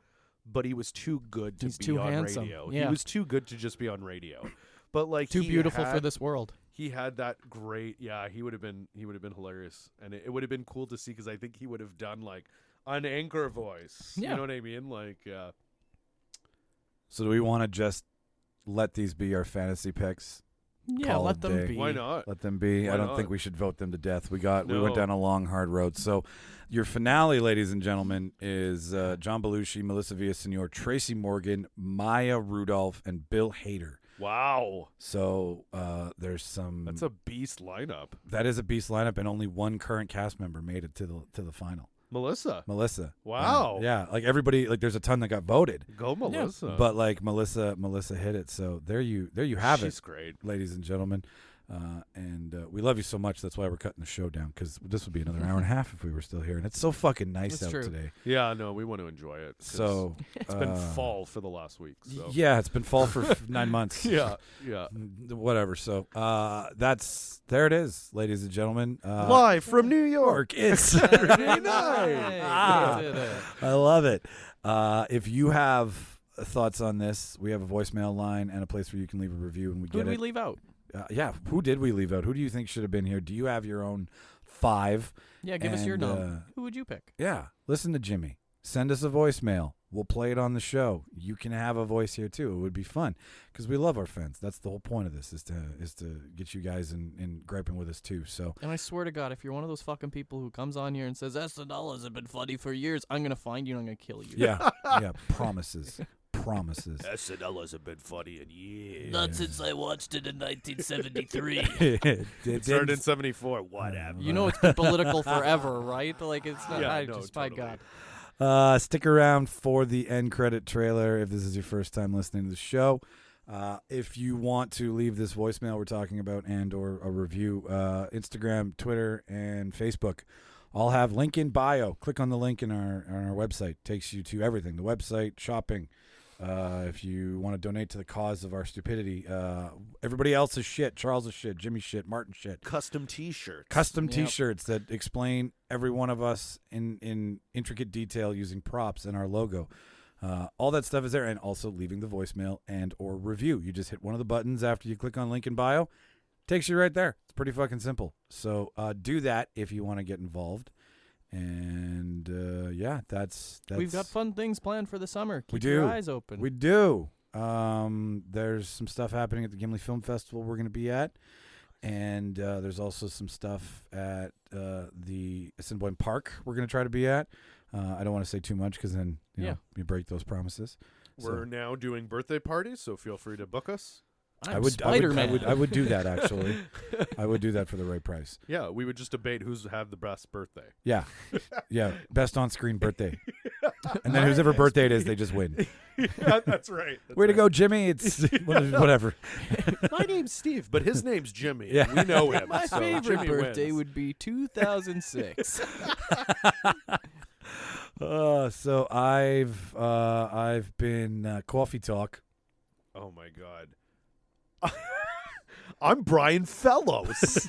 but he was too good to He's be too on handsome. radio. Yeah. He was too good to just be on radio. But Too he beautiful for had- this world. he had that great. Yeah, he would have been hilarious, and it would have been cool to see because I think he would have done like an anchor voice. Yeah. You know what I mean? Like, yeah. So do we want to just let these be our fantasy picks? Yeah, Call let it them day. be. Why not? Let them be. Why I don't not? think we should vote them to death. We went No. down a long, hard road. So your finale, ladies and gentlemen, is John Belushi, Melissa Villaseñor, Tracy Morgan, Maya Rudolph, and Bill Hader. Wow. So there's some. That's a beast lineup. That is a beast lineup, and only one current cast member made it to the final. Melissa. Yeah, Wow. yeah, like everybody, like there's a ton that got voted, Go Melissa. but like Melissa hit it. So there you have She's it, great. ladies and gentlemen. And we love you so much. That's why we're cutting the show down, because this would be another hour and a half if we were still here. And it's so fucking nice That's out true. today. Yeah, no, we want to enjoy it. 'cause So it's been fall for the last week. So. Yeah, it's been fall for 9 months. Yeah. Whatever. So there it is, ladies and gentlemen. Live from New York. It's Saturday night. We did it. I love it. If you have thoughts on this, we have a voicemail line and a place where you can leave a review, and we Who get did we it. leave out? Yeah, who did we leave out? Who do you think should have been here? Do you have your own 5? Yeah, give us your And, nom. Who would you pick? Yeah, listen to Jimmy. Send us a voicemail. We'll play it on the show. You can have a voice here too. It would be fun because we love our fans. That's the whole point of this is to get you guys in griping with us too. So And I swear to God, if you're one of those fucking people who comes on here and says SNL hasn't been funny for years, I'm gonna find you and I'm gonna kill you. yeah, promises. SNL hasn't been funny in years. Not since I watched it in 1973. It started in 74. Whatever. You know it's been political forever, right? Like it's not. Yeah, I no, just my totally. God. Stick around for the end credit trailer if this is your first time listening to the show. If you want to leave this voicemail we're talking about and or a review, Instagram, Twitter, and Facebook all have link in bio. Click on the link on our website. Takes you to everything. The website, shopping. If you want to donate to the cause of our stupidity, everybody else's shit, Charles's shit, Jimmy's shit, Martin's shit. Custom T-shirts. Custom T-shirts that explain every one of us in intricate detail using props and our logo. All that stuff is there, and also leaving the voicemail and or review. You just hit one of the buttons after you click on link in bio. Takes you right there. It's pretty fucking simple. So do that if you want to get involved. And yeah, that's We've got fun things planned for the summer. Keep we do. your eyes open. We do. There's some stuff happening at the Gimli Film Festival we're going to be at. And there's also some stuff at the Assiniboine Park we're going to try to be at. I don't want to say too much because then you know, you break those promises. We're now doing birthday parties, so feel free to book us. I'm Spider-Man. I would do that actually. I would do that for the right price. Yeah, we would just debate who's had the best birthday. Yeah, yeah, best on-screen birthday, and then whoever birthday it is, they just win. Yeah, that's right. Way to go, Jimmy! It's whatever. My name's Steve, but his name's Jimmy. Yeah. We know him. My so favorite Jimmy birthday wins. would be 2006. So I've been Coffee Talk. Oh my God. I'm Brian Fellows.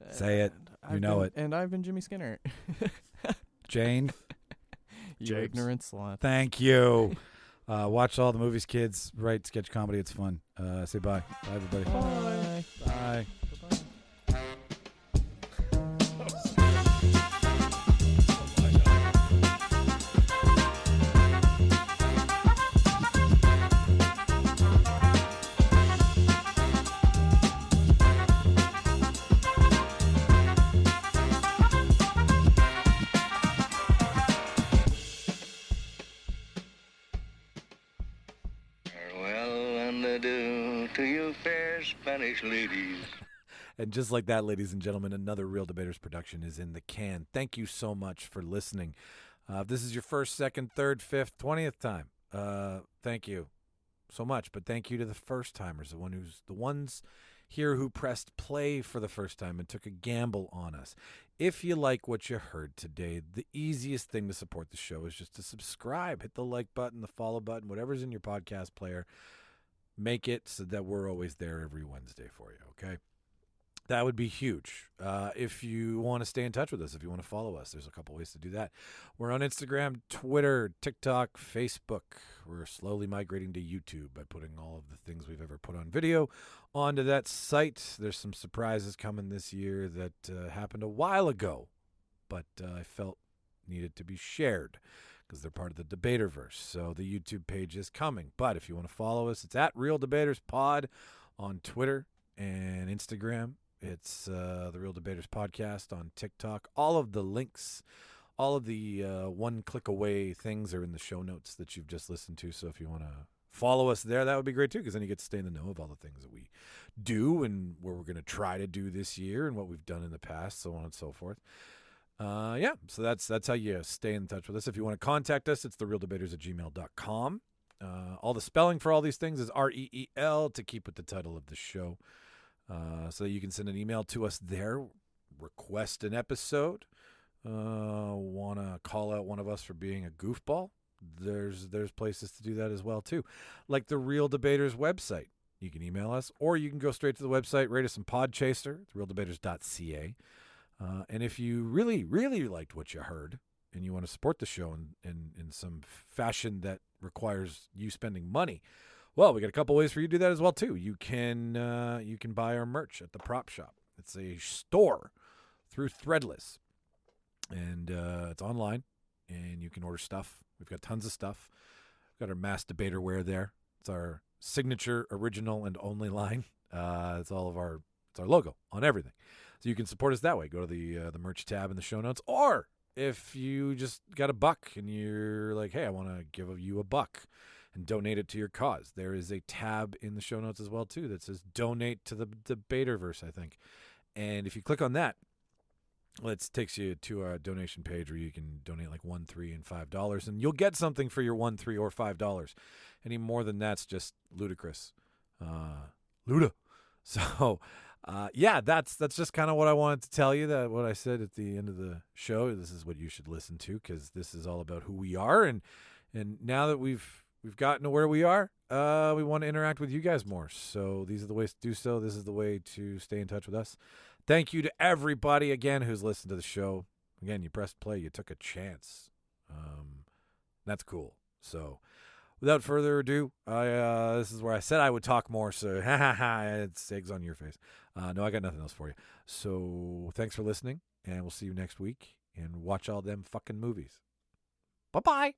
Say it. You know it. And I've been Jimmy Skinner. Jane. You James. ignorant sloth. Thank you. Watch all the movies, kids. Write sketch comedy. It's fun. Say bye. Bye, everybody. Bye. Bye. Farewell and adieu to you fair Spanish ladies. And just like that, ladies and gentlemen, another Real Debaters production is in the can. Thank you so much for listening. If this is your first, second, third, fifth, 20th time, thank you so much. But thank you to the first timers, the ones here who pressed play for the first time and took a gamble on us. If you like what you heard today, the easiest thing to support the show is just to subscribe. Hit the like button, the follow button, whatever's in your podcast player. Make it so that we're always there every Wednesday for you, okay? That would be huge. If you want to stay in touch with us, if you want to follow us, there's a couple ways to do that. We're on Instagram, Twitter, TikTok, Facebook. We're slowly migrating to YouTube by putting all of the things we've ever put on video onto that site. There's some surprises coming this year that happened a while ago, but I felt needed to be shared because they're part of the Debaterverse. So the YouTube page is coming. But if you want to follow us, it's at Real Debaters Pod on Twitter and Instagram. It's the Real Debaters Podcast on TikTok. All of the links, all of the one-click away things are in the show notes that you've just listened to. So if you want to follow us there, that would be great too, because then you get to stay in the know of all the things that we do and what we're going to try to do this year and what we've done in the past, so on and so forth. So that's how you stay in touch with us. If you want to contact us, it's therealdebaters@gmail.com. All the spelling for all these things is REEL to keep with the title of the show. So you can send an email to us there, request an episode, want to call out one of us for being a goofball. There's places to do that as well too, like the Real Debaters website. You can email us, or you can go straight to the website, rate us on Podchaser, realdebaters.ca. And if you really, really liked what you heard and you want to support the show in some fashion that requires you spending money, well, we got a couple ways for you to do that as well too. You can buy our merch at the Prop Shop. It's a store through Threadless, and it's online, and you can order stuff. We've got tons of stuff. We've got our Mass Debater wear there. It's our signature, original, and only line. It's our logo on everything. So you can support us that way. Go to the merch tab in the show notes, or if you just got $1 and you're like, hey, I want to give you $1 and donate it to your cause, there is a tab in the show notes as well too that says donate to the Debaterverse, I think. And if you click on that, it takes you to a donation page where you can donate like $1, $3, and $5, and you'll get something for your $1, $3, or $5. Any more than that's just ludicrous. Luda. So that's just kind of what I wanted to tell you, that what I said at the end of the show. This is what you should listen to, because this is all about who we are, and now that we've gotten to where we are, we want to interact with you guys more. So these are the ways to do so. This is the way to stay in touch with us. Thank you to everybody again who's listened to the show. Again, you pressed play, you took a chance. That's cool. So without further ado, this is where I said I would talk more, so it's eggs on your face. No, I got nothing else for you. So thanks for listening, and we'll see you next week, and watch all them fucking movies. Bye-bye.